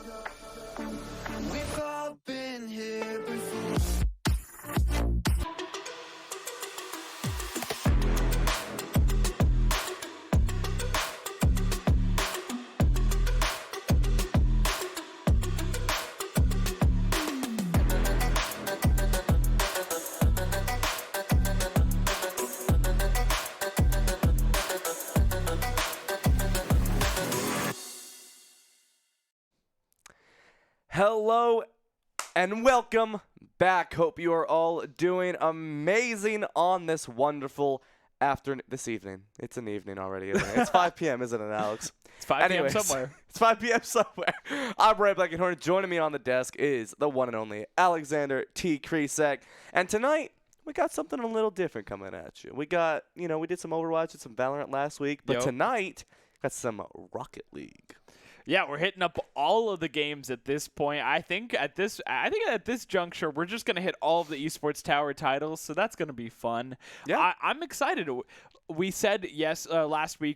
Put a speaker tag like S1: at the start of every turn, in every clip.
S1: We've all been here before.
S2: Hello and welcome back. Hope you are all doing amazing on this wonderful this evening. It's an evening already, isn't it? It's 5 p.m., isn't it, Alex?
S3: It's 5 p.m.
S2: Anyways,
S3: somewhere.
S2: It's 5 p.m. somewhere. I'm Ray Black and Hornet. Joining me on the desk is the one and only Alexander T. Krisak. And tonight, we got something a little different coming at you. We got, we did some Overwatch and some Valorant last week, but
S3: Yep.
S2: tonight, got some Rocket League.
S3: Yeah, we're hitting up all of the games at this point. I think at this juncture, we're just gonna hit all of the esports tower titles, so that's gonna be fun.
S2: Yeah.
S3: I'm excited. We said yesterday.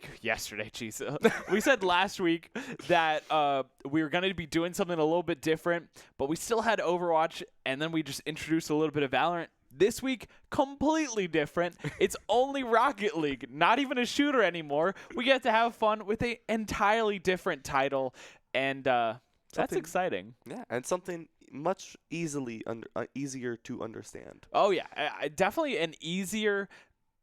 S3: We said last week that we were gonna be doing something a little bit different, but we still had Overwatch, and then we just introduced a little bit of Valorant. This week, completely different. It's only Rocket League, not even a shooter anymore. We get to have fun with an entirely different title, and that's exciting.
S2: Yeah, and something much easier to understand.
S3: Oh, yeah. Definitely an easier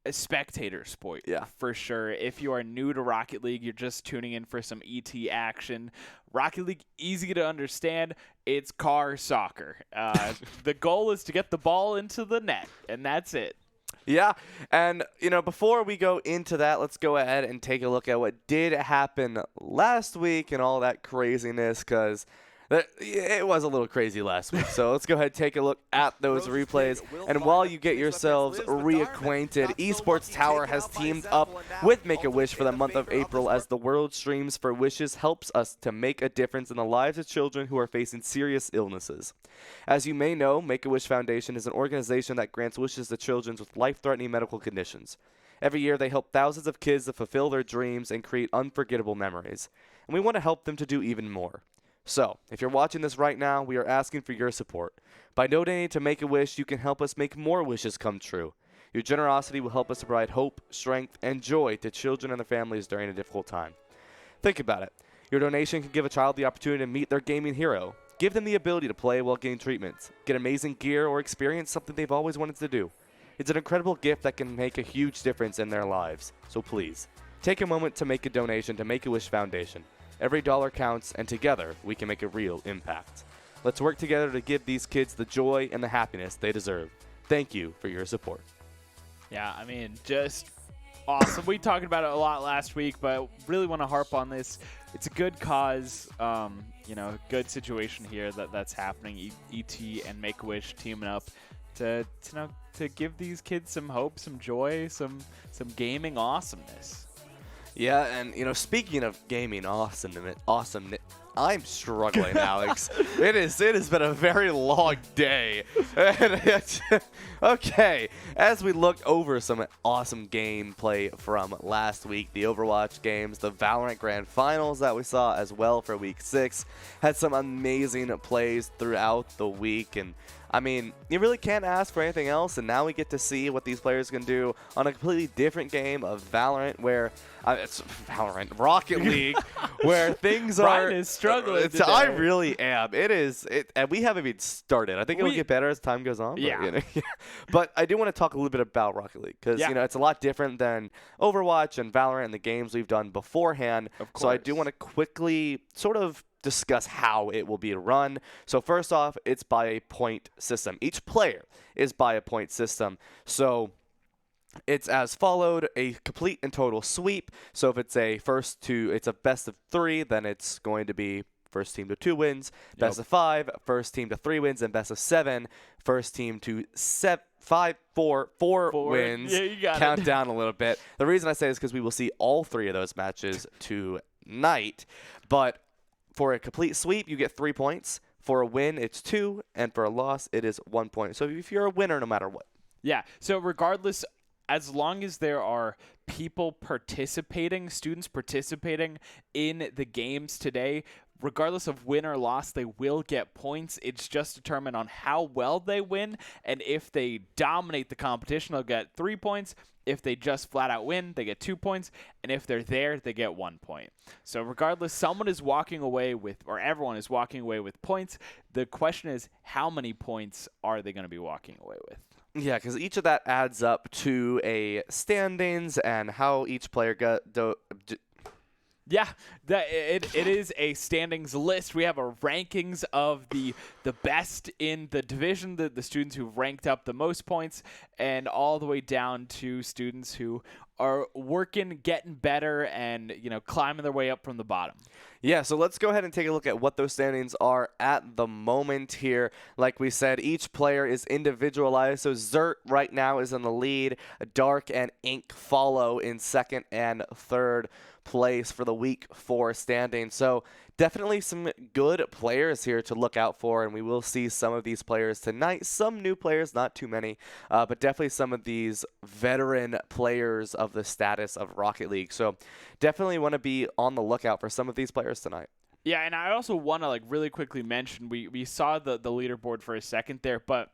S3: spectator sport,
S2: Yeah.
S3: for sure. If you are new to Rocket League, you're just tuning in for some ET action. Rocket League, easy to understand. It's car soccer. The goal is to get the ball into the net, and that's it.
S2: Yeah, and before we go into that, let's go ahead and take a look at what did happen last week and all that craziness, because it was a little crazy last week. So let's go ahead and take a look at those replays. And while you get yourselves reacquainted, Esports Tower has teamed up with Make-A-Wish for the month of April as the World Streams for Wishes helps us to make a difference in the lives of children who are facing serious illnesses. As you may know, Make-A-Wish Foundation is an organization that grants wishes to children with life-threatening medical conditions. Every year, they help thousands of kids to fulfill their dreams and create unforgettable memories. And we want to help them to do even more. So, if you're watching this right now, we are asking for your support. By donating to Make-A-Wish, you can help us make more wishes come true. Your generosity will help us to provide hope, strength, and joy to children and their families during a difficult time. Think about it. Your donation can give a child the opportunity to meet their gaming hero. Give them the ability to play while getting treatments, get amazing gear, or experience something they've always wanted to do. It's an incredible gift that can make a huge difference in their lives. So please, take a moment to make a donation to Make-A-Wish Foundation. Every dollar counts, and together, we can make a real impact. Let's work together to give these kids the joy and the happiness they deserve. Thank you for your support.
S3: Yeah, I mean, just awesome. We talked about it a lot last week, but really want to harp on this. It's a good cause, good situation here that's happening. ET and Make-A-Wish teaming up to give these kids some hope, some joy, some gaming awesomeness.
S2: Yeah, and speaking of gaming awesomeness, I'm struggling, Alex. It has been a very long day. Okay, as we look over some awesome gameplay from last week, the Overwatch games, the Valorant Grand Finals that we saw as well for Week 6, had some amazing plays throughout the week, and I mean, you really can't ask for anything else, and now we get to see what these players can do on a completely different game of Valorant, where Rocket League, where things
S3: Ryan is struggling today.
S2: I really am. And we haven't even started. I think it'll get better as time goes on.
S3: Yeah.
S2: But I do want to talk a little bit about Rocket League, because it's a lot different than Overwatch and Valorant and the games we've done beforehand.
S3: Of course.
S2: So I do want to quickly sort of discuss how it will be run. So first off, it's by a point system. Each player is by a point system. So it's as followed: a complete and total sweep. So if it's it's a best of 3, then it's going to be first team to 2 wins, best of 5, first team to 3 wins, and best of 7, first team to 4 wins.
S3: Yeah, you got
S2: Count
S3: it.
S2: down a little bit. The reason I say is because we will see all 3 of those matches tonight. But for a complete sweep, you get 3 points. For a win, it's 2, and for a loss, it is 1 point. So if you're a winner, no matter what.
S3: Yeah. So regardless, as long as there are people participating, students participating in the games today, regardless of win or loss, they will get points. It's just determined on how well they win, and if they dominate the competition, they'll get 3 points. If they just flat out win, they get 2 points, and if they're there, they get 1 point. So regardless, someone is walking away with, or everyone is walking away with points. The question is, how many points are they going to be walking away with?
S2: Yeah, because each of that adds up to a standings and how each player got.
S3: Yeah, it is a standings list. We have a rankings of the best in the division, the students who've ranked up the most points, and all the way down to students who are working, getting better, and climbing their way up from the bottom.
S2: Yeah, so let's go ahead and take a look at what those standings are at the moment here. Like we said, each player is individualized. So Zert right now is in the lead. Dark and Ink follow in second and third place for the week 4 standing. So definitely some good players here to look out for, and we will see some of these players tonight. Some new players, not too many, but definitely some of these veteran players of the status of Rocket League. So definitely want to be on the lookout for some of these players tonight.
S3: Yeah, and I also want to really quickly mention, we saw the leaderboard for a second there, but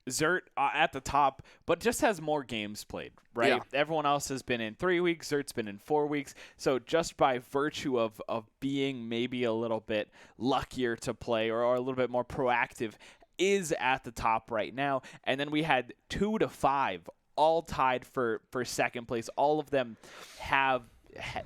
S3: Zert at the top, but just has more games played, right?
S2: Yeah.
S3: Everyone else has been in 3 weeks. Zert's been in 4 weeks. So just by virtue of being maybe a little bit luckier to play or a little bit more proactive, is at the top right now. And then we had 2 to 5 all tied for second place. All of them have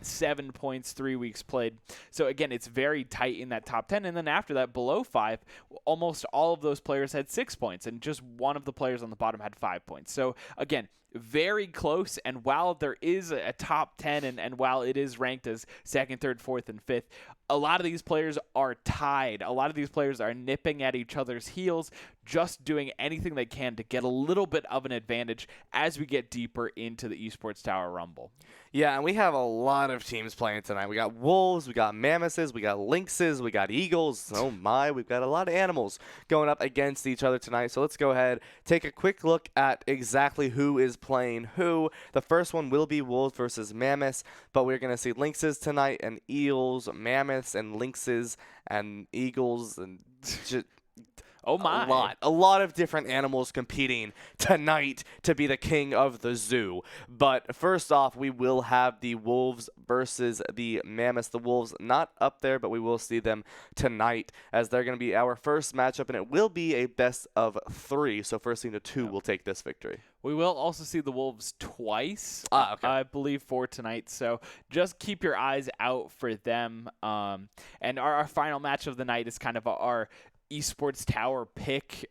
S3: 7 points, 3 weeks played. So again, it's very tight in that top 10. And then after that, below 5, almost all of those players had 6 points, and just one of the players on the bottom had 5 points. So again, very close. And while there is a top 10, and while it is ranked as second, third, fourth, and fifth, a lot of these players are tied. A lot of these players are nipping at each other's heels, just doing anything they can to get a little bit of an advantage as we get deeper into the Esports Tower Rumble.
S2: Yeah, and we have a lot of teams playing tonight. We got Wolves, we got Mammoths, we got Lynxes, we got Eagles. Oh my, we've got a lot of animals going up against each other tonight. So let's go ahead, take a quick look at exactly who is playing who. The first one will be Wolves versus Mammoths, but we're going to see Lynxes tonight and Eels, Mammoths and Lynxes and Eagles and just
S3: Oh my.
S2: A lot of different animals competing tonight to be the king of the zoo. But first off, we will have the Wolves versus the Mammoths. The Wolves not up there, but we will see them tonight as they're going to be our first matchup, and it will be a best of 3. So first team to 2 will take this victory.
S3: We will also see the Wolves twice,
S2: Okay.
S3: I believe, for tonight. So just keep your eyes out for them. And our final match of the night is kind of our Esports Tower pick.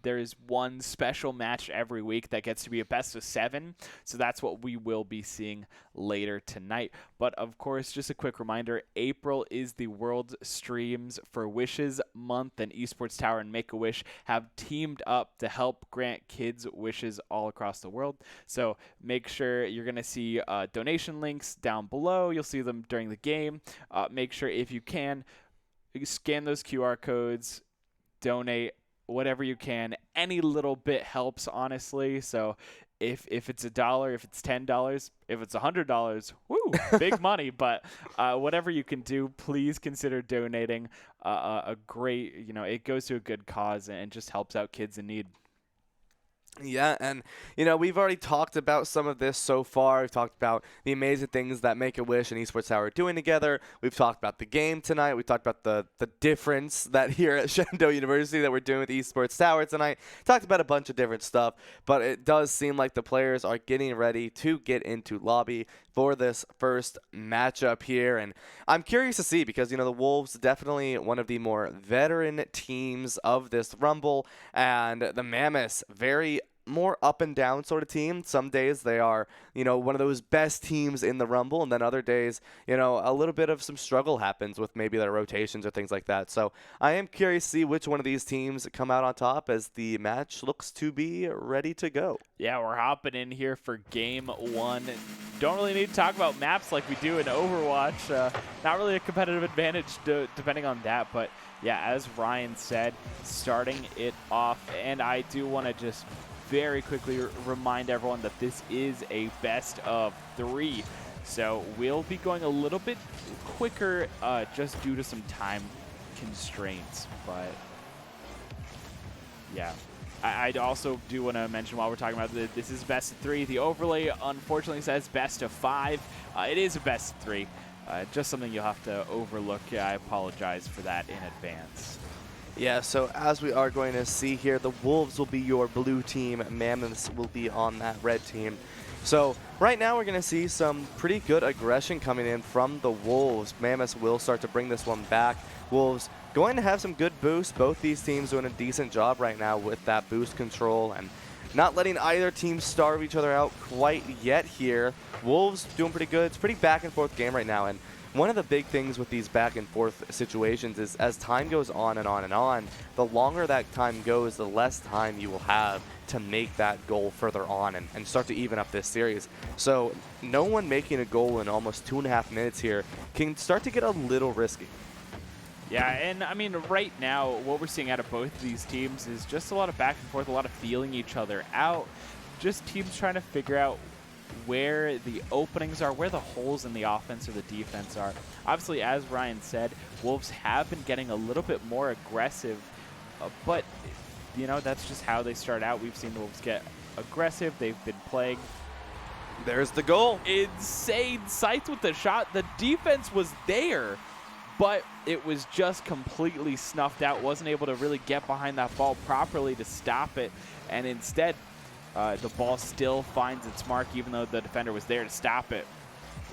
S3: There is one special match every week that gets to be a best of 7. So that's what we will be seeing later tonight. But of course, just a quick reminder, April is the World Streams for Wishes month, and Esports Tower and Make-A-Wish have teamed up to help grant kids wishes all across the world. So make sure you're going to see donation links down below. You'll see them during the game. Make sure if you can, scan those QR codes, donate whatever you can. Any little bit helps, honestly. So if it's $1, if it's $10, if it's $100, woo, big money. But whatever you can do, please consider donating. A great, it goes to a good cause and just helps out kids in need.
S2: Yeah, and, we've already talked about some of this so far. We've talked about the amazing things that Make-A-Wish and Esports Tower are doing together. We've talked about the game tonight. We talked about the difference that here at Shenandoah University that we're doing with Esports Tower tonight. Talked about a bunch of different stuff, but it does seem like the players are getting ready to get into lobby for this first matchup here. And I'm curious to see because, the Wolves definitely one of the more veteran teams of this Rumble, and the Mammoths very more up and down sort of team. Some days they are, one of those best teams in the Rumble, and then other days, a little bit of some struggle happens with maybe their rotations or things like that. So I am curious to see which one of these teams come out on top as the match looks to be ready to go.
S3: Yeah, we're hopping in here for game 1. Don't really need to talk about maps like we do in Overwatch. Not really a competitive advantage depending on that, but yeah, as Ryan said, starting it off, and I do want to just very quickly remind everyone that this is a best of 3. So we'll be going a little bit quicker just due to some time constraints. But yeah, I'd also do want to mention while we're talking about this is best of 3. The overlay unfortunately says best of 5. It is a best of 3. Just something you'll have to overlook. I apologize for that in advance.
S2: Yeah, so as we are going to see here, the Wolves will be your blue team, Mammoths will be on that red team. So right now we're going to see some pretty good aggression coming in from the Wolves. Mammoths will start to bring this one back. Wolves going to have some good boosts. Both these teams doing a decent job right now with that boost control and not letting either team starve each other out quite yet here. Wolves doing pretty good. It's a pretty back and forth game right now, and one of the big things with these back and forth situations is as time goes on and on and on, the longer that time goes, the less time you will have to make that goal further on and start to even up this series. So no one making a goal in almost 2.5 minutes here can start to get a little risky.
S3: Yeah, and I mean, right now, what we're seeing out of both of these teams is just a lot of back and forth, a lot of feeling each other out, just teams trying to figure out where the openings are, where the holes in the offense or the defense are. Obviously, as Ryan said, Wolves have been getting a little bit more aggressive, but, you know, that's just how they start out. We've seen the Wolves get aggressive. They've been playing
S2: There's the goal.
S3: insane sights with the shot. The defense was there, but it was just completely snuffed out. Wasn't able to really get behind that ball properly to stop it, and instead the ball still finds its mark even though the defender was there to stop it.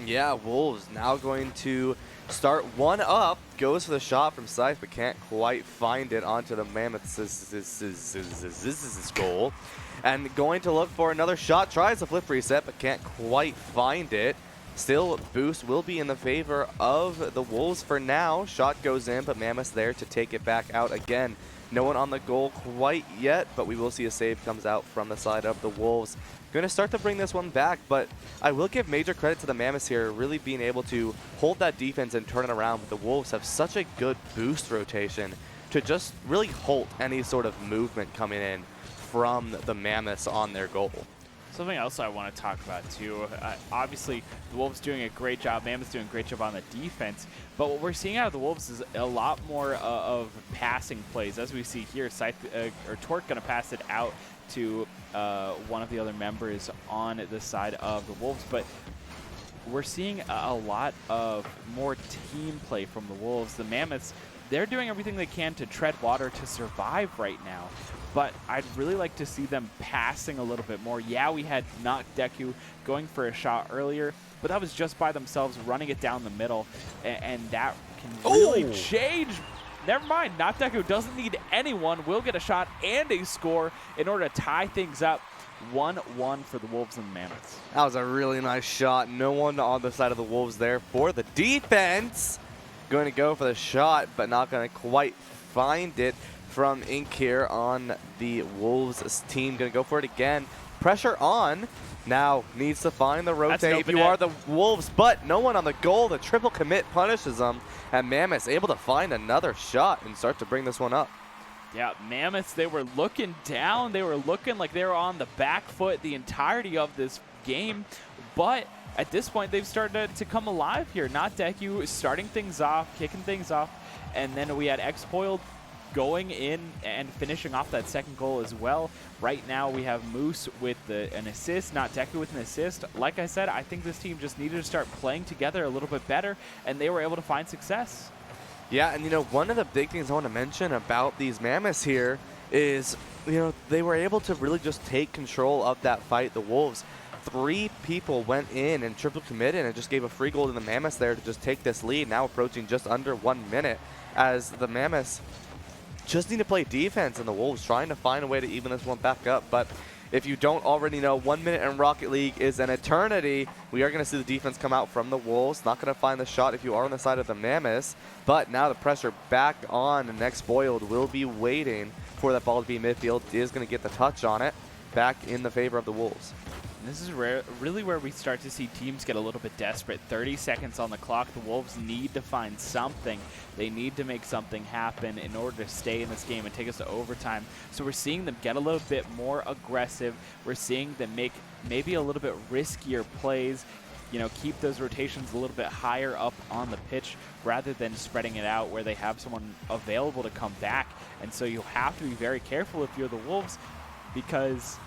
S2: Yeah, Wolves now going to start one up. Goes for the shot from Scythe, but can't quite find it onto the Mammoths' goal. And going to look for another shot. Tries a flip reset, but can't quite find it. Still, boost will be in the favor of the Wolves for now. Shot goes in, but Mammoths there to take it back out again. No one on the goal quite yet, but we will see a save comes out from the side of the Wolves. Going to start to bring this one back, but I will give major credit to the Mammoths here, really being able to hold that defense and turn it around. But the Wolves have such a good boost rotation to just really halt any sort of movement coming in from the Mammoths on their goal.
S3: Something else I want to talk about too, obviously the Wolves doing a great job, Mammoths doing a great job on the defense, but what we're seeing out of the Wolves is a lot more of passing plays. As we see here, Scythe, or Torque going to pass it out to one of the other members on the side of the Wolves, but we're seeing a lot of more team play from the Wolves. The Mammoths, they're doing everything they can to tread water to survive right now, but I'd really like to see them passing a little bit more. Yeah, we had Deku going for a shot earlier, but that was just by themselves running it down the middle, and that can really change. Never mind, Deku doesn't need anyone, will get a shot and a score in order to tie things up. 1-1 for the Wolves and the Mammoths.
S2: That was a really nice shot. No one on the side of the Wolves there for the defense. Going to go for the shot, but not going to quite find it from Ink here on the Wolves team. Going to go for it again. Pressure on. Now needs to find the rotate if you are the Wolves, but no one on the goal. The triple commit punishes them, and Mammoths able to find another shot and start to bring this one up.
S3: Yeah, Mammoths, they were looking down. They were looking like they were on the back foot the entirety of this game, but at this point, they've started to come alive here. Deku starting things off, kicking things off, and then we had X-Boiled going in and finishing off that second goal as well. Right now, we have Moose with an assist, Deku with an assist. Like I said, I think this team just needed to start playing together a little bit better, and they were able to find success.
S2: Yeah, and you know, one of the big things I want to mention about these Mammoths here is, you know, they were able to really just take control of that fight. The Wolves, 3 people went in and triple committed and just gave a free goal to the Mammoths there to just take this lead, now approaching just under 1 minute, as the Mammoths just need to play defense and the Wolves trying to find a way to even this one back up. But if you don't already know, 1 minute in Rocket League is an eternity. We are going to see the defense come out from the Wolves. Not going to find the shot if you are on the side of the Mammoths. But now the pressure back on, and X-Boiled will be waiting for that ball to be midfield. Is going to get the touch on it. Back in the favor of the Wolves.
S3: This is really where we start to see teams get a little bit desperate. 30 seconds on the clock. The Wolves need to find something. They need to make something happen in order to stay in this game and take us to overtime. So we're seeing them get a little bit more aggressive. We're seeing them make maybe a little bit riskier plays, keep those rotations a little bit higher up on the pitch rather than spreading it out where they have someone available to come back. And so you have to be very careful if you're the Wolves, because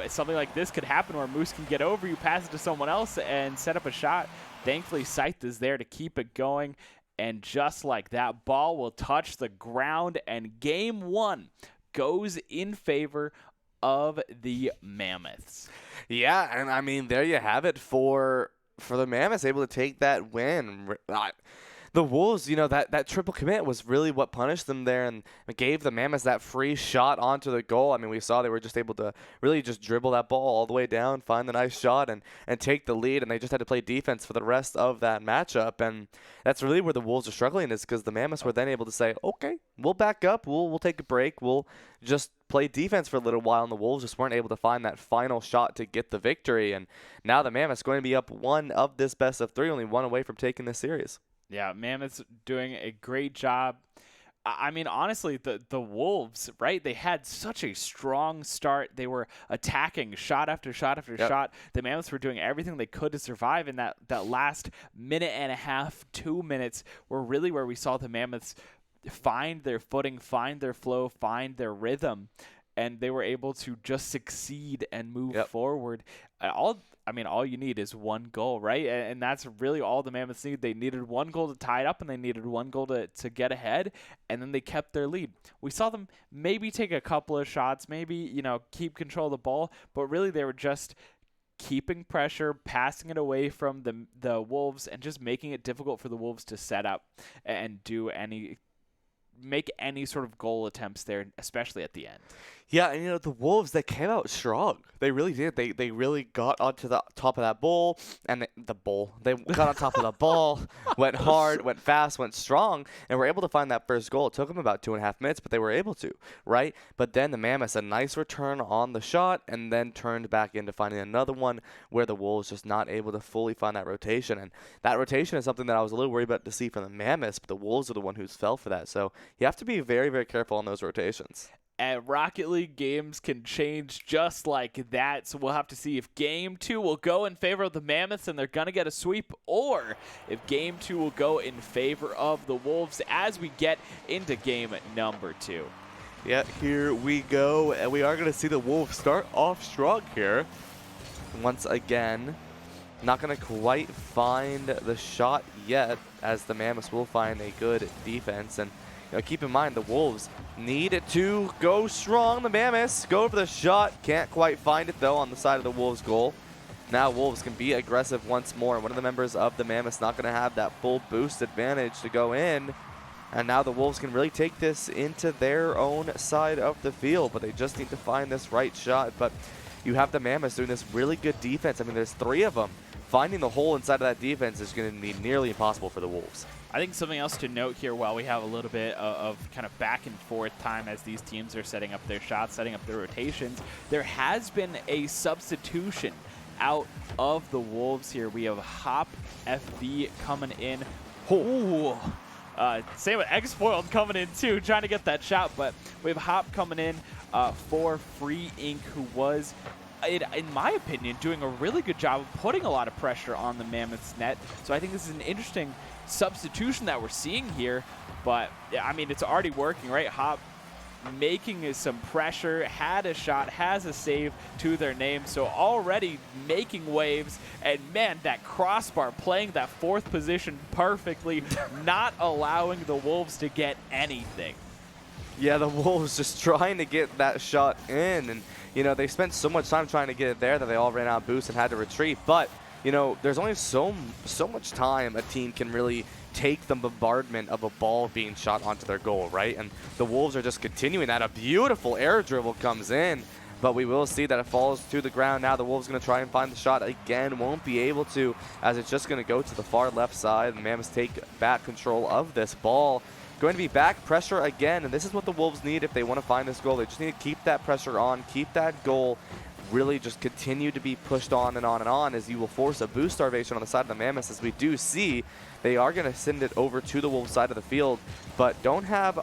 S3: something like this could happen where Moose can get over you, pass it to someone else, and set up a shot. Thankfully, Scythe is there to keep it going. And just like that, ball will touch the ground, and game one goes in favor of the Mammoths.
S2: Yeah, and I mean, there you have it for the Mammoths, able to take that win. The Wolves, that triple commit was really what punished them there and gave the Mammoths that free shot onto the goal. I mean, we saw they were just able to really just dribble that ball all the way down, find the nice shot, and take the lead, and they just had to play defense for the rest of that matchup. And that's really where the Wolves are struggling, is because the Mammoths were then able to say, okay, we'll back up, we'll take a break, we'll just play defense for a little while, and the Wolves just weren't able to find that final shot to get the victory. And now the Mammoths going to be up one of this best of three, only one away from taking this series.
S3: Yeah, Mammoths doing a great job. I mean, honestly, the Wolves, right? They had such a strong start. They were attacking shot after shot after shot. The Mammoths were doing everything they could to survive, and that last minute and a half, 2 minutes, were really where we saw the Mammoths find their footing, find their flow, find their rhythm, and they were able to just succeed and move forward. All you need is one goal, right? And that's really all the Mammoths need. They needed one goal to tie it up, and they needed one goal to get ahead, and then they kept their lead. We saw them maybe take a couple of shots, maybe, keep control of the ball, but really they were just keeping pressure, passing it away from the Wolves, and just making it difficult for the Wolves to set up and make any sort of goal attempts there, especially at the end.
S2: Yeah, and the Wolves, they came out strong. They really did. They really got onto the top of that bowl, and they got on top of the ball, went hard, went fast, went strong, and were able to find that first goal. It took them about 2.5 minutes, but they were able to, right? But then the Mammoths, a nice return on the shot, and then turned back into finding another one where the Wolves just not able to fully find that rotation. And that rotation is something that I was a little worried about to see from the Mammoths, but the Wolves are the one who's fell for that. So you have to be very, very careful on those rotations.
S3: At Rocket League, games can change just like that, so we'll have to see if Game 2 will go in favor of the Mammoths and they're going to get a sweep, or if Game 2 will go in favor of the Wolves as we get into Game number 2.
S2: Yeah, here we go, and we are going to see the Wolves start off strong here. Once again, not going to quite find the shot yet, as the Mammoths will find a good defense. And keep in mind, the Wolves need to go strong. The Mammoths go for the shot. Can't quite find it, though, on the side of the Wolves' goal. Now Wolves can be aggressive once more. One of the members of the Mammoths not going to have that full boost advantage to go in. And now the Wolves can really take this into their own side of the field. But they just need to find this right shot. But you have the Mammoths doing this really good defense. I mean, there's 3 of them. Finding the hole inside of that defense is going to be nearly impossible for the Wolves.
S3: I think something else to note here, while we have a little bit of kind of back and forth time as these teams are setting up their shots, setting up their rotations, there has been a substitution out of the Wolves here. We have Hop FB coming in. Ooh. Same with X-Foiled coming in too, trying to get that shot, but we have Hop coming in for Free Inc., who was, in my opinion, doing a really good job of putting a lot of pressure on the Mammoths net. So I think this is an interesting substitution that we're seeing here, but I mean, it's already working, right? Hop making some pressure, had a shot, has a save to their name, so already making waves. And man, that crossbar playing that 4th position perfectly, not allowing the Wolves to get anything.
S2: Yeah, the Wolves just trying to get that shot in, and they spent so much time trying to get it there that they all ran out of boost and had to retreat. But there's only so much time a team can really take the bombardment of a ball being shot onto their goal, right? And the Wolves are just continuing that. A beautiful air dribble comes in, but we will see that it falls to the ground. Now the Wolves going to try and find the shot again. Won't be able to, as it's just going to go to the far left side. The Mammoths take back control of this ball. Going to be back pressure again, and this is what the Wolves need if they want to find this goal. They just need to keep that pressure on, keep that goal really just continue to be pushed on and on and on, as you will force a boost starvation on the side of the Mammoths, as we do see they are going to send it over to the Wolves side of the field, but don't have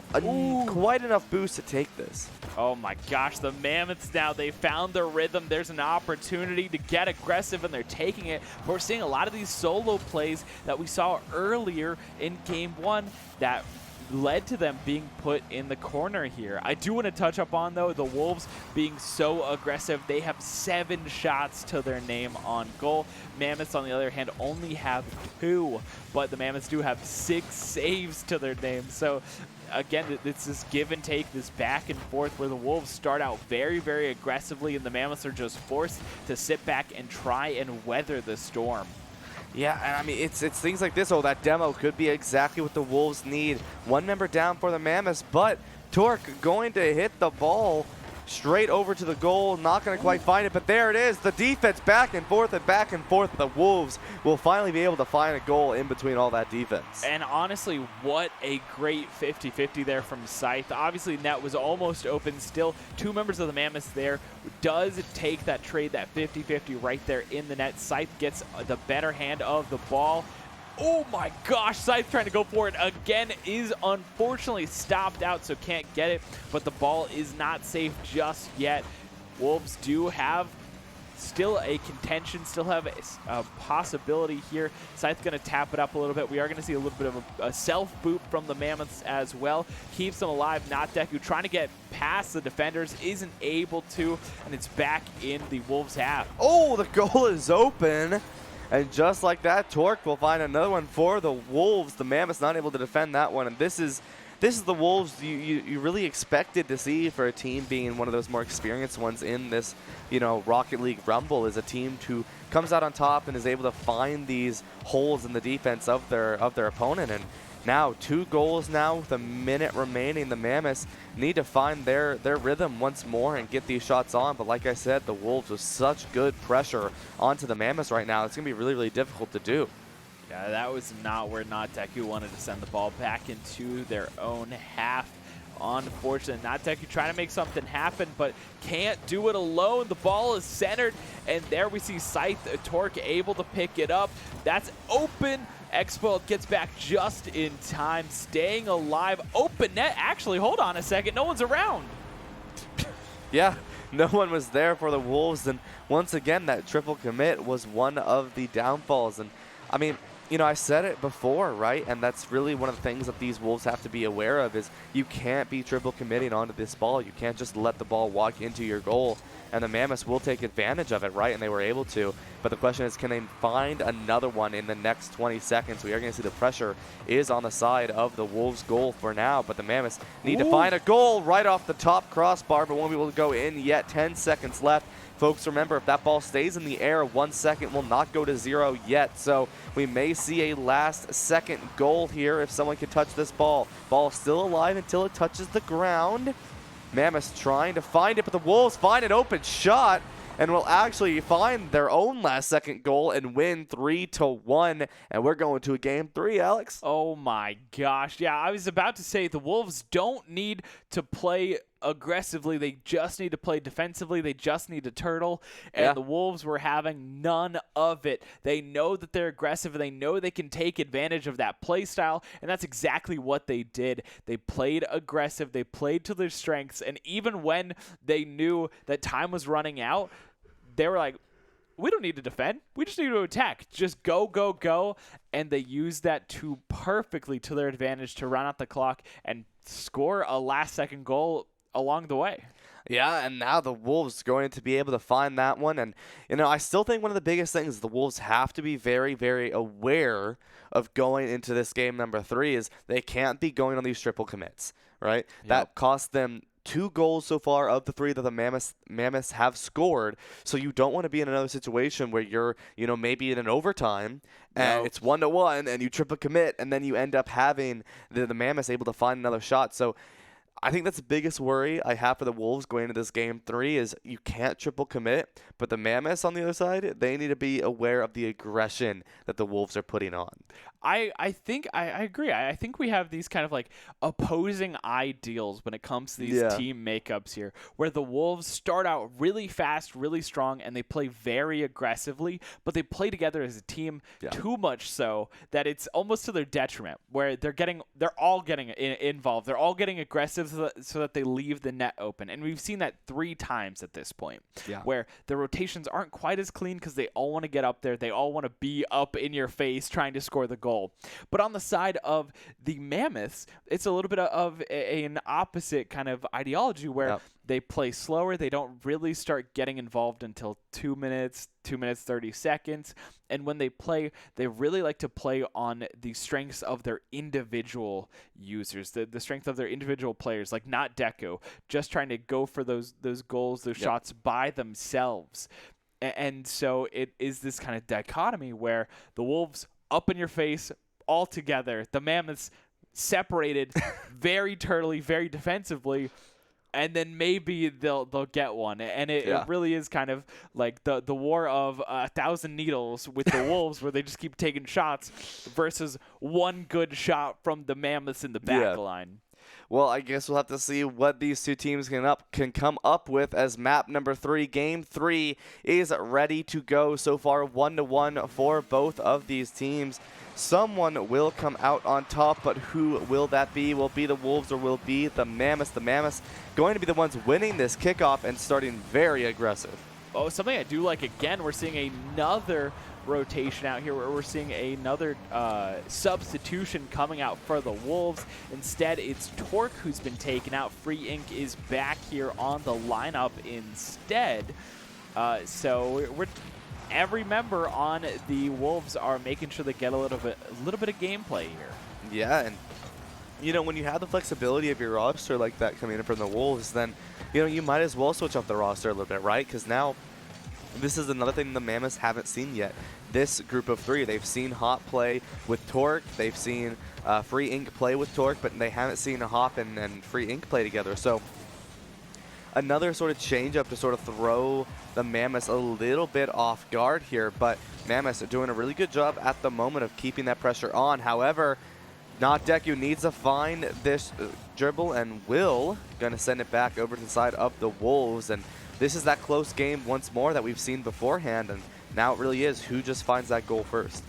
S2: quite enough boost to take this.
S3: Oh my gosh, the Mammoths now, they found their rhythm. There's an opportunity to get aggressive, and they're taking it. But we're seeing a lot of these solo plays that we saw earlier in Game 1 that led to them being put in the corner here. I do want to touch up on, though, the Wolves being so aggressive. They have 7 shots to their name on goal. Mammoths, on the other hand, only have 2, but the Mammoths do have 6 saves to their name. So again, it's this give and take, this back and forth, where the Wolves start out very, very aggressively, and the Mammoths are just forced to sit back and try and weather the storm.
S2: Yeah, and I mean, it's things like this. Oh, that demo could be exactly what the Wolves need. 1 member down for the Mammoths, but Torque going to hit the ball straight over to the goal. Not going to quite find it, but there it is. The defense back and forth and back and forth. The Wolves will finally be able to find a goal in between all that defense.
S3: And honestly, what a great 50-50 there from Scythe. Obviously, net was almost open. Still, 2 members of the Mammoths there. Does take that trade, that 50-50 right there in the net. Scythe gets the better hand of the ball. Oh my gosh, Scythe trying to go for it again, is unfortunately stopped out, so can't get it, but the ball is not safe just yet. Wolves do have still a contention, still have a possibility here. Scythe's going to tap it up a little bit. We are going to see a little bit of a self-boot from the Mammoths as well. Keeps them alive. Not Deku trying to get past the defenders, isn't able to, and it's back in the Wolves' half.
S2: Oh, the goal is open. And just like that, Torque will find another one for the Wolves. The Mammoths not able to defend that one. And this is the Wolves you really expected to see for a team being one of those more experienced ones in this, Rocket League Rumble, is a team who comes out on top and is able to find these holes in the defense of their opponent. And now 2 goals now with a minute remaining. The Mammoths need to find their rhythm once more and get these shots on. But like I said, the Wolves with such good pressure onto the Mammoths right now, it's going to be really, really difficult to do.
S3: Yeah, that was not where Not-Deku wanted to send the ball back into their own half. Unfortunate. Not-Deku trying to make something happen, but can't do it alone. The ball is centered, and there we see Scythe Torque able to pick it up. That's open. Expo gets back just in time, staying alive. Open net. Actually, hold on a second. No one's around.
S2: Yeah, no one was there for the Wolves. And once again, that triple commit was one of the downfalls. And I mean, I said it before, right? And that's really one of the things that these Wolves have to be aware of, is you can't be triple committing onto this ball. You can't just let the ball walk into your goal. And the Mammoths will take advantage of it, right? And they were able to. But the question is, can they find another one in the next 20 seconds? We are going to see the pressure is on the side of the Wolves' goal for now. But the Mammoths need to find a goal right off the top crossbar, but won't be able to go in yet. 10 seconds left. Folks, remember, if that ball stays in the air, 1 second will not go to 0 yet. So we may see a last-second goal here if someone can touch this ball. Ball still alive until it touches the ground. Mammoths trying to find it, but the Wolves find an open shot and will actually find their own last-second goal and win 3-1. And we're going to a Game 3, Alex.
S3: Oh my gosh. Yeah, I was about to say the Wolves don't need to play aggressively. They just need to play defensively. They just need to turtle. And the Wolves were having none of it. They know that they're aggressive, and they know they can take advantage of that play style, and that's exactly what they did. They played aggressive. They played to their strengths, and even when they knew that time was running out, they were like, we don't need to defend. We just need to attack. Just go, go, go. And they used that perfectly to their advantage to run out the clock and score a last-second goal along the way.
S2: Yeah, and now the Wolves going to be able to find that one. And, I still think one of the biggest things the Wolves have to be very, very aware of going into this game number 3 is they can't be going on these triple commits, right? Yep. That cost them 2 goals so far of the 3 that the Mammoths have scored. So you don't want to be in another situation where you're, maybe in an overtime and it's 1-1 and you triple commit, and then you end up having the Mammoths able to find another shot. So I think that's the biggest worry I have for the Wolves going into this game 3 is you can't triple commit, but the Mammoths on the other side, they need to be aware of the aggression that the Wolves are putting on.
S3: I think I agree. I think we have these kind of like opposing ideals when it comes to these team makeups here, where the Wolves start out really fast, really strong, and they play very aggressively, but they play together as a team too much so that it's almost to their detriment, where they're all getting involved. They're all getting aggressive so that they leave the net open. And we've seen that 3 times at this point, where the rotations aren't quite as clean because they all want to get up there. They all want to be up in your face trying to score the goal. But on the side of the Mammoths, it's a little bit of an opposite kind of ideology where they play slower. They don't really start getting involved until 2 minutes, 2 minutes, 30 seconds. And when they play, they really like to play on the strengths of their individual users, the strength of their individual players, like not Deco, just trying to go for those goals, those shots by themselves. And so it is this kind of dichotomy where the Wolves up in your face all together, the Mammoths separated very turtly, very defensively, and then maybe they'll get one. And it really is kind of like the war of 1,000 needles with the Wolves, where they just keep taking shots versus one good shot from the Mammoths in the back line.
S2: Well, I guess we'll have to see what these two teams can come up with as map number 3, game 3, is ready to go. So far, 1-1 for both of these teams. Someone will come out on top, but who will that be? Will it be the Wolves or will it be the Mammoths? The Mammoths going to be the ones winning this kickoff and starting very aggressive.
S3: Oh, something I do like, again, we're seeing another rotation out here where we're seeing another substitution coming out for the Wolves. Instead, it's Torque who's been taken out. Free Ink is back here on the lineup instead. So every member on the Wolves are making sure they get a little bit of gameplay here. Yeah,
S2: and you know, when you have the flexibility of your roster like that coming in from the Wolves, then you know you might as well switch up the roster a little bit, right? Because now this is another thing the Mammoths haven't seen yet. This group of 3, they've seen Hop play with Torque, they've seen Free Ink play with Torque, but they haven't seen Hop and Free Ink play together. So another sort of change up to sort of throw the Mammoths a little bit off guard here, but Mammoths are doing a really good job at the moment of keeping that pressure on. However, Not Deku needs to find this dribble and will gonna send it back over to the side of the Wolves, and this is that close game once more that we've seen beforehand, and now it really is who just finds that goal first.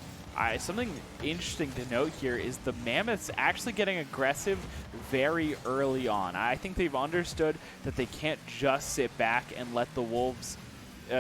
S3: Something interesting to note here is the Mammoths actually getting aggressive very early on. I think they've understood that they can't just sit back and let the Wolves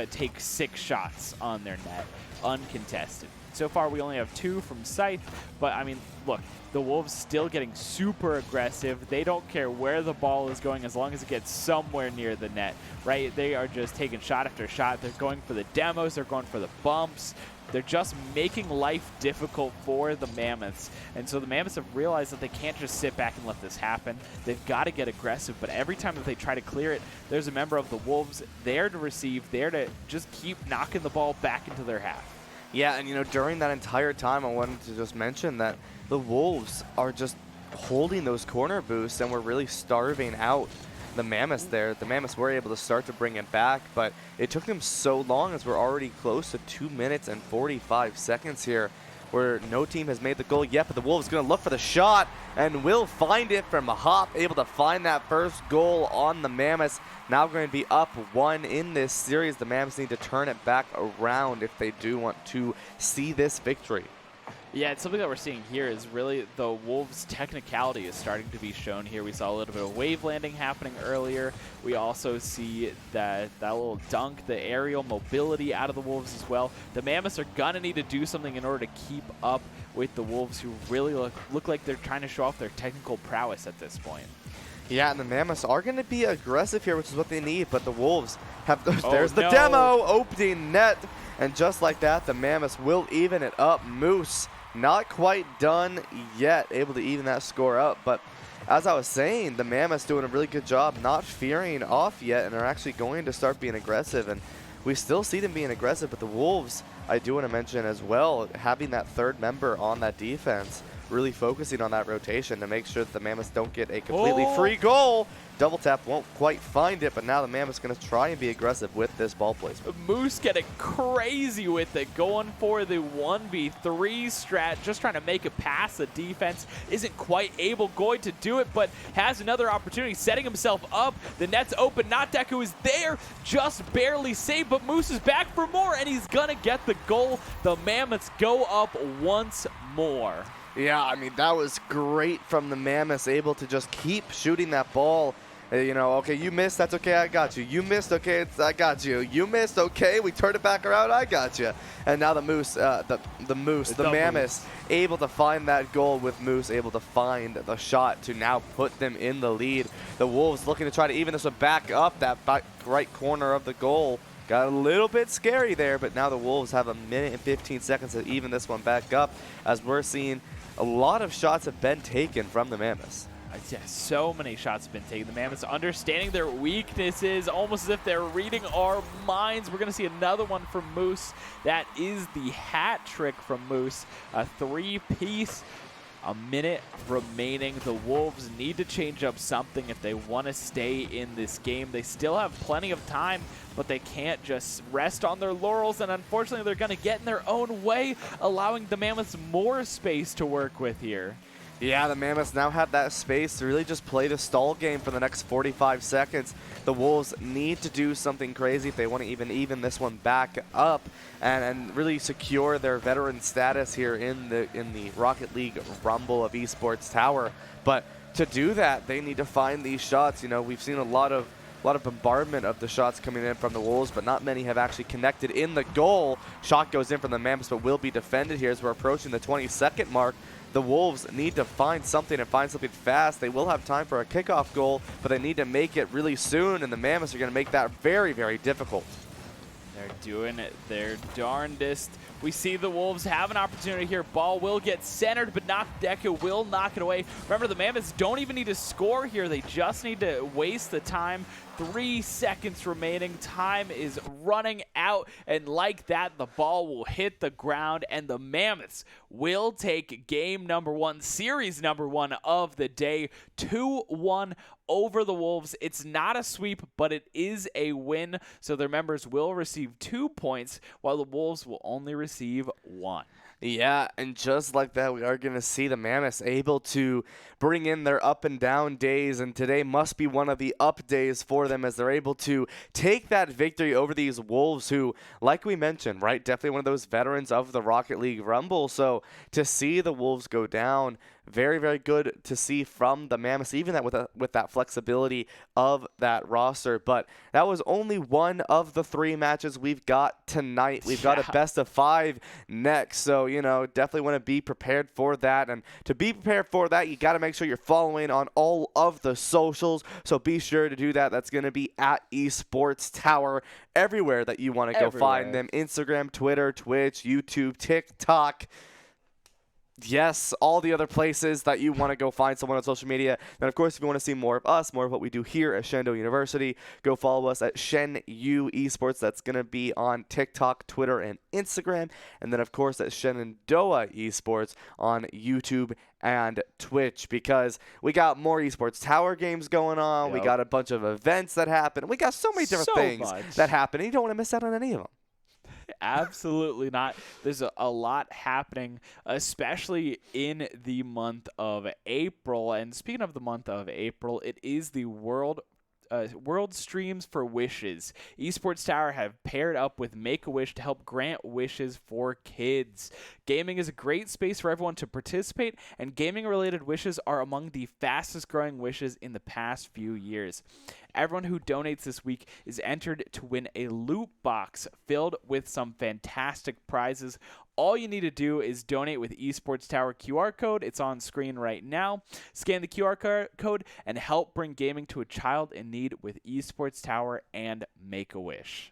S3: take 6 shots on their net uncontested. So far, we only have 2 from Scythe, but I mean, look, the Wolves still getting super aggressive. They don't care where the ball is going as long as it gets somewhere near the net, right? They are just taking shot after shot. They're going for the demos. They're going for the bumps. They're just making life difficult for the Mammoths. And so the Mammoths have realized that they can't just sit back and let this happen. They've got to get aggressive, but every time that they try to clear it, there's a member of the Wolves there to receive, there to just keep knocking the ball back into their half.
S2: Yeah, and you know, during that entire time, I wanted to just mention that the Wolves are just holding those corner boosts, and we're really starving out the Mammoths there. The Mammoths were able to start to bring it back, but it took them so long as we're already close to 2 minutes and 45 seconds here, where no team has made the goal yet, but the Wolves going to look for the shot and will find it from Hop, able to find that first goal on the Mammoths. Now going to be up 1 in this series. The Mammoths need to turn it back around if they do want to see this victory.
S3: Yeah, it's something that we're seeing here is really the Wolves' technicality is starting to be shown here. We saw a little bit of wave landing happening earlier. We also see that little dunk, the aerial mobility out of the Wolves as well. The Mammoths are going to need to do something in order to keep up with the Wolves, who really look like they're trying to show off their technical prowess at this point.
S2: Yeah, and the Mammoths are going to be aggressive here, which is what they need, but the Wolves have there's the demo opening net, and just like that, the Mammoths will even it up. Moose not quite done yet, able to even that score up, but as I was saying, the Mammoths doing a really good job not fearing off yet and are actually going to start being aggressive, and we still see them being aggressive, but the Wolves, I do want to mention as well, having that third member on that defense really focusing on that rotation to make sure that the Mammoths don't get a completely
S3: Oh.
S2: free goal. Double tap won't quite find it, but now the Mammoths going to try and be aggressive with this ball placement.
S3: Moose getting crazy with it, going for the 1v3 strat, just trying to make it past the defense. Isn't quite going to do it, but has another opportunity, setting himself up. The net's open. Notdeku is there, just barely saved, but Moose is back for more, and he's going to get the goal. The Mammoths go up once more.
S2: Yeah, I mean, that was great from the Mammoths, able to just keep shooting that ball. You know, okay, you missed, that's okay, I got you. You missed, okay, I got you. You missed, okay, we turned it back around, I got you. And now the Mammoths, able to find that goal with Moose, able to find the shot to now put them in the lead. The Wolves looking to try to even this one back up that back right corner of the goal. Got a little bit scary there, but now the Wolves have 1 minute and 15 seconds to even this one back up, as we're seeing a lot of shots have been taken from the Mammoths.
S3: Yeah, so many shots have been taken. The Mammoths understanding their weaknesses, almost as if they're reading our minds. We're going to see another one from Moose. That is the hat trick from Moose. A 3-piece. A minute remaining. The Wolves need to change up something if they want to stay in this game. They still have plenty of time, but they can't just rest on their laurels, and unfortunately they're going to get in their own way, allowing the Mammoths more space to work with here.
S2: Yeah, the Mammoths now have that space to really just play the stall game for the next 45 seconds. The Wolves need to do something crazy if they want to even this one back up and really secure their veteran status here in the Rocket League Rumble of Esports Tower. But to do that, they need to find these shots. You know, we've seen a lot of bombardment of the shots coming in from the Wolves, but not many have actually connected in the goal. Shot goes in from the Mammoths, but will be defended here as we're approaching the 20-second mark. The Wolves need to find something and find something fast. They will have time for a kickoff goal, but they need to make it really soon, and the Mammoths are going to make that very, very difficult.
S3: They're doing their darndest. We see the Wolves have an opportunity here. Ball will get centered, but Notdeku will knock it away. Remember, the Mammoths don't even need to score here. They just need to waste the time. 3 seconds remaining. Time is running out, and like that, the ball will hit the ground, and the Mammoths will take game number 1, series number 1 of the day, 2-1 over the Wolves. It's not a sweep, but it is a win, so their members will receive 2 points, while the Wolves will only receive 1.
S2: Yeah, and just like that, we are going to see the Mammoths able to bring in their up and down days, and today must be one of the up days for them as they're able to take that victory over these Wolves who, like we mentioned, right, definitely one of those veterans of the Rocket League Rumble. So to see the Wolves go down, very, very good to see from the Mammoths, even that with that flexibility of that roster. But that was only one of the 3 matches we've got tonight. We've got a best of 5 next. So, you know, definitely want to be prepared for that. And to be prepared for that, you got to make sure you're following on all of the socials. So be sure to do that. That's going to be at Esports Tower everywhere that you want to go find them. Instagram, Twitter, Twitch, YouTube, TikTok. Yes, all the other places that you want to go find someone on social media. And of course, if you want to see more of us, more of what we do here at Shendo University, go follow us at Shen U Esports. That's going to be on TikTok, Twitter, and Instagram. And then, of course, at Shenandoah Esports on YouTube and Twitch, because we got more Esports Tower games going on. We got a bunch of events that happen. We got so many different things that happen, and you don't want to miss out on any of them.
S3: Absolutely not. There's a lot happening, especially in the month of April. And speaking of the month of April, it is the World Streams for Wishes. Esports Tower have paired up with Make-A-Wish to help grant wishes for kids. Gaming is a great space for everyone to participate, and gaming-related wishes are among the fastest-growing wishes in the past few years. Everyone who donates this week is entered to win a loot box filled with some fantastic prizes. All you need to do is donate with Esports Tower QR code. It's on screen right now. Scan the QR code and help bring gaming to a child in need with Esports Tower and Make-A-Wish.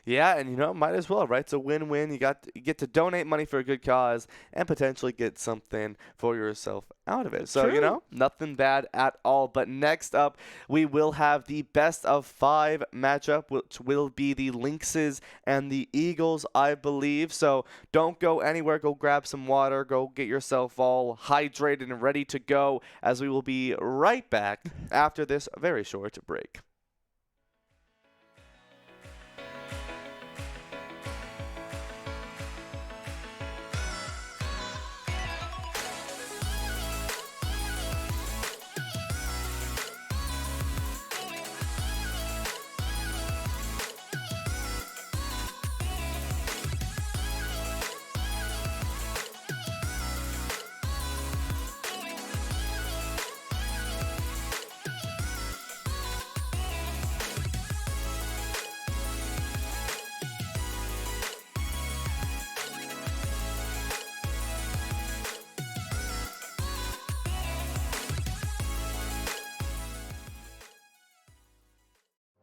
S2: Yeah, and might as well, right? It's a win-win. You get to donate money for a good cause and potentially get something for yourself out of it. So,
S3: True.
S2: nothing bad at all. But next up, we will have the best of 5 matchup, which will be the Lynxes and the Eagles, I believe. So, don't go anywhere. Go grab some water. Go get yourself all hydrated and ready to go, as we will be right back after this very short break.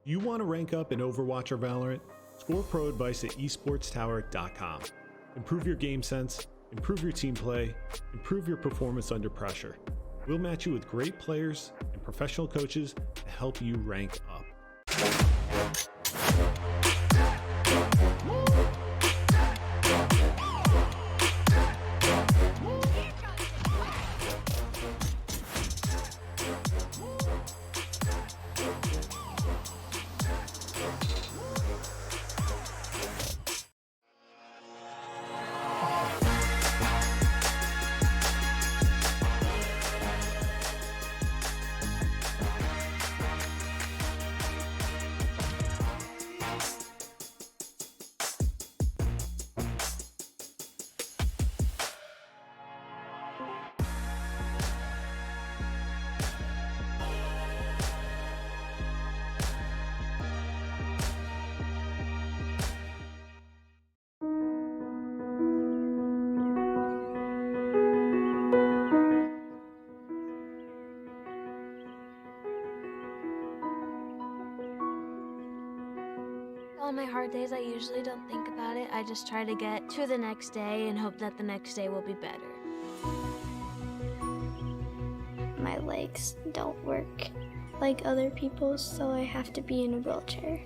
S4: You want to rank up in Overwatch or Valorant? Score pro advice at esportstower.com. Improve your game sense, improve your team play, improve your performance under pressure. We'll match you with great players and professional coaches to help you rank up.
S5: On my hard days, I usually don't think about it. I just try to get to the next day and hope that the next day will be better.
S6: My legs don't work like other people's, so I have to be in a wheelchair.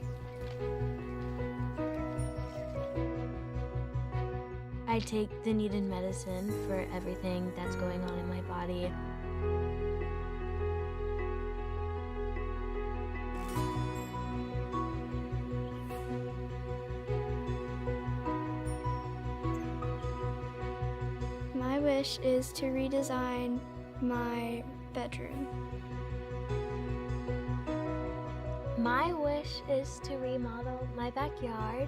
S5: I take the needed medicine for everything that's going on in my body.
S6: My wish is to redesign my bedroom.
S5: My wish is to remodel my backyard.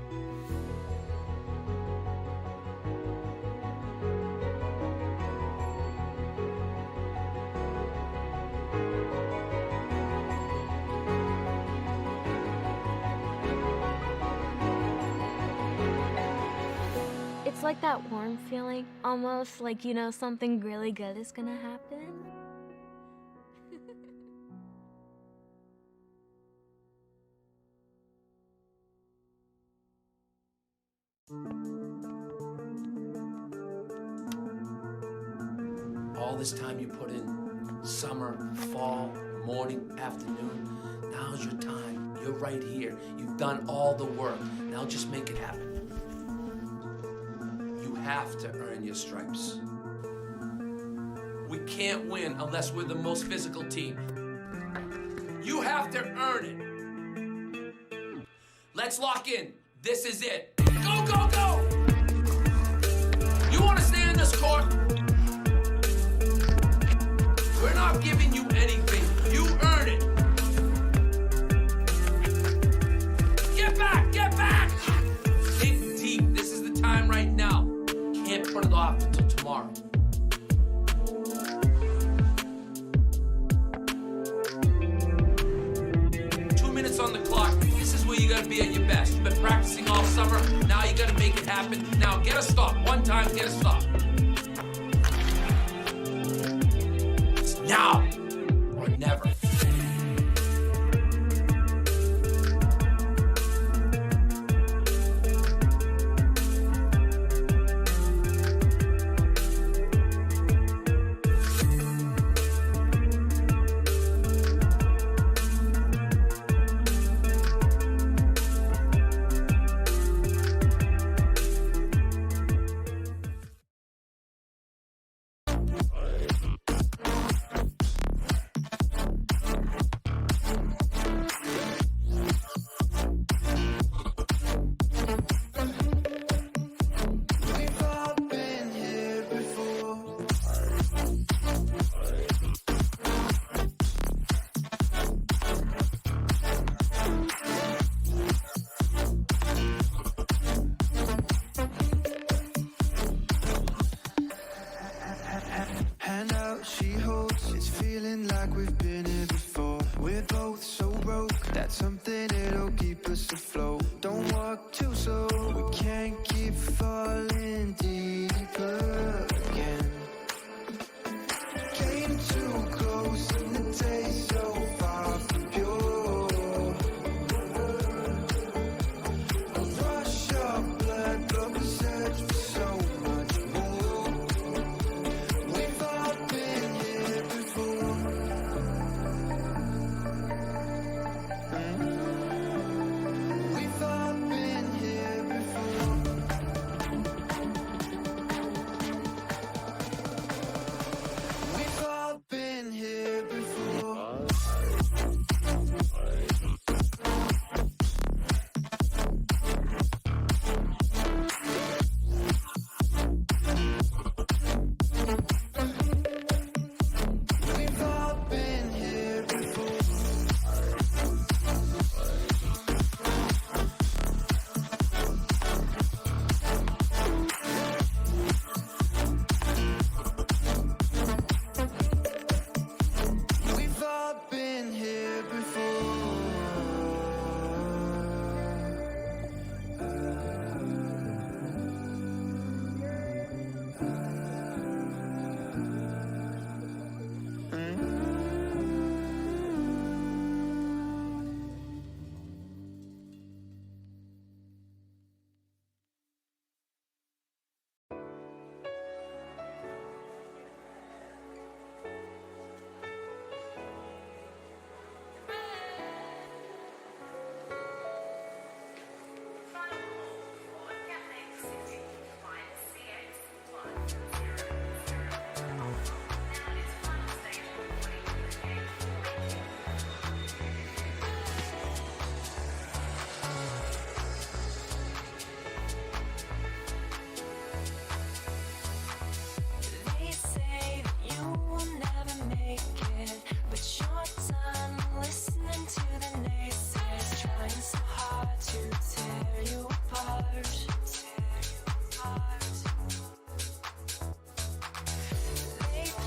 S5: It's like that warm feeling, almost like something really good is gonna happen.
S7: All this time you put in, summer, fall, morning, afternoon, now's your time. You're right here. You've done all the work. Now just make it happen. You have to earn your stripes. We can't win unless we're the most physical team. You have to earn it. Let's lock in. This is it. Go, go, go! You want to stay in this court? We're not giving you anything. You earn it. Get back! Get back! Think deep. This is the time right now. Can't put it off until tomorrow. On the clock. This is where you gotta be at your best. You've been practicing all summer. Now you gotta make it happen. Now get a stop. One time, get a stop. It's now or never.
S1: That's something that'll keep us afloat. Don't walk too slow, we can't keep falling deeper again. Came too close and the taste so far from pure. A rush of blood, but we search for so much more. We've all been here before. We've all been here before. We've all been here before. We've all been here before. We've all been here before.
S8: They say that you will never make it, but you're done listening to the naysayers, trying so hard to tear you apart. They play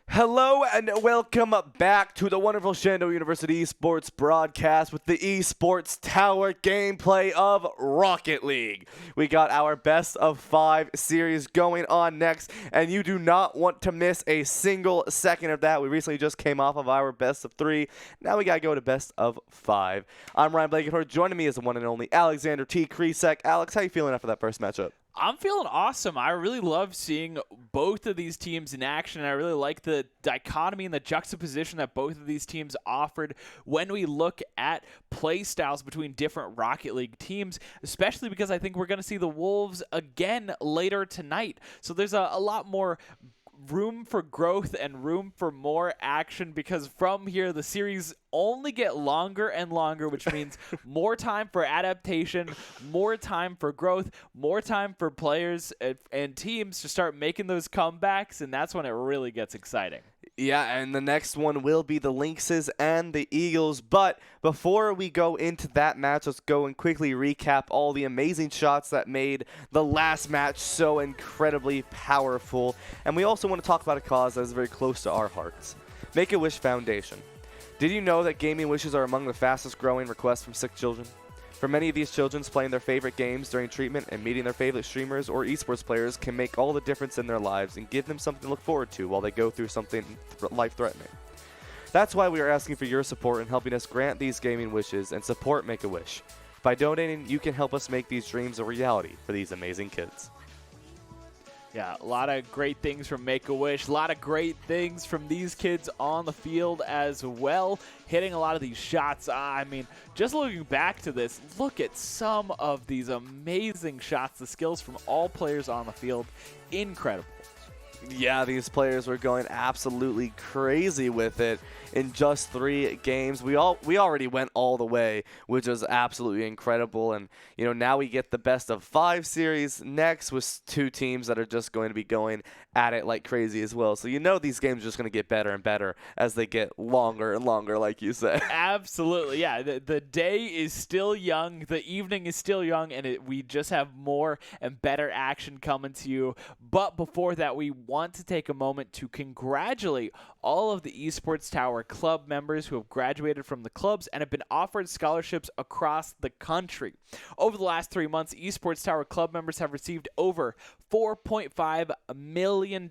S2: Hello and welcome back to the wonderful Shando University Esports broadcast with the Esports Tower gameplay of Rocket League. We got our best of 5 series going on next, and you do not want to miss a single second of that. We recently just came off of our best of 3. Now we gotta go to best of 5. I'm Ryan Blankenhorn. Joining me is the one and only Alexander T. Kresek. Alex, how you feeling after that first matchup?
S3: I'm feeling awesome. I really love seeing both of these teams in action. And I really like the dichotomy and the juxtaposition that both of these teams offered when we look at play styles between different Rocket League teams, especially because I think we're going to see the Wolves again later tonight. So there's a lot more room for growth and room for more action, because from here the series only get longer and longer, which means more time for adaptation, more time for growth, more time for players and teams to start making those comebacks, and that's when it really gets exciting.
S2: Yeah, and the next one will be the Lynxes and the Eagles. But before we go into that match, let's go and quickly recap all the amazing shots that made the last match so incredibly powerful. And we also want to talk about a cause that is very close to our hearts. Make-A-Wish Foundation. Did you know that gaming wishes are among the fastest growing requests from sick children? For many of these children, playing their favorite games during treatment and meeting their favorite streamers or esports players can make all the difference in their lives and give them something to look forward to while they go through something life-threatening. That's why we are asking for your support in helping us grant these gaming wishes and support Make-A-Wish. By donating, you can help us make these dreams a reality for these amazing kids.
S3: Yeah, a lot of great things from Make-A-Wish. A lot of great things from these kids on the field as well, hitting a lot of these shots. I mean, just looking back to this, look at some of these amazing shots. The skills from all players on the field, incredible.
S2: Yeah, these players were going absolutely crazy with it in just 3 games. We already went all the way, which was absolutely incredible. And now we get the best of 5 series next with 2 teams that are just going to be going at it like crazy as well. So these games are just going to get better and better as they get longer and longer, like you said.
S3: Absolutely, yeah. The day is still young, the evening is still young, and we just have more and better action coming to you. But before that, we want to take a moment to congratulate all of the Esports Tower club members who have graduated from the clubs and have been offered scholarships across the country. Over the last 3 months, Esports Tower club members have received over $4.5 million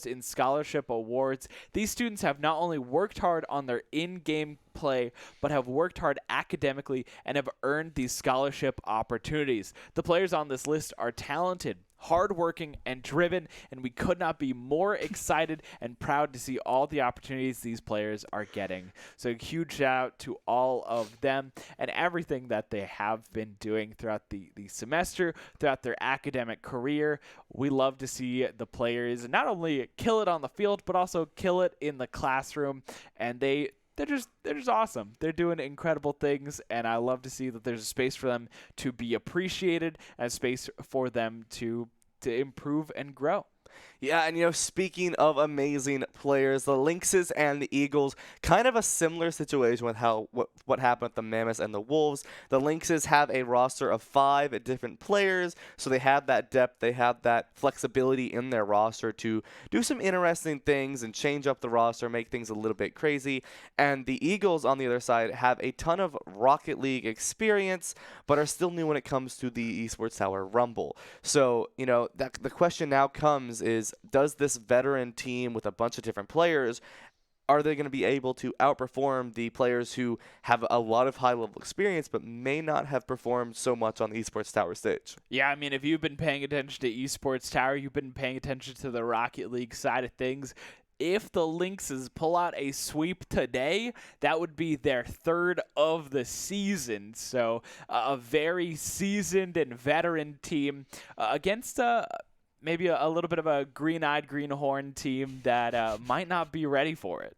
S3: in scholarship awards. These students have not only worked hard on their in-game play, but have worked hard academically and have earned these scholarship opportunities. The players on this list are talented, hardworking, and driven, and we could not be more excited and proud to see all the opportunities these players are getting. So a huge shout out to all of them and everything that they have been doing throughout the semester, throughout their academic career. We love to see the players not only kill it on the field, but also kill it in the classroom, and they're just awesome. They're doing incredible things, and I love to see that there's a space for them to be appreciated and a space for them to improve and grow.
S2: Yeah, and speaking of amazing players, the Lynxes and the Eagles, kind of a similar situation with what happened with the Mammoths and the Wolves. The Lynxes have a roster of 5 different players, so they have that depth, they have that flexibility in their roster to do some interesting things and change up the roster, make things a little bit crazy. And the Eagles, on the other side, have a ton of Rocket League experience, but are still new when it comes to the Esports Tower Rumble. So, the question now comes is, does this veteran team with a bunch of different players, are they going to be able to outperform the players who have a lot of high-level experience but may not have performed so much on the Esports Tower stage?
S3: Yeah, I mean, if you've been paying attention to Esports Tower, you've been paying attention to the Rocket League side of things. If the Lynxes pull out a sweep today, that would be their 3rd of the season. So a very seasoned and veteran team against maybe a little bit of a green-eyed, greenhorn team that might not be ready for it.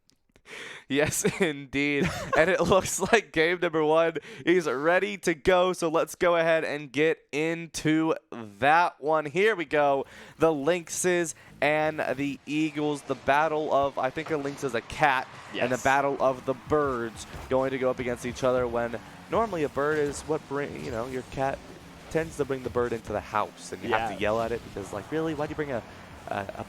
S2: Yes, indeed. And it looks like game number 1 is ready to go. So let's go ahead and get into that one. Here we go. The Lynxes and the Eagles. The battle of, I think a lynx is a cat,
S3: yes,
S2: and the battle of the birds going to go up against each other when normally a bird is what your cat tends to bring the bird into the house, and you have to yell at it because, really, why'd you bring a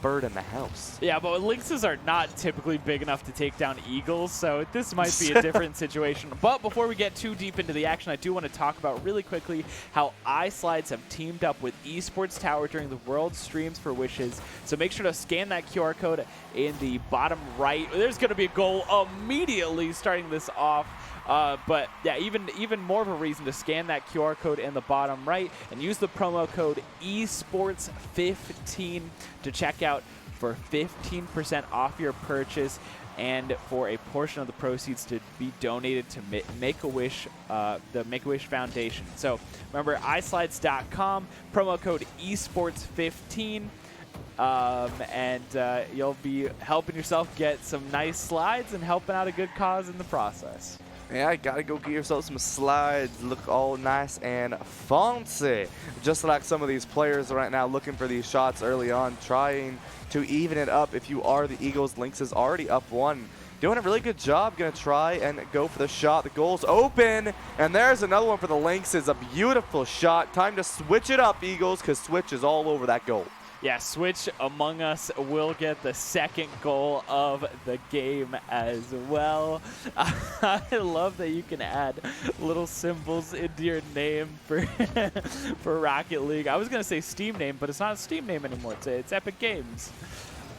S2: bird in the house?
S3: Yeah, but lynxes are not typically big enough to take down eagles, so this might be a different situation. But before we get too deep into the action, I do want to talk about really quickly how iSlides have teamed up with Esports Tower during the World Streams for Wishes. So make sure to scan that QR code in the bottom right. There's going to be a goal immediately starting this off. But yeah, even more of a reason to scan that QR code in the bottom right and use the promo code esports15 to check out for 15% off your purchase and for a portion of the proceeds to be donated to Make-A-Wish, the Make-A-Wish Foundation. So remember, iSlides.com, promo code esports15. And you'll be helping yourself get some nice slides and helping out a good cause in the process.
S2: Yeah, gotta go get yourself some slides. Look all nice and fancy. Just like some of these players right now looking for these shots early on, trying to even it up. If you are the Eagles, Lynxes already up 1. Doing a really good job. Gonna try and go for the shot. The goal's open. And there's another one for the Lynxes. A beautiful shot. Time to switch it up, Eagles, because Switch is all over that goal.
S3: Yeah, Switch Among Us will get the 2nd goal of the game as well. I love that you can add little symbols into your name for for Rocket League. I was going to say Steam name, but it's not a Steam name anymore. It's Epic Games.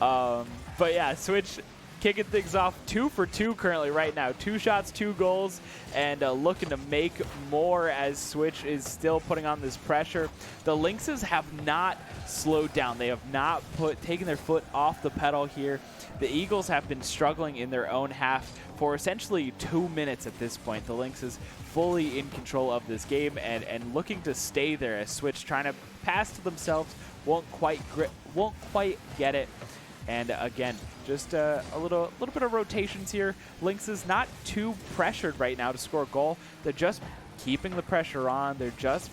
S3: But yeah, Switch kicking things off 2 for 2 currently right now. 2 shots, 2 goals, and looking to make more as Switch is still putting on this pressure. The Lynxes have not slowed down. They have not taken their foot off the pedal here. The Eagles have been struggling in their own half for essentially 2 minutes at this point. The Lynxes fully in control of this game and looking to stay there as Switch trying to pass to themselves won't quite get it. And again, just a little bit of rotations here. Lynx is not too pressured right now to score a goal. They're just keeping the pressure on. They're just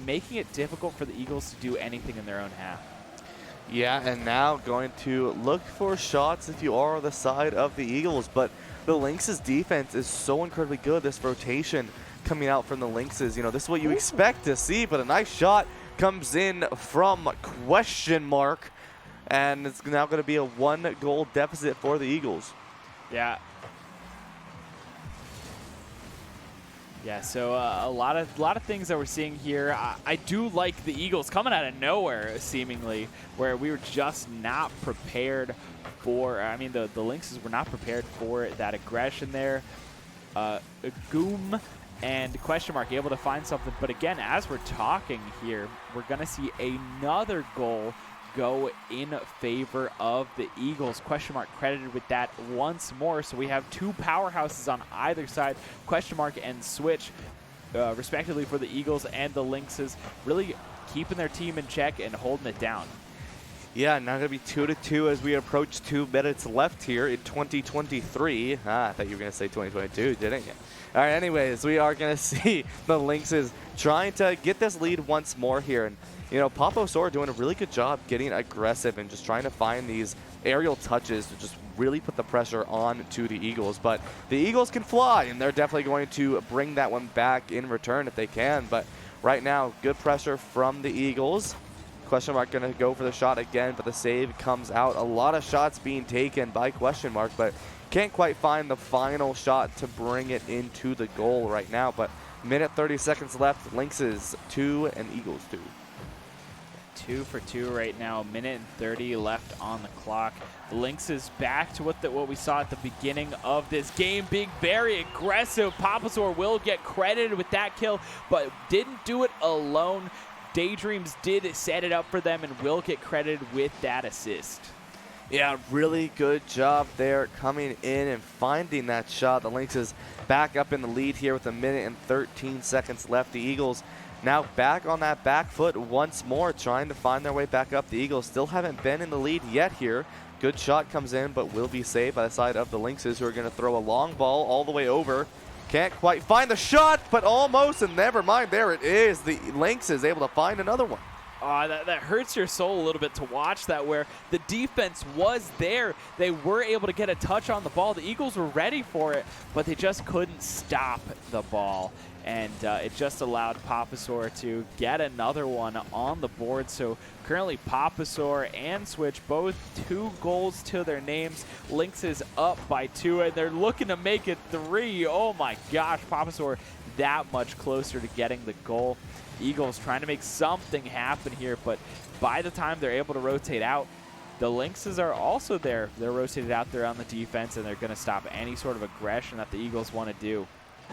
S3: making it difficult for the Eagles to do anything in their own half.
S2: Yeah, and now going to look for shots if you are on the side of the Eagles. But the Lynx's defense is so incredibly good. This rotation coming out from the Lynxes, this is what you expect to see. But a nice shot comes in from question mark. And it's now going to be a 1-goal deficit for the Eagles.
S3: Yeah. Yeah, so a lot of things that we're seeing here. I do like the Eagles coming out of nowhere, seemingly, where we were just not prepared for. I mean, the Lynxes were not prepared for that aggression there. Goom and question mark able to find something, but again, as we're talking here, we're gonna see another goal go in favor of the Eagles. Question mark credited with that once more. So we have two powerhouses on either side, question mark and switch, respectively, for the Eagles and the Lynxes, really keeping their team in check and holding it down.
S2: Yeah, now going to be 2-2 as we approach 2 minutes left here in 2023. I thought you were going to say 2022, didn't you? All right, anyways, we are going to see the Lynxes trying to get this lead once more here. And, Papo Sor doing a really good job getting aggressive and just trying to find these aerial touches to just really put the pressure on to the Eagles. But the Eagles can fly, and they're definitely going to bring that one back in return if they can. But right now, good pressure from the Eagles. Question mark going to go for the shot again, but the save comes out. A lot of shots being taken by question mark, but can't quite find the final shot to bring it into the goal right now. But minute 30 seconds left. Lynxes 2 and Eagles 2.
S3: 2 for 2 right now. Minute and 30 left on the clock. The Lynxes back to what we saw at the beginning of this game, being very aggressive. Papasor will get credited with that kill, but didn't do it alone. Daydreams did set it up for them and will get credited with that assist.
S2: Yeah, really good job there coming in and finding that shot. The Lynxes back up in the lead here with a minute and 13 seconds left. The Eagles now back on that back foot once more, trying to find their way back up. The Eagles still haven't been in the lead yet here. Good shot comes in, but will be saved by the side of the Lynxes, who are going to throw a long ball all the way over. Can't quite find the shot, but almost, and never mind, there it is. The Lynx is able to find another one.
S3: That hurts your soul a little bit to watch that, where the defense was there. They were able to get a touch on the ball. The Eagles were ready for it, but they just couldn't stop the ball. And it just allowed Papasor to get another one on the board. So currently Papasor and Switch, both 2 goals to their names. Lynx is up by 2, and they're looking to make it 3. Oh my gosh, Papasor that much closer to getting the goal. Eagles trying to make something happen here, but by the time they're able to rotate out, the Lynxes are also there. They're rotated out there on the defense, and they're going to stop any sort of aggression that the Eagles want to do.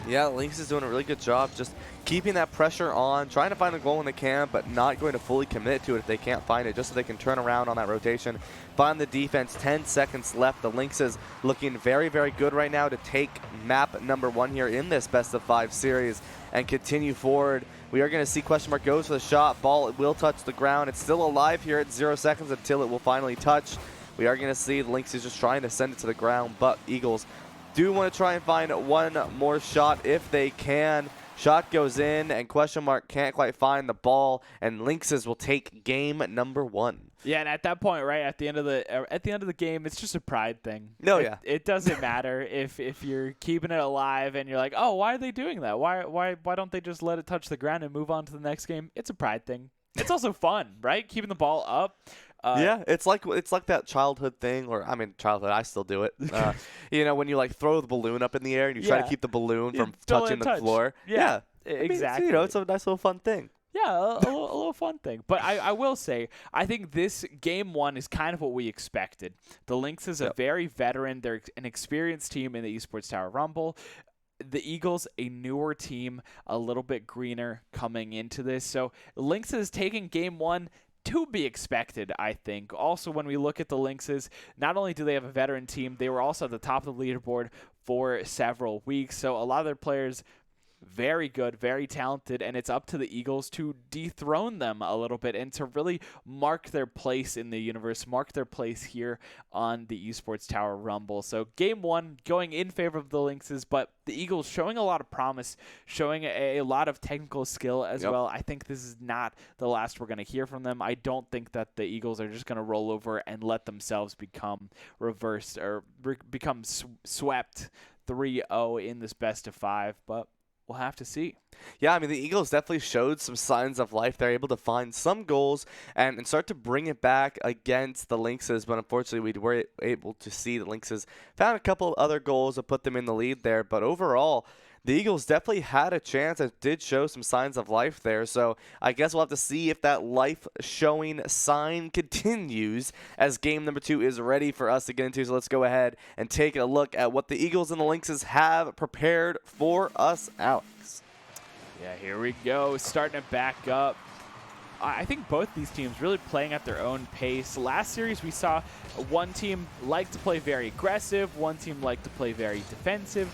S2: Yeah, Lynx is doing a really good job just keeping that pressure on, trying to find a goal when they can, but not going to fully commit to it if they can't find it, just so they can turn around on that rotation. Find the defense, 10 seconds left. The Lynxes looking very, very good right now to take map number 1 here in this best-of-5 series and continue forward. We are going to see question mark goes for the shot. Ball, it will touch the ground. It's still alive here at 0 seconds until it will finally touch. We are going to see the Lynxes just trying to send it to the ground, but Eagles do want to try and find one more shot if they can. Shot goes in, and question mark can't quite find the ball, and Lynxes will take game number 1.
S3: Yeah, and at that point, right at the end of the game, it's just a pride thing.
S2: No, yeah,
S3: it doesn't matter if you're keeping it alive and you're like, oh, why are they doing that? Why don't they just let it touch the ground and move on to the next game? It's a pride thing. It's also fun, right? Keeping the ball up.
S2: Yeah, it's like that childhood thing, or I mean, childhood. I still do it. When you like throw the balloon up in the air and you try to keep the balloon from touching the floor.
S3: Yeah,
S2: exactly. I mean, it's a nice little fun thing.
S3: Yeah, a little fun thing. But I will say, I think this game 1 is kind of what we expected. The Lynx is a very veteran. They're an experienced team in the Esports Tower Rumble. The Eagles, a newer team, a little bit greener coming into this. So Lynx is taking game 1 to be expected, I think. Also, when we look at the Lynxes, not only do they have a veteran team, they were also at the top of the leaderboard for several weeks. So a lot of their players very good, very talented, and it's up to the Eagles to dethrone them a little bit and to really mark their place in the universe, mark their place here on the Esports Tower Rumble. So game 1 going in favor of the Lynxes, but the Eagles showing a lot of promise, showing a lot of technical skill as well. I think this is not the last we're going to hear from them. I don't think that the Eagles are just going to roll over and let themselves become reversed or become swept 3-0 in this best of 5, but we'll have to see.
S2: Yeah, I mean, the Eagles definitely showed some signs of life. They're able to find some goals and start to bring it back against the Lynxes, but unfortunately we were able to see the Lynxes found a couple of other goals to put them in the lead there, but overall, the Eagles definitely had a chance and did show some signs of life there. So I guess we'll have to see if that life showing sign continues as game number 2 is ready for us to get into. So let's go ahead and take a look at what the Eagles and the Lynxes have prepared for us, Alex.
S3: Yeah, here we go. Starting it back up. I think both these teams really playing at their own pace. Last series, we saw one team like to play very aggressive, one team like to play very defensive.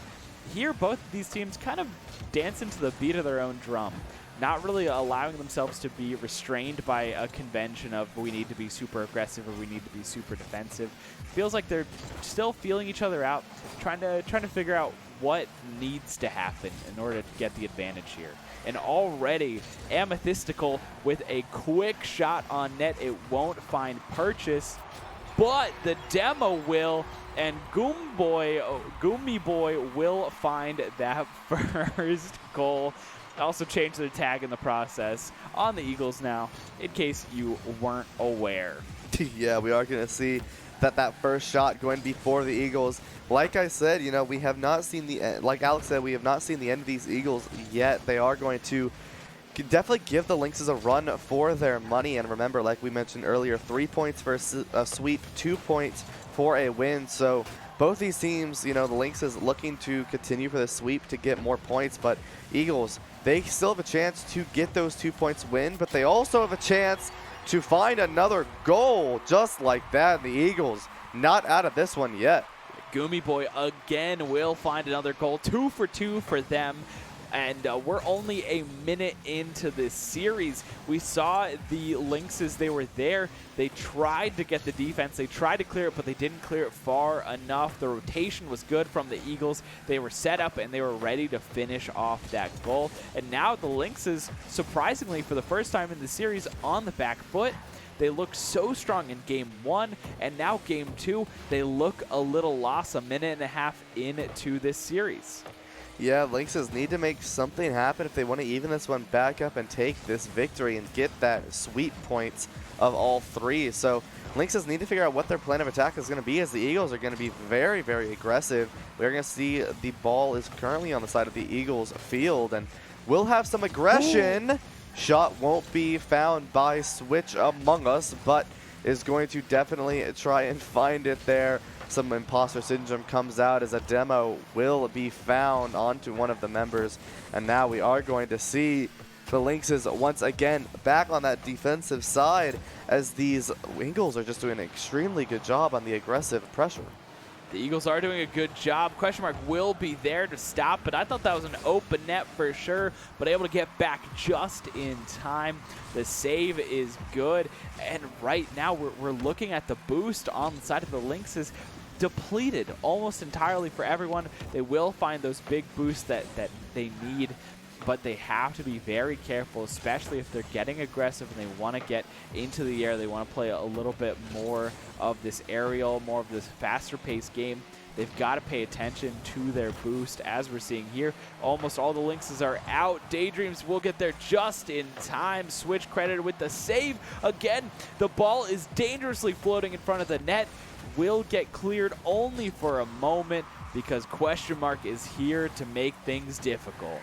S3: Here, both of these teams kind of dancing to the beat of their own drum, not really allowing themselves to be restrained by a convention of we need to be super aggressive or we need to be super defensive. Feels like they're still feeling each other out, trying to figure out what needs to happen in order to get the advantage here. And already, Amethystical with a quick shot on net. It won't find purchase, but the demo will. And Goomy Boy will find that first goal. Also change their tag in the process on the Eagles now, in case you weren't aware.
S2: Yeah, we are going to see that first shot going before the Eagles. Like I said, you know, we have not seen the end. Like Alex said, we have not seen the end of these Eagles yet. They are going to definitely give the Lynxes a run for their money. And remember, like we mentioned earlier, 3 points for a sweep, 2 points for a win. So both these teams, you know, the Lynxes looking to continue for the sweep to get more points, but Eagles, they still have a chance to get those 2 points win, but they also have a chance to find another goal just like that. The Eagles not out of this one yet.
S3: Goomy Boy again will find another goal. 2 for 2 for them. And we're only a minute into this series. We saw the Lynxes, they were there. They tried to get the defense. They tried to clear it, but they didn't clear it far enough. The rotation was good from the Eagles. They were set up, and they were ready to finish off that goal. And now the Lynxes, surprisingly, for the first time in the series, on the back foot. They looked so strong in game 1, and now game 2, they look a little lost a minute and a half into this series.
S2: Yeah, Lynxes need to make something happen if they want to even this one back up and take this victory and get that sweep points of all 3. So Lynxes need to figure out what their plan of attack is going to be, as the Eagles are going to be very, very aggressive. We're going to see the ball is currently on the side of the Eagles field, and we'll have some aggression. Ooh. Shot won't be found by Switch Among Us, but is going to definitely try and find it there. Some imposter syndrome comes out as a demo will be found onto one of the members. And now we are going to see the Lynxes once again back on that defensive side, as these Eagles are just doing an extremely good job on the aggressive pressure.
S3: The Eagles are doing a good job. Question mark will be there to stop, but I thought that was an open net for sure, but able to get back just in time. The save is good, and right now we're looking at the boost on the side of the Lynxes. Depleted almost entirely for everyone. They will find those big boosts that they need, but they have to be very careful, especially if they're getting aggressive and they want to get into the air. They want to play a little bit more of this aerial, more of this faster paced game. They've got to pay attention to their boost, as we're seeing here. Almost all the Lynxes are out. Daydreams will get there just in time. Switch credited with the save. Again, the ball is dangerously floating in front of the net. Will get cleared only for a moment, because question mark is here to make things difficult.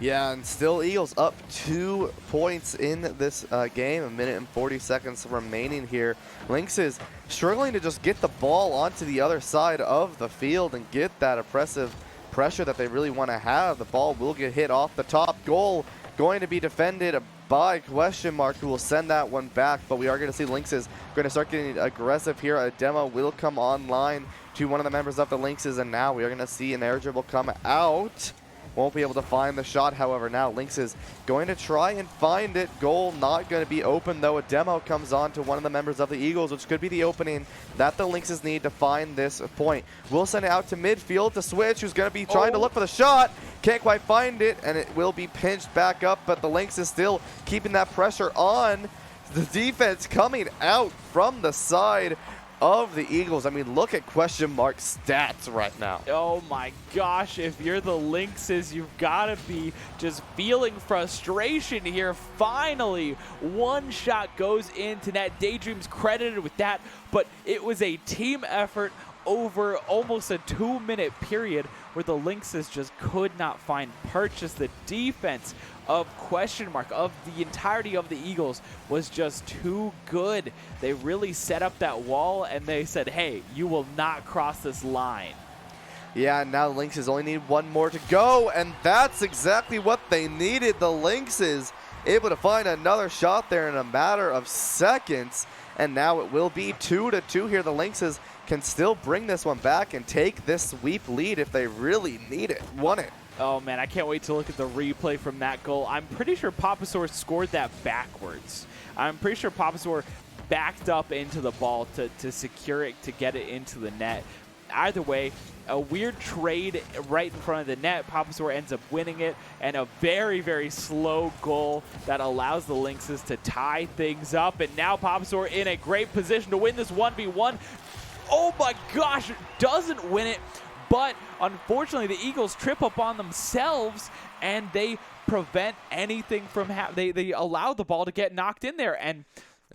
S2: Yeah, and still Eagles up 2 points in this game. 1 minute and 40 seconds remaining here. Lynxes struggling to just get the ball onto the other side of the field and get that oppressive pressure that they really want to have. The ball will get hit off the top. Goal going to be defended by question mark, who will send that one back, but we are going to see Lynxes going to start getting aggressive here. A demo will come online to one of the members of the Lynxes, and now we are going to see an air dribble come out. won't be able to find the shot. However, now Lynx is going to try and find it. Goal not going to be open, though. A demo comes on to one of the members of the Eagles, which could be the opening that the Lynxes need to find this point. We'll send it out to midfield to Switch, who's going to be trying to look for the shot. Can't quite find it, and it will be pinched back up, but the Lynx is still keeping that pressure on. The defense coming out from the side of the Eagles. I mean, look at question mark stats right now.
S3: Oh my gosh, if you're the Lynxes, you've got to be just feeling frustration here. Finally, one shot goes into net. Daydream's credited with that, but it was a team effort over almost a 2-minute period where the Lynxes just could not find purchase. The defense of question mark of the entirety of the Eagles was just too good. They really set up that wall and they said, hey, you will not cross this line.
S2: Yeah, and now the Lynxes only need one more to go, and that's exactly what they needed. The Lynxes able to find another shot there in a matter of seconds, and now it will be 2-2 here. The Lynxes can still bring this one back and take this sweep lead if they really need it, want it.
S3: Oh man, I can't wait to look at the replay from that goal. I'm pretty sure Papasaur scored that backwards. I'm pretty sure Papasaur backed up into the ball to secure it, to get it into the net. Either way, a weird trade right in front of the net. Papasaur ends up winning it, and a very, very slow goal that allows the Lynxes to tie things up. And now Papasaur in a great position to win this 1v1. Oh my gosh, doesn't win it. But unfortunately, the Eagles trip up on themselves, and they prevent anything from happening. They allow the ball to get knocked in there, and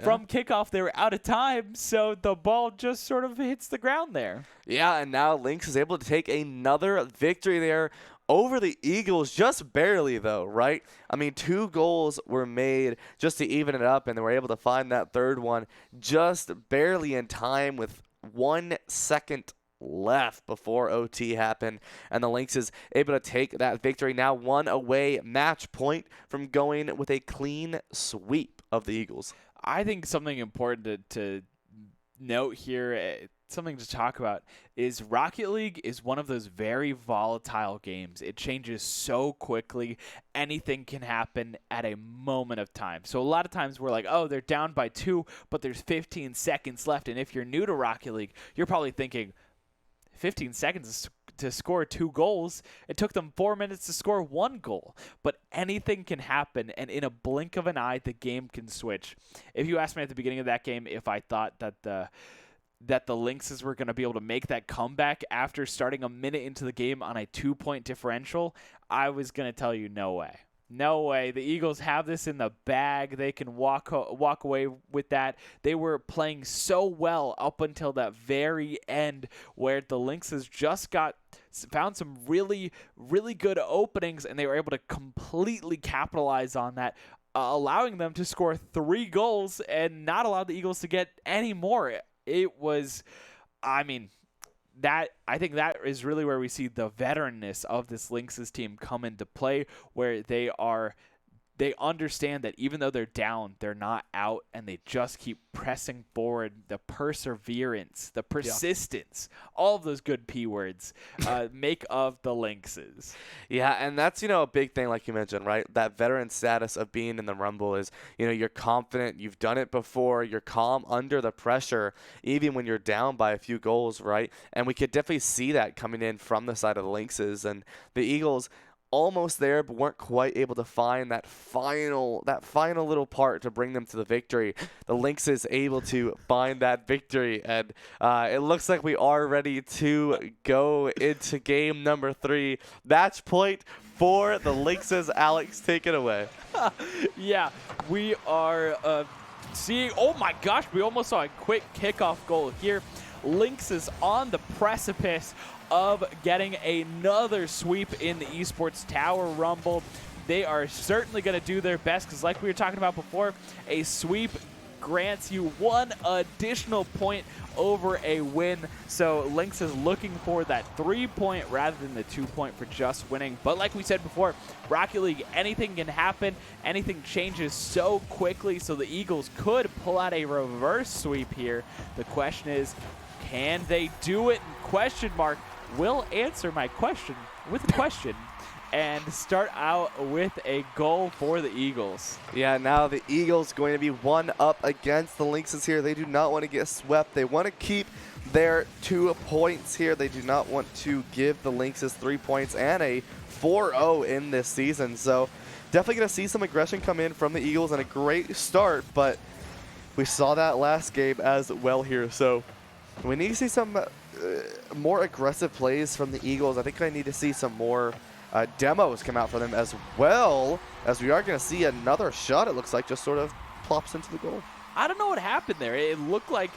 S3: from kickoff, they were out of time, so the ball just sort of hits the ground there.
S2: Yeah, and now Lynx is able to take another victory there over the Eagles, just barely though, right? I mean, 2 goals were made just to even it up, and they were able to find that third one just barely in time with 1 second left before OT happened, and the Lynx is able to take that victory. Now 1 away match point from going with a clean sweep of the Eagles.
S3: I think something important to note here, something to talk about, is Rocket League is one of those very volatile games. It changes so quickly. Anything can happen at a moment of time. So a lot of times we're like, oh, they're down by 2, but there's 15 seconds left. And if you're new to Rocket League, you're probably thinking, 15 seconds to score 2 goals. It took them 4 minutes to score 1 goal. But anything can happen, and in a blink of an eye, the game can switch. If you asked me at the beginning of that game if I thought that the Lynxes were going to be able to make that comeback after starting a minute into the game on a 2-point differential, I was going to tell you no way. No way. The Eagles have this in the bag. They can walk away with that. They were playing so well up until that very end, where the Lynxes just found some really, really good openings, and they were able to completely capitalize on that, allowing them to score 3 goals and not allow the Eagles to get any more. It was, I think that is really where we see the veteranness of this Lynxes team come into play, where they understand that even though they're down, they're not out, and they just keep pressing forward. The perseverance, the persistence, all of those good P words make of the Lynxes.
S2: Yeah, and that's, a big thing, like you mentioned, right? That veteran status of being in the Rumble is, you're confident, you've done it before, you're calm under the pressure, even when you're down by a few goals, right? And we could definitely see that coming in from the side of the Lynxes, and the Eagles almost there, but weren't quite able to find that final little part to bring them to the victory. The Lynxes able to find that victory, and it looks like we are ready to go into game number 3. Match point for the Lynxes. Alex, take it away.
S3: Yeah, we are seeing, oh my gosh, we almost saw a quick kickoff goal here. Lynxes on the precipice of getting another sweep in the Esports Tower Rumble. They are certainly going to do their best, because like we were talking about before, a sweep grants you 1 additional point over a win. So Lynx is looking for that 3-point rather than the 2-point for just winning. But like we said before, Rocket League, anything can happen. Anything changes so quickly, so the Eagles could pull out a reverse sweep here. The question is, can they do it? Question mark will answer my question with a question. and start out with a goal for the Eagles.
S2: Yeah, now the Eagles going to be one up against the Lynxes here. They do not want to get swept. They want to keep their 2 points here. They do not want to give the Lynxes 3 points and a 4-0 in this season. So definitely going to see some aggression come in from the Eagles and a great start, but we saw that last game as well here. So we need to see some more aggressive plays from the Eagles. I think I need to see some more demos come out for them, as well as we are going to see another shot, it looks like, just sort of plops into the goal.
S3: I don't know what happened there. It looked like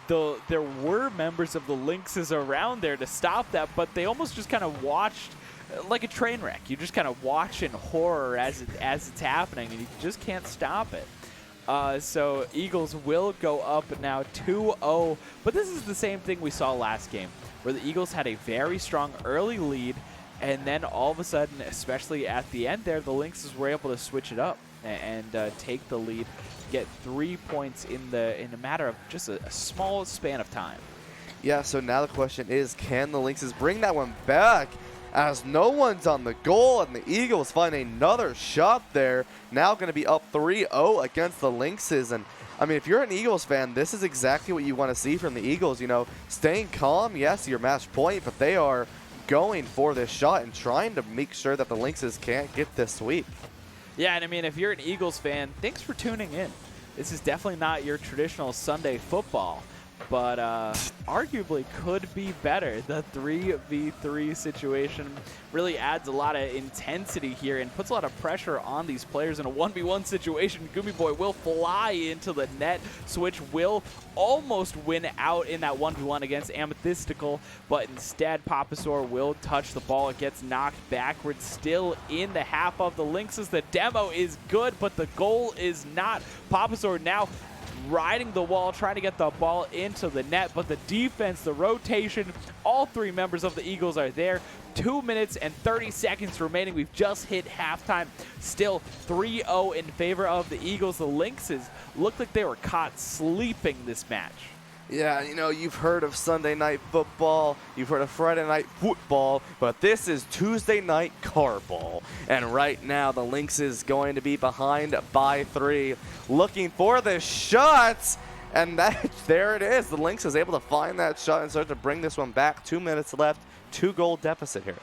S3: there were members of the Lynxes around there to stop that, but they almost just kind of watched like a train wreck. You just kind of watch in horror as it's happening, and you just can't stop it. So Eagles will go up now 2-0, but this is the same thing we saw last game, where the Eagles had a very strong early lead, and then all of a sudden, especially at the end there, the Lynxes were able to switch it up and take the lead, get 3 points in a matter of just a small span of time.
S2: Yeah, so now the question is, can the Lynxes bring that one back? As no one's on the goal, and the Eagles find another shot there. Now going to be up 3-0 against the Lynxes. And I mean, if you're an Eagles fan, this is exactly what you want to see from the Eagles. You know, staying calm, yes, your match point, but they are going for this shot and trying to make sure that the Lynxes can't get this sweep.
S3: Yeah, and I mean, if you're an Eagles fan, thanks for tuning in. This is definitely not your traditional Sunday football, but arguably could be better. The 3v3 situation really adds a lot of intensity here and puts a lot of pressure on these players in a 1v1 situation. Gumi Boy will fly into the net. Switch will almost win out in that 1v1 against Amethystical, but instead Papasaur will touch the ball. It gets knocked backwards, still in the half of the Lynxes. The demo is good, but the goal is not. Papasaur now riding the wall, trying to get the ball into the net, but the defense, the rotation, all 3 members of the Eagles are there. 2 minutes and 30 seconds remaining. We've just hit halftime. Still 3-0 in favor of the Eagles. The Lynxes looked like they were caught sleeping this match.
S2: Yeah, you know, you've heard of Sunday night football, you've heard of Friday night football, but this is Tuesday night carball. And right now, the Lynx is going to be behind by 3, looking for the shots. And there it is. The Lynx is able to find that shot and start to bring this one back. 2 minutes left, 2-goal deficit here.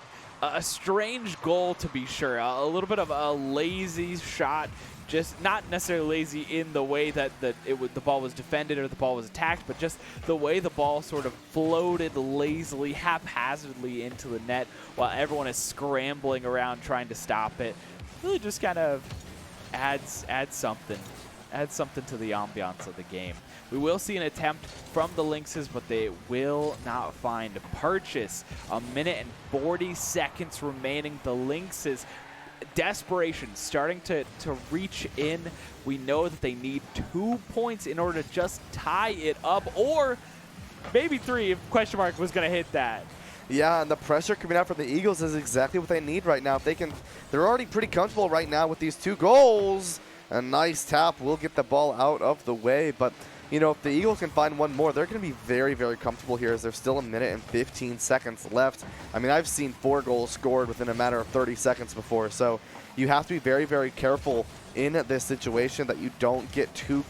S3: A strange goal, to be sure. A little bit of a lazy shot. Just not necessarily lazy in the way that the ball was defended or the ball was attacked, but just the way the ball sort of floated lazily, haphazardly into the net while everyone is scrambling around trying to stop it. Really just kind of adds something to the ambiance of the game. We will see an attempt from the Lynxes, but they will not find purchase. 1 minute and 40 seconds remaining. The Lynxes, desperation starting to reach in. We know that they need 2 points in order to just tie it up, or maybe 3 if question mark was going to hit that.
S2: Yeah, and the pressure coming out from the Eagles is exactly what they need right now. If they can, they're already pretty comfortable right now with these 2 goals. A nice tap will get the ball out of the way, but you know, if the Eagles can find one more, they're going to be very, very comfortable here as there's still 1 minute and 15 seconds left. I mean, I've seen 4 goals scored within a matter of 30 seconds before, so you have to be very, very careful in this situation that you don't get too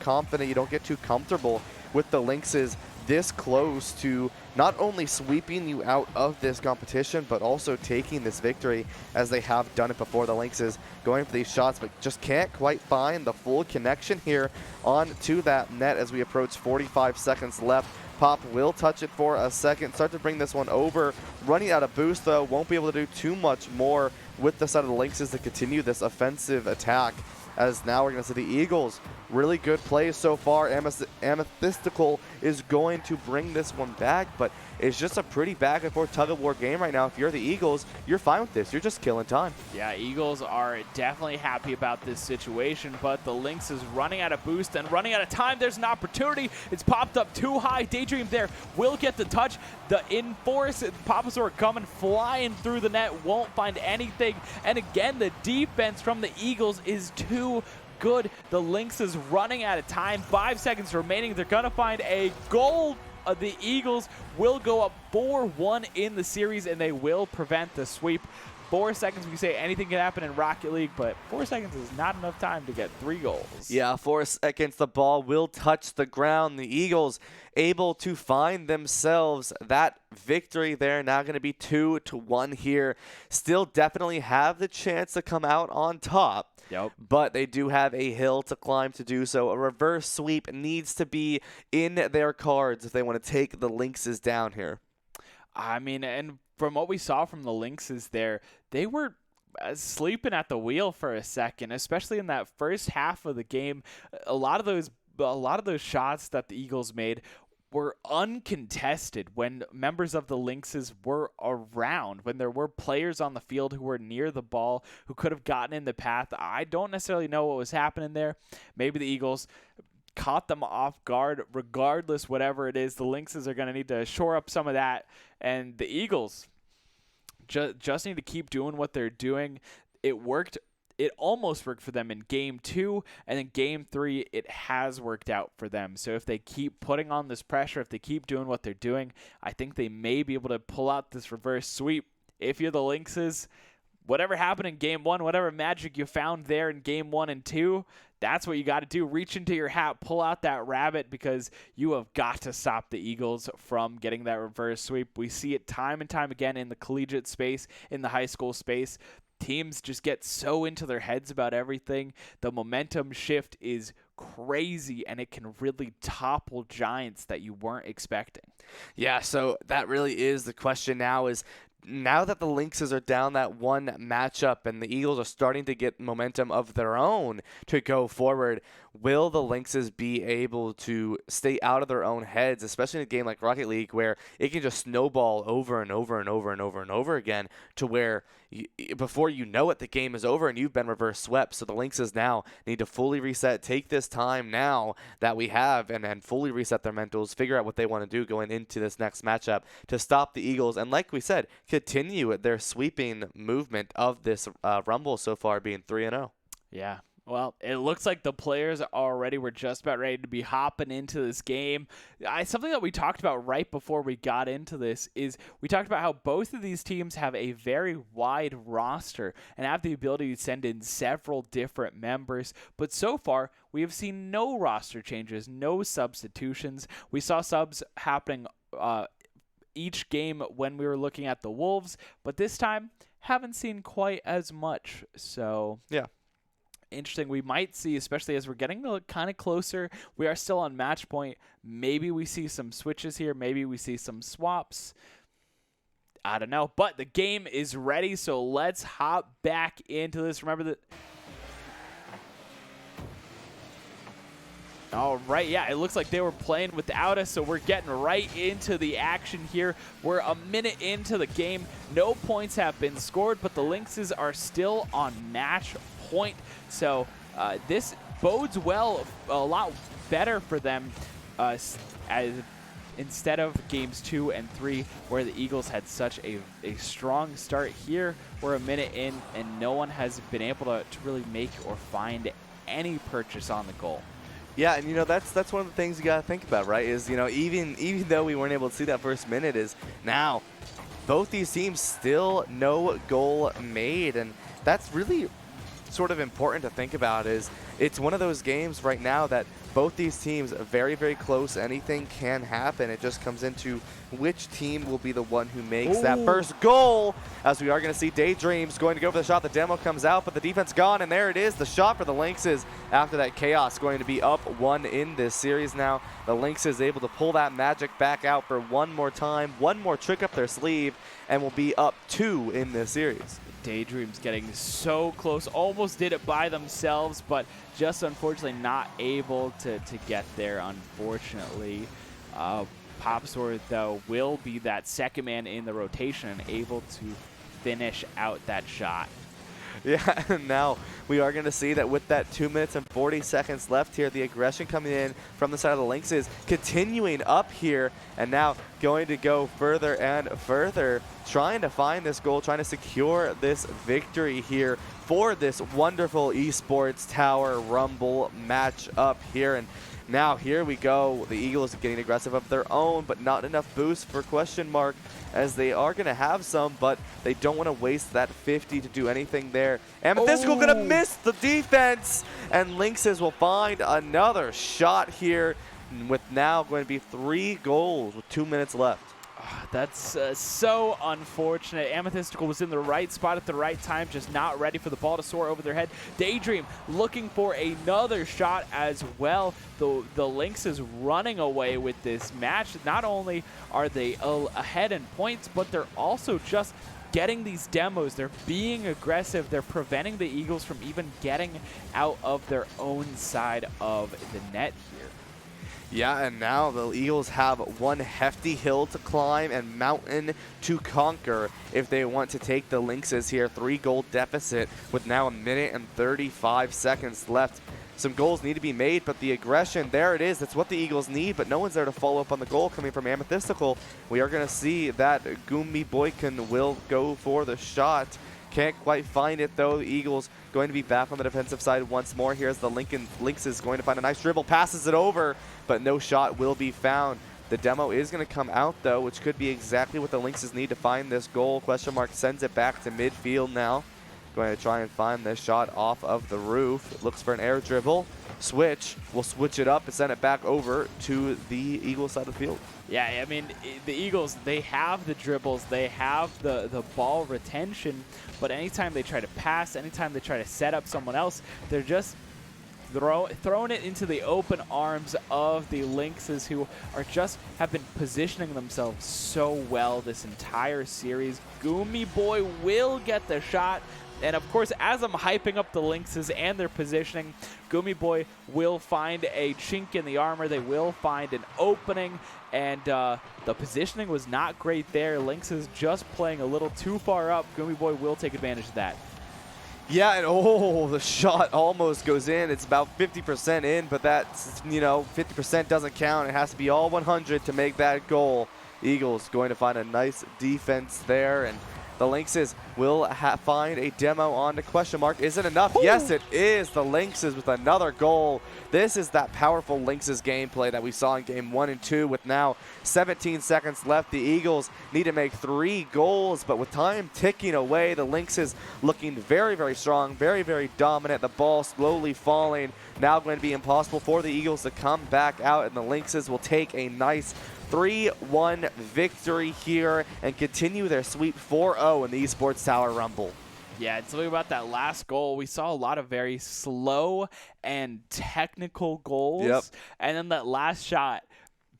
S2: confident, you don't get too comfortable with the Lynxes this close to not only sweeping you out of this competition, but also taking this victory as they have done it before. The Lynxes going for these shots, but just can't quite find the full connection here onto that net as we approach 45 seconds left. Pop will touch it for a second, start to bring this one over. Running out of boost, though, won't be able to do too much more with the side of the Lynxes to continue this offensive attack, as now we're going to see the Eagles. Really good plays so far. Amethystical is going to bring this one back, but it's just a pretty back and forth tug-of-war game right now. If you're the Eagles, you're fine with this. You're just killing time.
S3: Yeah, Eagles are definitely happy about this situation, but the Lynx is running out of boost and running out of time. There's an opportunity. It's popped up too high. Daydream there will get the touch. The Enforce, Papasaur coming flying through the net, won't find anything. And again, the defense from the Eagles is too good. The Lynx is running out of time. 5 seconds remaining. They're going to find a goal. The Eagles will go up 4-1 in the series, and they will prevent the sweep. 4 seconds, we say anything can happen in Rocket League, but 4 seconds is not enough time to get 3 goals.
S2: Yeah, 4 seconds, the ball will touch the ground. The Eagles able to find themselves that victory there. Now going to be 2-1 here. Still definitely have the chance to come out on top.
S3: Yep.
S2: But they do have a hill to climb to do so. A reverse sweep needs to be in their cards if they want to take the Lynxes down here.
S3: I mean, and from what we saw from the Lynxes there, they were sleeping at the wheel for a second, especially in that first half of the game. A lot of those shots that the Eagles made were uncontested when members of the Lynxes were around, when there were players on the field who were near the ball, who could have gotten in the path. I don't necessarily know what was happening there. Maybe the Eagles caught them off guard. Regardless, whatever it is, the Lynxes are going to need to shore up some of that, and the Eagles just need to keep doing what they're doing. It worked. It almost worked for them in Game 2, and in Game 3, it has worked out for them. So if they keep putting on this pressure, if they keep doing what they're doing, I think they may be able to pull out this reverse sweep. If you're the Lynxes, whatever happened in Game 1, whatever magic you found there in Game 1 and 2, that's what you got to do. Reach into your hat, pull out that rabbit, because you have got to stop the Eagles from getting that reverse sweep. We see it time and time again in the collegiate space, in the high school space. Teams just get so into their heads about everything. The momentum shift is crazy, and it can really topple giants that you weren't expecting.
S2: Yeah, so that really is the question now is, now that the Lynxes are down that one matchup and the Eagles are starting to get momentum of their own to go forward, will the Lynxes be able to stay out of their own heads, especially in a game like Rocket League where it can just snowball over and over and over and over and over again to where before you know it, the game is over and you've been reverse swept. So the Lynxes now need to fully reset, take this time now that we have, and fully reset their mentals, figure out what they want to do going into this next matchup to stop the Eagles. And like we said, continue their sweeping movement of this Rumble so far, being 3-0.
S3: Yeah. Well, it looks like the players already were just about ready to be hopping into this game. Something that we talked about right before we got into this is we talked about how both of these teams have a very wide roster and have the ability to send in several different members. But so far, we have seen no roster changes, no substitutions. We saw subs happening each game when we were looking at the Wolves, but this time haven't seen quite as much. So
S2: yeah.
S3: Interesting. We might see, especially as we're getting kind of closer, we are still on match point. Maybe we see some switches here. Maybe we see some swaps. I don't know. But the game is ready, so let's hop back into this. Remember that. All right, yeah, it looks like they were playing without us, so we're getting right into the action here. We're a minute into the game. No points have been scored, but the Lynxes are still on match point. So this bodes well, a lot better for them as instead of games 2 and 3 where the Eagles had such a strong start. Here we're a minute in and no one has been able to really make or find any purchase on the goal.
S2: Yeah, and that's one of the things you got to think about, right? Is even though we weren't able to see that first minute, is now both these teams still no goal made, and that's really sort of important to think about. Is it's one of those games right now that both these teams are very, very close. Anything can happen. It just comes into which team will be the one who makes that first goal, as we are going to see Daydreams going to go for the shot. The demo comes out, but the defense gone, and there it is, the shot for the Lynxes after that chaos, going to be up 1 in this series now. The Lynxes able to pull that magic back out for one more time, one more trick up their sleeve, and will be up 2 in this series.
S3: Daydreams getting so close, almost did it by themselves, but just unfortunately not able to get there, unfortunately. Popsword, though, will be that second man in the rotation and able to finish out that shot.
S2: Yeah, and now we are going to see that with that 2 minutes and 40 seconds left here, the aggression coming in from the side of the Lynxes continuing up here, and now going to go further and further, trying to find this goal, trying to secure this victory here for this wonderful Esports Tower Rumble match up here. And Now here we go. The Eagles getting aggressive of their own, but not enough boost for question mark, as they are going to have some, but they don't want to waste that 50 to do anything there. Amethystical going to miss the defense, and Lynxes will find another shot here with now going to be 3 goals with 2 minutes left.
S3: That's so unfortunate. Amethystical was in the right spot at the right time, just not ready for the ball to soar over their head. Daydream looking for another shot as well. The Lynx is running away with this match. Not only are they ahead in points, but they're also just getting these demos. They're being aggressive. They're preventing the Eagles from even getting out of their own side of the net here.
S2: Yeah, and now the Eagles have one hefty hill to climb and mountain to conquer if they want to take the Lynxes here. 3-goal deficit with now 1 minute and 35 seconds left. Some goals need to be made, but the aggression, there it is. That's what the Eagles need, but no one's there to follow up on the goal coming from Amethystical. We are going to see that Gumi Boykin will go for the shot. Can't quite find it, though. The Eagles going to be back on the defensive side once more. Here's the Lynx is going to find a nice dribble, passes it over, but no shot will be found. The demo is going to come out, though, which could be exactly what the Lynxes need to find this goal. Question mark sends it back to midfield now. Going to try and find this shot off of the roof. Looks for an air dribble. Switch. We'll switch it up and send it back over to the Eagles side of the field.
S3: Yeah, I mean, the Eagles, they have the dribbles, they have the ball retention, but anytime they try to pass, anytime they try to set up someone else, they're just throwing it into the open arms of the Lynxes, who are just have been positioning themselves so well this entire series. Gumi Boy will get the shot. And of course, as I'm hyping up the Lynxes and their positioning, Gumi Boy will find a chink in the armor. They will find an opening, and the positioning was not great there. Lynxes just playing a little too far up. Gumi Boy will take advantage of that.
S2: Yeah, and the shot almost goes in. It's about 50% in, but that's, 50% doesn't count. It has to be all 100 to make that goal. Eagles going to find a nice defense there, and the Lynxes will find a demo on the question mark. Is it enough? Ooh. Yes, it is. The Lynxes with another goal. This is that powerful Lynxes gameplay that we saw in game 1 and 2 with now 17 seconds left. The Eagles need to make 3 goals, but with time ticking away, the Lynxes looking very, very strong, very, very dominant. The ball slowly falling. Now going to be impossible for the Eagles to come back out, and the Lynxes will take a nice 3-1 victory here and continue their sweep 4-0 in the Esports Tower Rumble.
S3: Yeah, and something about that last goal, we saw a lot of very slow and technical goals.
S2: Yep.
S3: And then that last shot,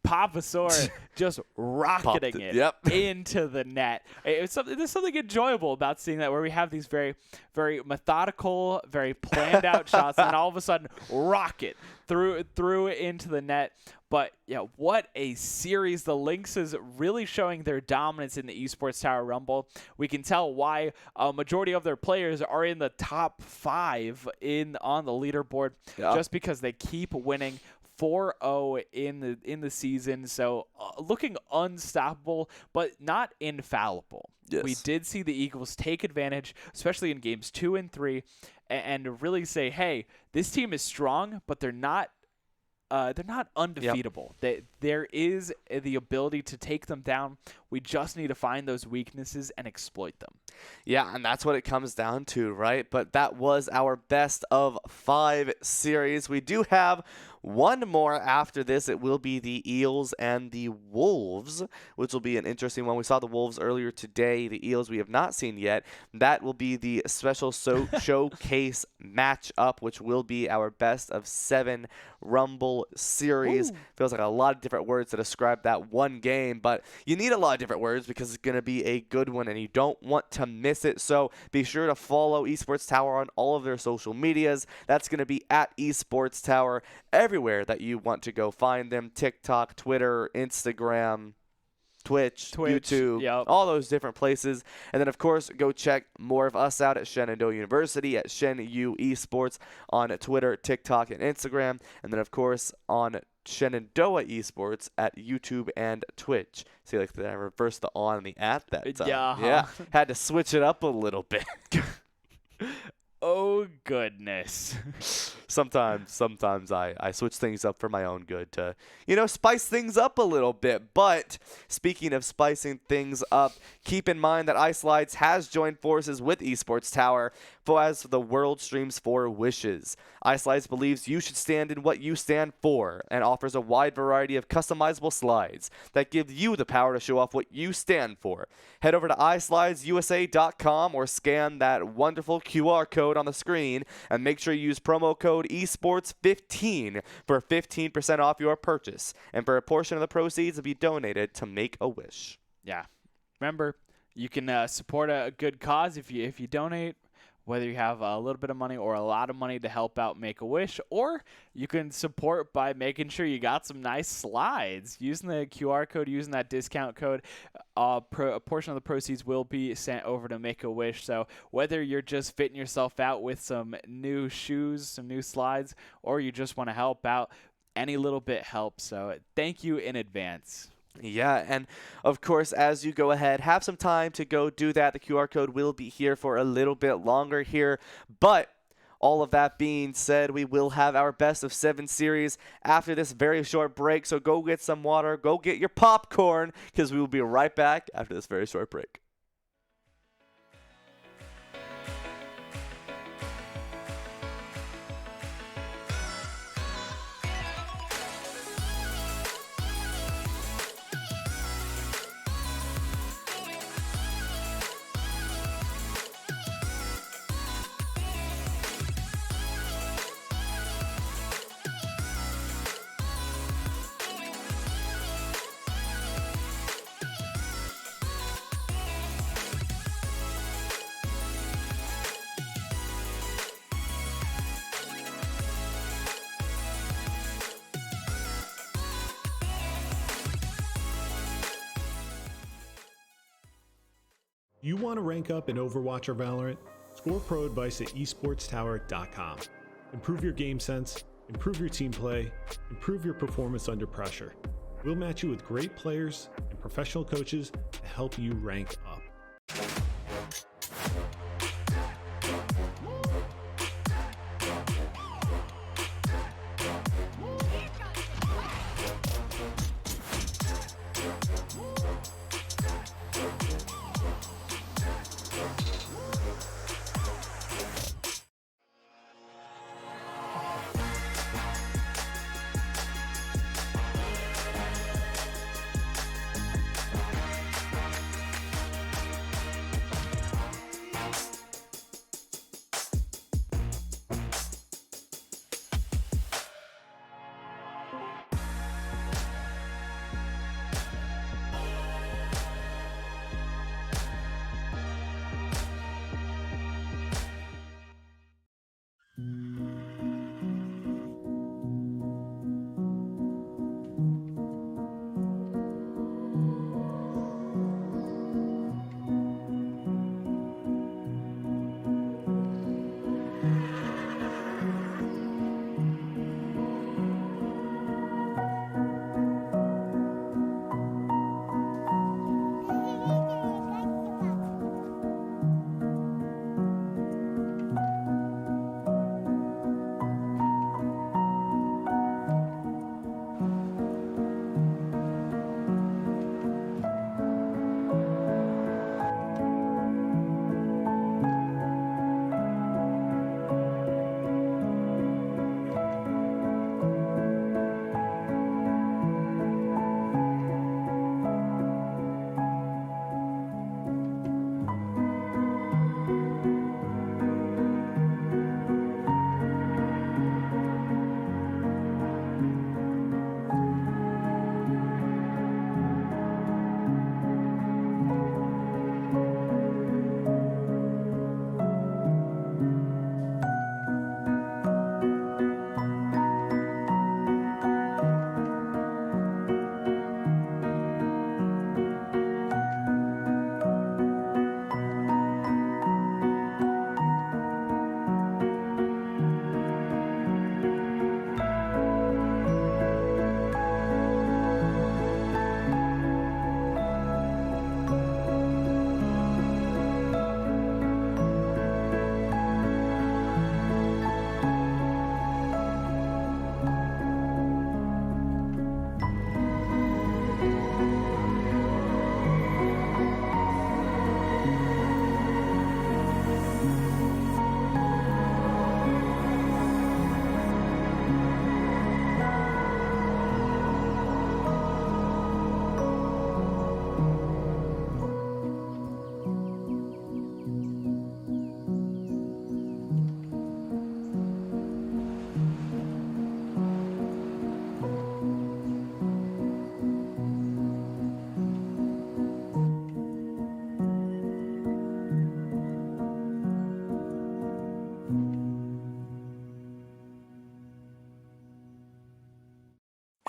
S3: Papasor just rocketing it into the net. There's something enjoyable about seeing that, where we have these very, very methodical, very planned out shots, and then all of a sudden rocket through into the net. But yeah, what a series. The Lynxes really showing their dominance in the Esports Tower Rumble. We can tell why a majority of their players are in the top 5 on the leaderboard, just because they keep winning 4-0 in the season. So looking unstoppable, but not infallible.
S2: Yes.
S3: We did see the Eagles take advantage, especially in games 2 and 3, and really say, hey, this team is strong, but they're not undefeatable. There is the ability to take them down. We just need to find those weaknesses and exploit them.
S2: Yeah, and that's what it comes down to, right? But that was our best of 5 series. We do have one more after this. It will be the Eels and the Wolves, which will be an interesting one. We saw the Wolves earlier today. The Eels we have not seen yet. That will be the special showcase matchup, which will be our best of 7 Rumble series. Ooh. Feels like a lot of different words to describe that one game, but you need a lot of different words because it's going to be a good one and you don't want to miss it. So be sure to follow Esports Tower on all of their social medias. That's going to be at Esports Tower everywhere that you want to go find them. TikTok, Twitter, Instagram, Twitch, YouTube, all those different places. And then, of course, go check more of us out at Shenandoah University at ShenU Esports on Twitter, TikTok, and Instagram. And then, of course, on Shenandoah Esports at YouTube and Twitch. See, like I reversed the on and the at that time.
S3: Yeah.
S2: Yeah. Had to switch it up a little bit.
S3: Oh, goodness.
S2: Sometimes I switch things up for my own good to, spice things up a little bit. But speaking of spicing things up, keep in mind that iSlides has joined forces with Esports Tower as the world streams 4 wishes. iSlides believes you should stand in what you stand for and offers a wide variety of customizable slides that give you the power to show off what you stand for. Head over to iSlidesUSA.com or scan that wonderful QR code on the screen and make sure you use promo code esports15 for 15% off your purchase, and for a portion of the proceeds to be donated to Make-A-Wish.
S3: Yeah. Remember, you can support a good cause if you donate, whether you have a little bit of money or a lot of money to help out Make-A-Wish, or you can support by making sure you got some nice slides. Using the QR code, using that discount code, a portion of the proceeds will be sent over to Make-A-Wish. So whether you're just fitting yourself out with some new shoes, some new slides, or you just want to help out, any little bit helps. So thank you in advance.
S2: Yeah, and of course, as you go ahead, have some time to go do that. The QR code will be here for a little bit longer here, but all of that being said, we will have our best of 7 series after this very short break, so go get some water, go get your popcorn, because we will be right back after this very short break.
S4: You want to rank up in Overwatch or Valorant? Score pro advice at esportstower.com. Improve your game sense, improve your team play, improve your performance under pressure. We'll match you with great players and professional coaches to help you rank up.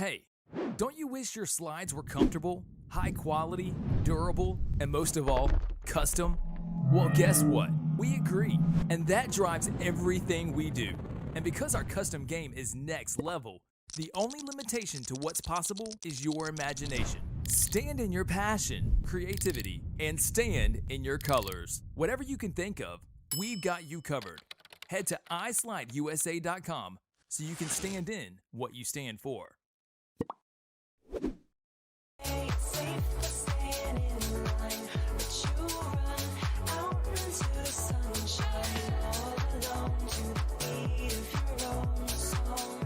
S9: Hey, don't you wish your slides were comfortable, high quality, durable, and most of all, custom? Well, guess what? We agree, and that drives everything we do. And because our custom game is next level, the only limitation to what's possible is your imagination. Stand in your passion, creativity, and stand in your colors. Whatever you can think of, we've got you covered. Head to iSlideUSA.com so you can stand in what you stand for.
S8: It's safe to stand in line, but you run out into the sunshine all alone to the beat of your own song.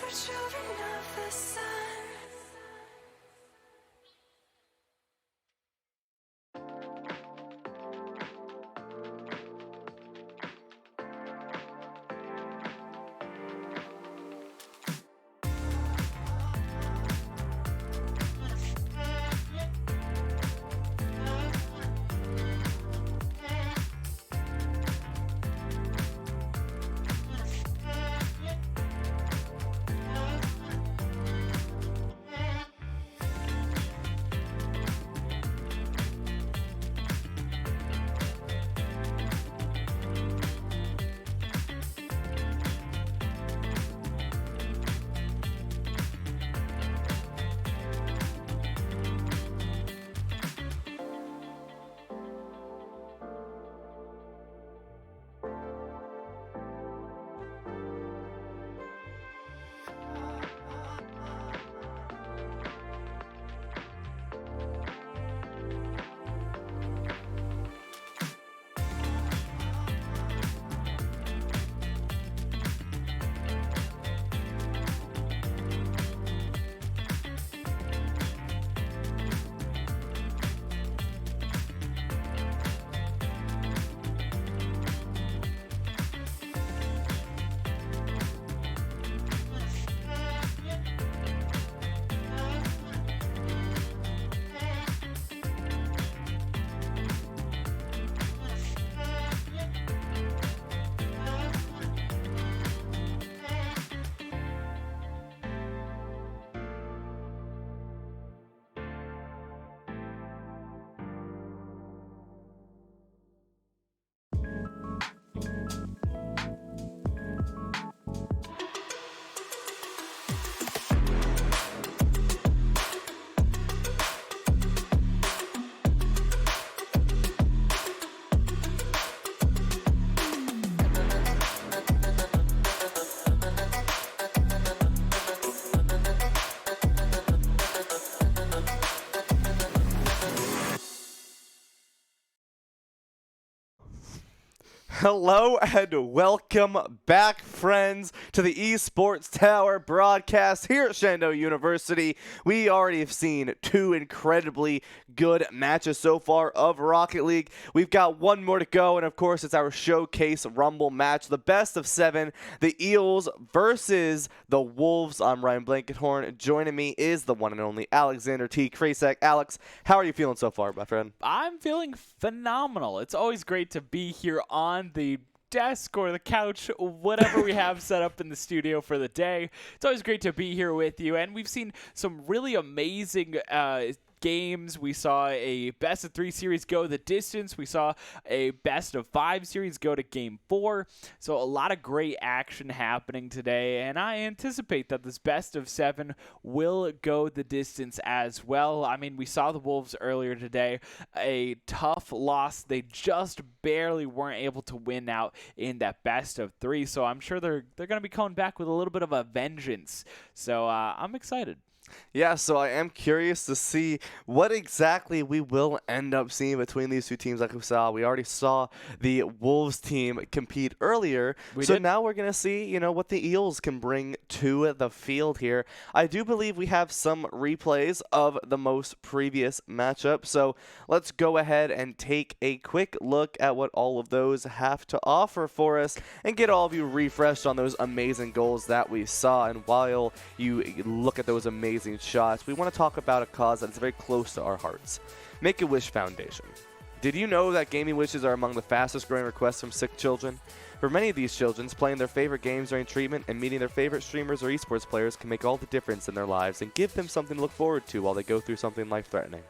S8: We're children of the sun.
S2: Hello and welcome back, friends, to the Esports Tower broadcast here at Shando University. We already have seen 2 incredibly good matches so far of Rocket League. We've got 1 more to go, and of course, it's our showcase Rumble match, the best of 7, the Eels versus the Wolves. I'm Ryan Blankenhorn. Joining me is the one and only Alexander T. Krasek. Alex, how are you feeling so far, my friend?
S3: I'm feeling phenomenal. It's always great to be here on the desk or the couch, whatever we have set up in the studio for the day. It's always great to be here with you, and we've seen some really amazing games. We saw a best of 3 series go the distance. We saw a best of 5 series go to game 4. So a lot of great action happening today, and I anticipate that this best of 7 will go the distance as well. I mean, we saw the Wolves earlier today, a tough loss. They just barely weren't able to win out in that best of 3. So I'm sure they're going to be coming back with a little bit of a vengeance. So I'm excited.
S2: Yeah, so I am curious to see what exactly we will end up seeing between these 2 teams. Like we already saw the Wolves team compete earlier. Now we're going to see, what the Eels can bring to the field here. I do believe we have some replays of the most previous matchup. So let's go ahead and take a quick look at what all of those have to offer for us and get all of you refreshed on those amazing goals that we saw. And while you look at those amazing shots, we want to talk about a cause that is very close to our hearts. Make-A-Wish Foundation. Did you know that gaming wishes are among the fastest growing requests from sick children? For many of these children, playing their favorite games during treatment and meeting their favorite streamers or esports players can make all the difference in their lives and give them something to look forward to while they go through something life-threatening.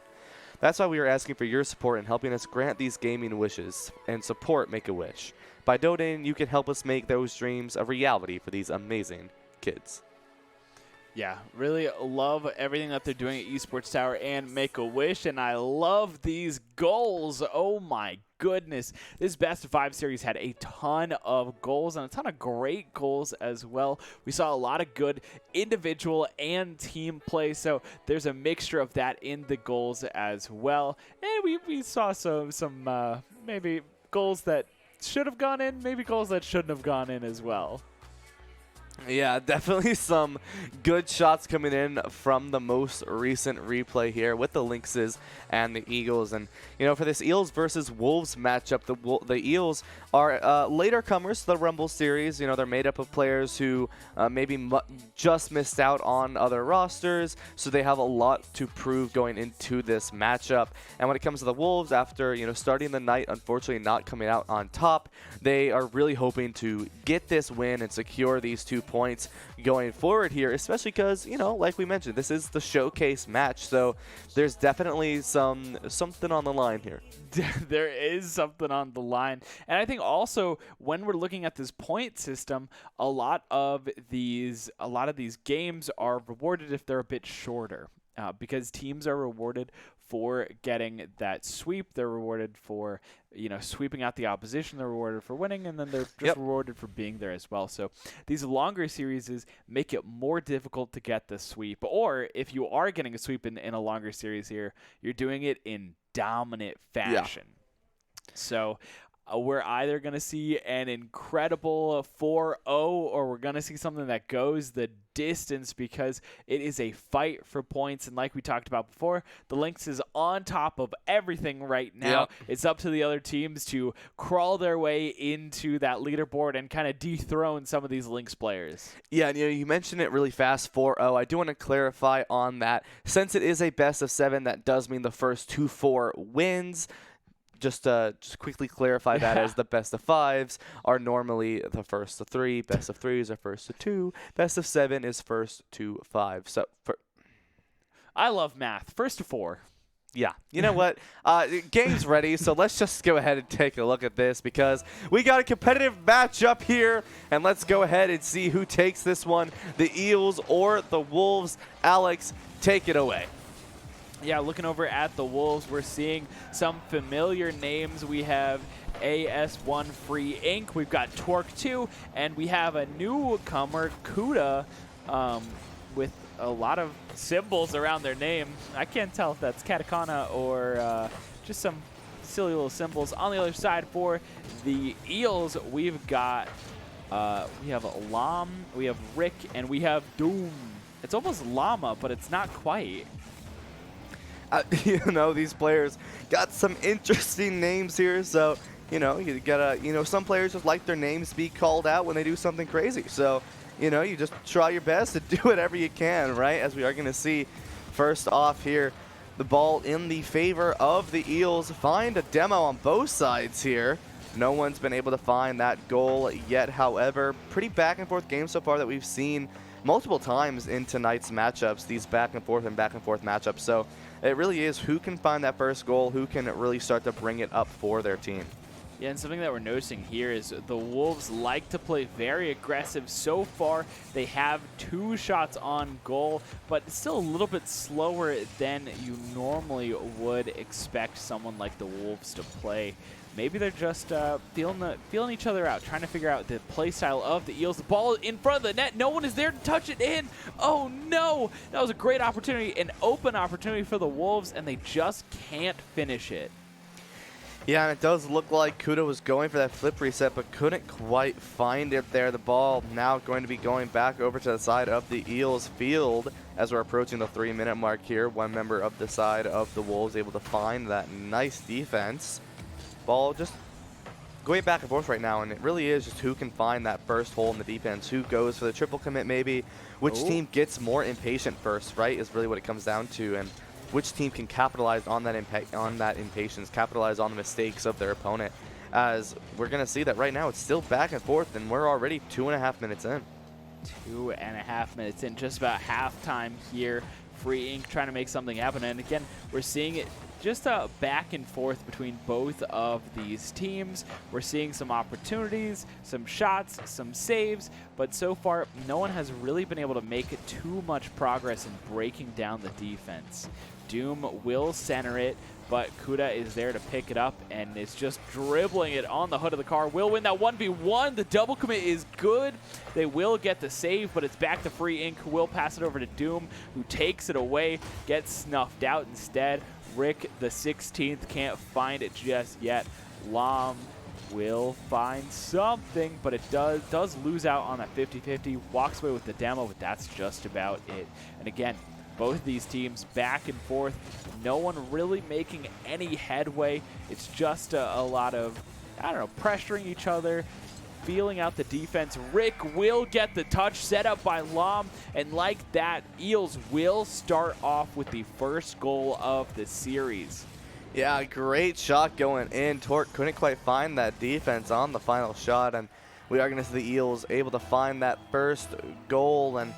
S2: That's why we are asking for your support in helping us grant these gaming wishes and support Make-A-Wish. By donating, you can help us make those dreams a reality for these amazing kids.
S3: Yeah, really love everything that they're doing at Esports Tower and Make-A-Wish, and I love these goals. Oh my goodness. This best of 5 series had a ton of goals and a ton of great goals as well. We saw a lot of good individual and team play, so there's a mixture of that in the goals as well. And we saw some maybe goals that should have gone in, maybe goals that shouldn't have gone in as well.
S2: Yeah, definitely some good shots coming in from the most recent replay here with the Lynxes and the Eagles. And, for this Eels versus Wolves matchup, the Eels are later comers to the Rumble series. They're made up of players who maybe just missed out on other rosters, so they have a lot to prove going into this matchup. And when it comes to the Wolves, after, starting the night, unfortunately not coming out on top, they are really hoping to get this win and secure these 2 points going forward here, especially because, like we mentioned, this is the showcase match, so there's definitely something on the line here.
S3: There is something on the line. And I think also when we're looking at this point system, a lot of these games are rewarded if they're a bit shorter. Because teams are rewarded for getting that sweep. They're rewarded for, sweeping out the opposition. They're rewarded for winning, and then they're just rewarded for being there as well. So these longer series make it more difficult to get the sweep. Or if you are getting a sweep in a longer series here, you're doing it in dominant fashion. Yeah. So we're either going to see an incredible 4-0 or we're going to see something that goes the distance because it is a fight for points. And like we talked about before, the Lynx is on top of everything right now. Yep. It's up to the other teams to crawl their way into that leaderboard and kind of dethrone some of these Lynx players.
S2: Yeah, and you mentioned it really fast, 4-0. I do want to clarify on that. Since it is a best of 7, that does mean the first 2-4 wins. Just quickly clarify that as the best of 5s are normally the first to 3, best of 3s are first to 2, best of 7 is first to 5. So
S3: I love math. First to 4.
S2: Yeah, you know what? Game's ready, so let's just go ahead and take a look at this because we got a competitive matchup here, and let's go ahead and see who takes this one, the Eels or the Wolves. Alex, take it away.
S3: Yeah, looking over at the Wolves, we're seeing some familiar names. We have AS1 Free Inc. We've got Torque 2, and we have a newcomer, Kuda, with a lot of symbols around their name. I can't tell if that's katakana or just some silly little symbols. On the other side for the Eels, we've got we have Lam, we have Rick, and we have Doom. It's almost Llama, but it's not quite.
S2: You know, these players got some interesting names here, so you know, you gotta, you know, some players just like their names to be called out when they do something crazy. So, you know, you just try your best to do whatever you can, right? As we are going to see first off here, the ball in the favor of the Eels. Find a demo on both sides here. No one's been able to find that goal yet, however. Pretty back and forth game so far that we've seen multiple times in tonight's matchups, these back and forth matchups. So it really is who can find that first goal, who can really start to bring it up for their team.
S3: Yeah, and something that we're noticing here is the Wolves like to play very aggressive. So far, they have 2 shots on goal, but still a little bit slower than you normally would expect someone like the Wolves to play. Maybe they're just feeling each other out, trying to figure out the play style of the Eels. The ball in front of the net. No one is there to touch it in. Oh, no. That was a great opportunity, an open opportunity for the Wolves, and they just can't finish it.
S2: Yeah, and it does look like Kuda was going for that flip reset, but couldn't quite find it there. The ball now going to be going back over to the side of the Eels field as we're approaching the 3-minute mark here. One member of the side of the Wolves able to find that nice defense. Ball just going back and forth right now, and it really is just who can find that first hole in the defense, who goes for the triple commit maybe, which team gets more impatient first, right, is really what it comes down to. And which team can capitalize on that impatience, capitalize on the mistakes of their opponent. As we're going to see that right now it's still back and forth, and we're already 2.5 minutes in.
S3: 2.5 minutes in, just about halftime here. Free Ink trying to make something happen, and again, we're seeing it just back and forth between both of these teams. We're seeing some opportunities, some shots, some saves, but so far no one has really been able to make too much progress in breaking down the defense. Doom will center it, but Kuda is there to pick it up and is just dribbling it on the hood of the car. Will win that 1v1. The double commit is good. They will get the save, but it's back to Free Ink, who will pass it over to Doom, who takes it away, gets snuffed out instead. Rick, the 16th, can't find it just yet. Lam will find something, but it does lose out on that 50-50. Walks away with the demo, but that's just about it. And again, both of these teams back and forth. No one really making any headway. It's just a lot of, I don't know, pressuring each other, feeling out the defense. Rick will get the touch set up by Lam, and like that, Eels will start off with the first goal of the series.
S2: Yeah, great shot going in. Torque couldn't quite find that defense on the final shot, and we are going to see the Eels able to find that first goal. And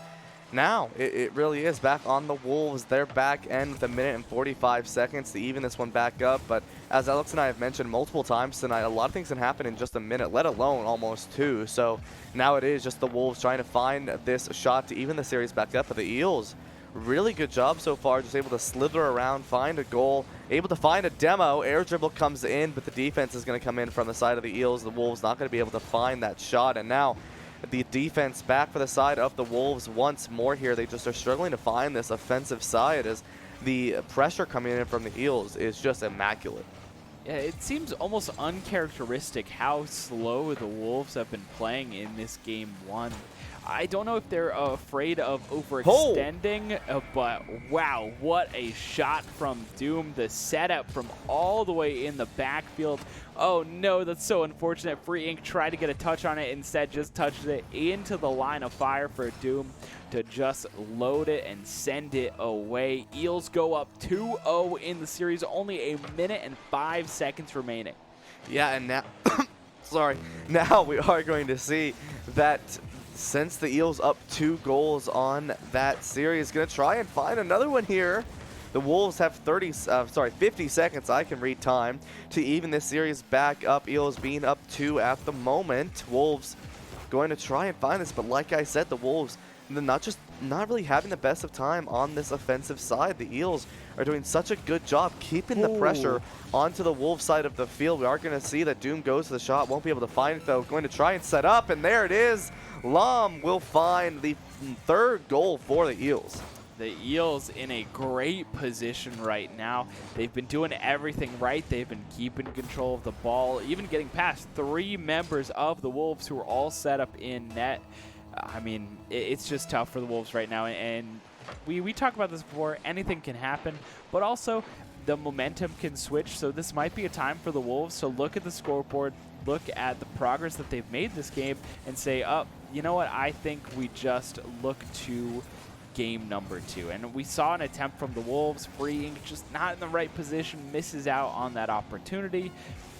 S2: now it really is back on the Wolves. They're back in with 1 minute and 45 seconds to even this one back up. But as Alex and I have mentioned multiple times tonight, a lot of things can happen in just a minute, let alone almost 2. So now it is just the Wolves trying to find this shot to even the series back up. But the Eels, really good job so far, just able to slither around, find a goal, able to find a demo. Air dribble comes in, but the defense is going to come in from the side of the Eels. The Wolves not going to be able to find that shot. And now the defense back for the side of the Wolves once more here. They just are struggling to find this offensive side as the pressure coming in from the Eels is just immaculate.
S3: Yeah, it seems almost uncharacteristic how slow the Wolves have been playing in this game 1. I don't know if they're afraid of overextending, but wow, what a shot from Doom. The setup from all the way in the backfield. Oh no, that's so unfortunate. Free Ink tried to get a touch on it, instead just touched it into the line of fire for Doom to just load it and send it away. Eels go up 2-0 in the series, only 1 minute and 5 seconds remaining.
S2: Yeah, and now, sorry, now we are going to see that since the Eels up 2 goals on that series, going to try and find another one here. The Wolves have 50 seconds, I can read time, to even this series back up. Eels being up 2 at the moment. Wolves going to try and find this, but like I said, the Wolves not really having the best of time on this offensive side. The Eels are doing such a good job keeping the pressure onto the Wolves side of the field. We are going to see that Doom goes to the shot, won't be able to find it though. Going to try and set up, and there it is. Lam will find the 3rd goal for the Eels.
S3: The Eels in a great position right now. They've been doing everything right. They've been keeping control of the ball, even getting past 3 members of the Wolves who are all set up in net. I mean, it's just tough for the Wolves right now, and we talked about this before. Anything can happen, but also the momentum can switch, so this might be a time for the Wolves to look at the scoreboard, look at the progress that they've made this game, and say, oh, you know what, I think we just look to game number 2. And we saw an attempt from the Wolves. Free Ink just not in the right position, misses out on that opportunity,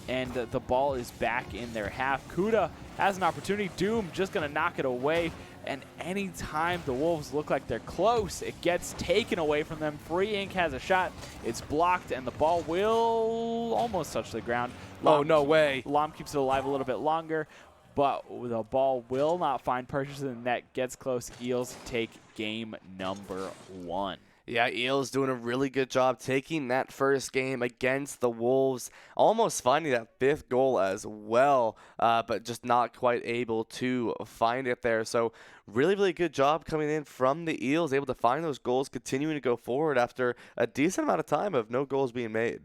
S3: and the ball is back in their half. Kuda has an opportunity. Doom just going to knock it away. And anytime the Wolves look like they're close, it gets taken away from them. Free Ink has a shot. It's blocked, and the ball will almost touch the ground.
S2: Oh, no way.
S3: Lom keeps it alive a little bit longer, but the ball will not find purchase in the net. Gets close. Eels take game number 1.
S2: Yeah, Eels doing a really good job taking that first game against the Wolves, almost finding that 5th goal as well, but just not quite able to find it there. So really, really good job coming in from the Eels, able to find those goals, continuing to go forward after a decent amount of time of no goals being made.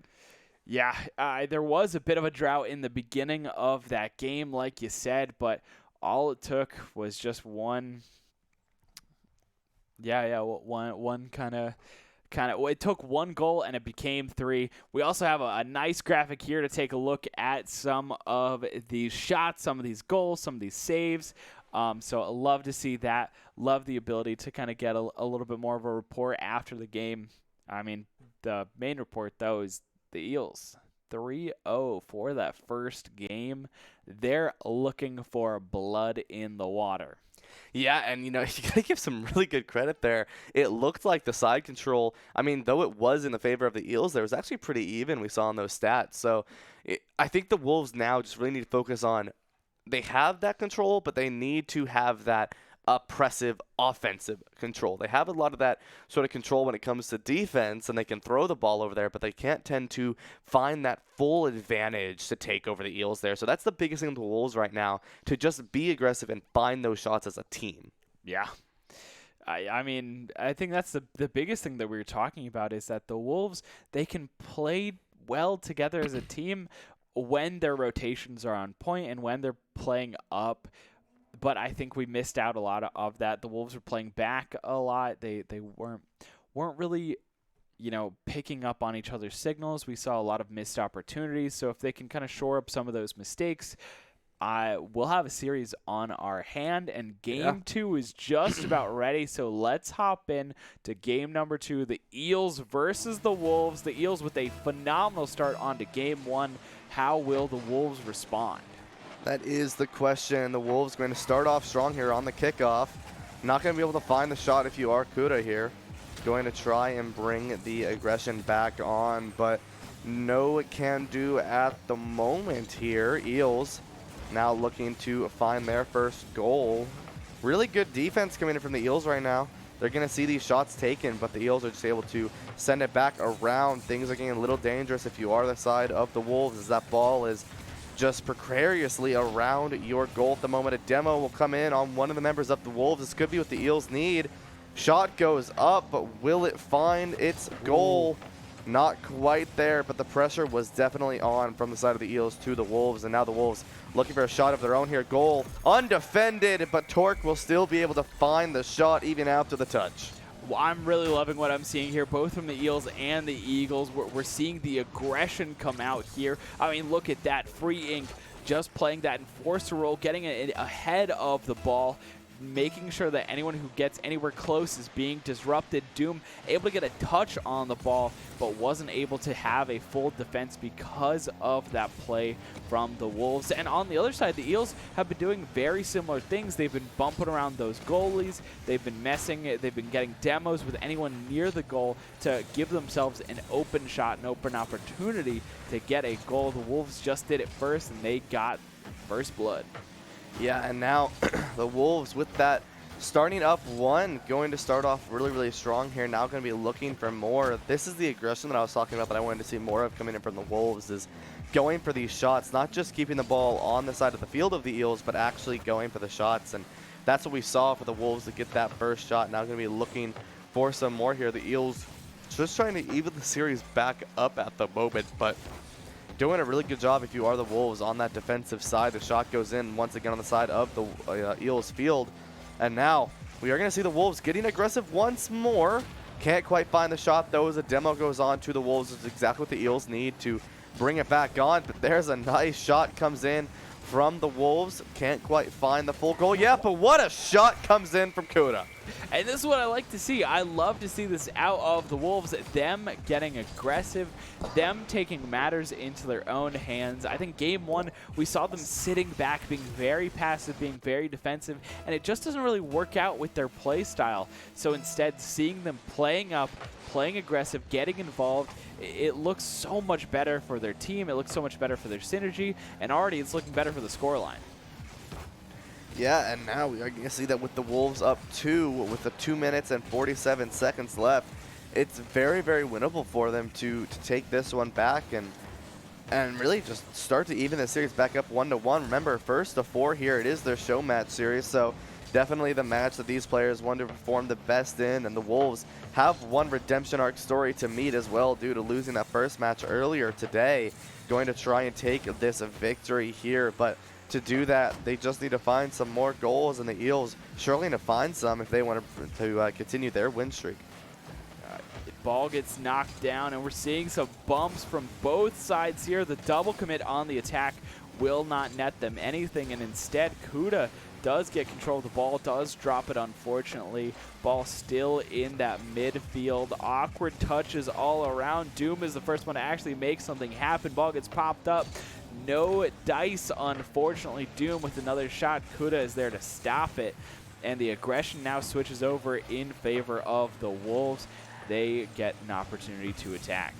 S3: Yeah, there was a bit of a drought in the beginning of that game, like you said, but all it took was just one. One kind of. It took 1 goal and it became 3. We also have a nice graphic here to take a look at some of these shots, some of these goals, some of these saves. So I love to see that. Love the ability to kind of get a little bit more of a report after the game. I mean, the main report though is the Eels 3-0 for that first game. They're looking for blood in the water.
S2: Yeah, and, you know, you got to give some really good credit there. It looked like the side control, I mean, though it was in the favor of the Eels, there was actually pretty even we saw in those stats. So I think the Wolves now just really need to focus on, they have that control, but they need to have that oppressive offensive control. They have a lot of that sort of control when it comes to defense, and they can throw the ball over there, but they can't tend to find that full advantage to take over the Eels there. So that's the biggest thing with the Wolves right now, to just be aggressive and find those shots as a team.
S3: Yeah. I mean, I think that's the biggest thing that we were talking about, is that the Wolves, they can play well together as a team when their rotations are on point and when they're playing up. But I think we missed out a lot of that. The Wolves were playing back a lot. They weren't really, you know, picking up on each other's signals. We saw a lot of missed opportunities. So if they can kind of shore up some of those mistakes, we'll have a series on our hand. And game 2 is just about ready. So let's hop in to game number 2, the Eels versus the Wolves. The Eels with a phenomenal start onto game 1. How will the Wolves respond?
S2: That is the question. The Wolves going to start off strong here on the kickoff. Not going to be able to find the shot if you are Kuda here. Going to try and bring the aggression back on, but no can do at the moment here. Eels now looking to find their first goal. Really good defense coming in from the Eels right now. They're going to see these shots taken, but the Eels are just able to send it back around. Things are getting a little dangerous if you are the side of the Wolves, as that ball is just precariously around your goal at the moment. A demo will come in on one of the members of the Wolves. This could be what the Eels need. Shot goes up, but will it find its goal? Not quite there, but the pressure was definitely on from the side of the Eels to the Wolves, and now the Wolves looking for a shot of their own here. Goal undefended, but Torque will still be able to find the shot even after the touch.
S3: Well, I'm really loving what I'm seeing here, both from the Eels and the Eagles. We're seeing the aggression come out here. I mean, look at that. Free Ink just playing that enforcer role, getting it ahead of the ball, making sure that anyone who gets anywhere close is being disrupted. Doom able to get a touch on the ball, but wasn't able to have a full defense because of that play from the Wolves. And on the other side, the Eels have been doing very similar things. They've been bumping around those goalies. They've been messing. They've been getting demos with anyone near the goal to give themselves an open shot, an open opportunity to get a goal. The Wolves just did it first, and they got first blood.
S2: Yeah, and now the Wolves with that starting up 1, going to start off really, really strong here. Now going to be looking for more. This is the aggression that I was talking about that I wanted to see more of coming in from the Wolves, is going for these shots, not just keeping the ball on the side of the field of the Eels, but actually going for the shots. And that's what we saw for the Wolves to get that first shot. Now going to be looking for some more here. The Eels just trying to even the series back up at the moment, but doing a really good job if you are the Wolves on that defensive side. The shot goes in once again on the side of the Eels field. And now we are going to see the Wolves getting aggressive once more. Can't quite find the shot though as a demo goes on to the Wolves. It's exactly what the Eels need to bring it back on. But there's a nice shot comes in from the Wolves. Can't quite find the full goal. Yeah, but what a shot comes in from Kuda.
S3: And this is what I like to see. I love to see this out of the Wolves, them getting aggressive, them taking matters into their own hands. I think game one, we saw them sitting back, being very passive, being very defensive, and it just doesn't really work out with their play style. So instead, seeing them playing up, playing aggressive, getting involved, it looks so much better for their team. It looks so much better for their synergy, and already it's looking better for the scoreline.
S2: Yeah, and now we are going to see that with the Wolves up 2 with the 2 minutes and 47 seconds left, it's very, very winnable for them to take this one back and really just start to even the series back up 1-1. Remember, first to 4 here, it is their show match series, so definitely the match that these players want to perform the best in, and the Wolves have one redemption arc story to meet as well due to losing that first match earlier today. Going to try and take this a victory here, but to do that, they just need to find some more goals, and the Eels struggling to find some if they want to continue their win streak.
S3: The ball gets knocked down, and we're seeing some bumps from both sides here. The double commit on the attack will not net them anything, and instead, Kuda does get control of the ball, does drop it unfortunately. Ball still in that midfield. Awkward touches all around. Doom is the first one to actually make something happen. Ball gets popped up. No dice, unfortunately. Doom with another shot. Kuda is there to stop it. And the aggression now switches over in favor of the Wolves. They get an opportunity to attack.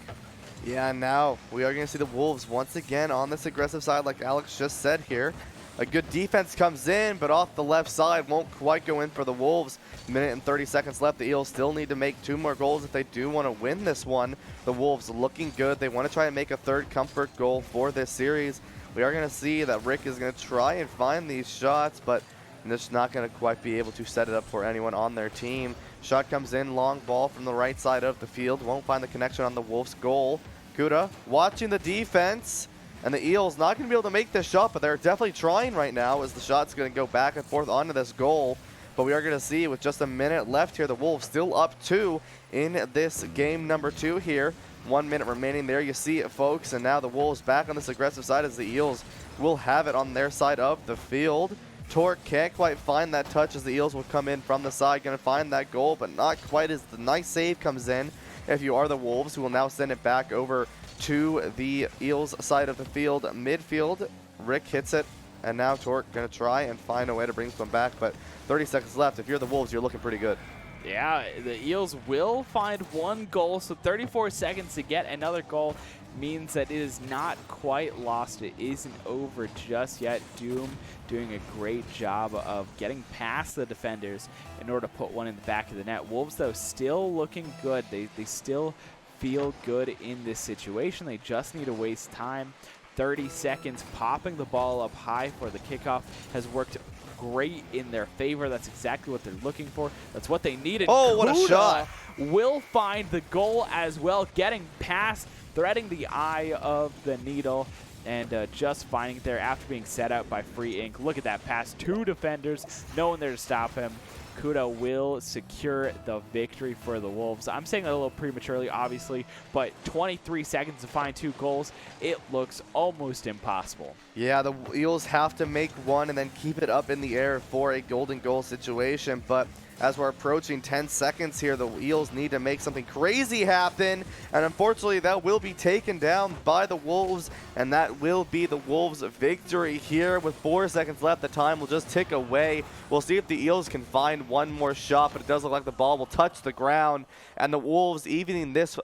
S2: Yeah, now we are going to see the Wolves once again on this aggressive side like Alex just said here. A good defense comes in, but off the left side won't quite go in for the Wolves. Minute and 30 seconds left. The Eels still need to make 2 more goals if they do want to win this one. The Wolves looking good. They want to try and make a 3rd comfort goal for this series. We are going to see that Rick is going to try and find these shots, but just not going to quite be able to set it up for anyone on their team. Shot comes in, long ball from the right side of the field. Won't find the connection on the Wolves' goal. Kuda watching the defense. And the Eels not going to be able to make this shot, but they're definitely trying right now as the shot's going to go back and forth onto this goal. But we are going to see with just a minute left here, the Wolves still up 2 in this game number 2 here. 1 minute remaining there. You see it, folks. And now the Wolves back on this aggressive side as the Eels will have it on their side of the field. Torque can't quite find that touch as the Eels will come in from the side. Going to find that goal, but not quite as the nice save comes in. If you are the Wolves, who will now send it back over to the Eels side of the field midfield. Rick hits it, and now Torque going to try and find a way to bring this one back, but 30 seconds left. If you're the Wolves, you're looking pretty good.
S3: Yeah, the Eels will find 1 goal, so 34 seconds to get another goal means that it is not quite lost. It isn't over just yet. Doom doing a great job of getting past the defenders in order to put one in the back of the net. Wolves, though, still looking good. They still feel good in this situation. They just need to waste time. 30 seconds. Popping the ball up high for the kickoff has worked great in their favor. That's exactly what they're looking for. That's what they needed.
S2: Oh, what a shot.
S3: Will find the goal as well, getting past, threading the eye of the needle, and just finding it there after being set up by Free Ink. Look at that pass. 2 defenders, no one there to stop him. Kuda will secure the victory for the Wolves. I'm saying that a little prematurely, obviously, but 23 seconds to find 2 goals, it looks almost impossible.
S2: Yeah, the Eels have to make 1 and then keep it up in the air for a golden goal situation, but as we're approaching 10 seconds here, the Eels need to make something crazy happen, and unfortunately that will be taken down by the Wolves, and that will be the Wolves' victory here. With 4 seconds left, the time will just tick away. We'll see if the Eels can find 1 more shot, but it does look like the ball will touch the ground, and the Wolves evening this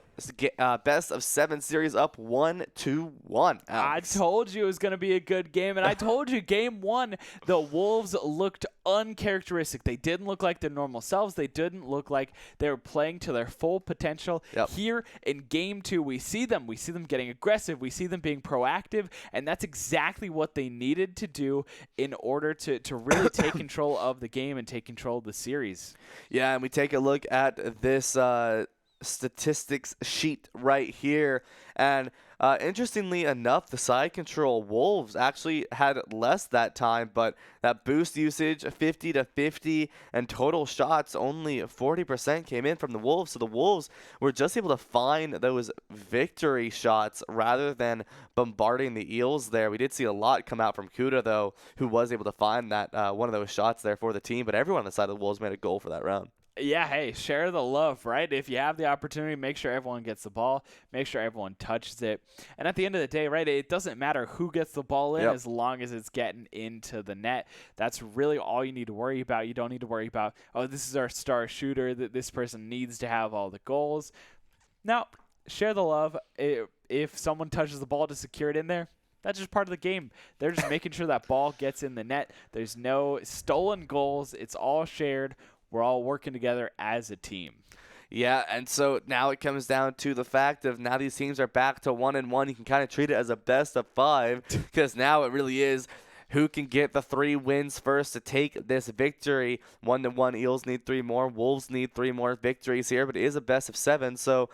S2: best of 7 series up 1-1.
S3: I told you it was going to be a good game, and I told you game 1, the Wolves looked uncharacteristic. They didn't look like their normal normal selves. They didn't look like they were playing to their full potential.
S2: Yep.
S3: Here in Game 2, we see them getting aggressive. We see them being proactive, and that's exactly what they needed to do in order to really take control of the game and take control of the series.
S2: Yeah, and we take a look at this statistics sheet right here, and interestingly enough, the side control Wolves actually had less that time, but that boost usage 50 to 50 and total shots only 40% came in from the Wolves. So the Wolves were just able to find those victory shots rather than bombarding the Eels there. We did see a lot come out from Kuda though, who was able to find that one of those shots there for the team, but everyone on the side of the Wolves made a goal for that round.
S3: Yeah, hey, share the love, right? If you have the opportunity, make sure everyone gets the ball, make sure everyone touches it. And at the end of the day, right, it doesn't matter who gets the ball in
S2: Yep.
S3: as long as it's getting into the net. That's really all you need to worry about. You don't need to worry about, oh, this is our star shooter, that this person needs to have all the goals. Now, share the love. If someone touches the ball to secure it in there, that's just part of the game. They're just making sure that ball gets in the net. There's no stolen goals. It's all shared. We're all working together as a team.
S2: Yeah, and so now it comes down to the fact of now these teams are back to 1-1. You can kind of treat it as a best of 5 because now it really is who can get the 3 wins first to take this victory. 1-1. Eels need 3 more. Wolves need 3 more victories here, but it is a best of 7. So,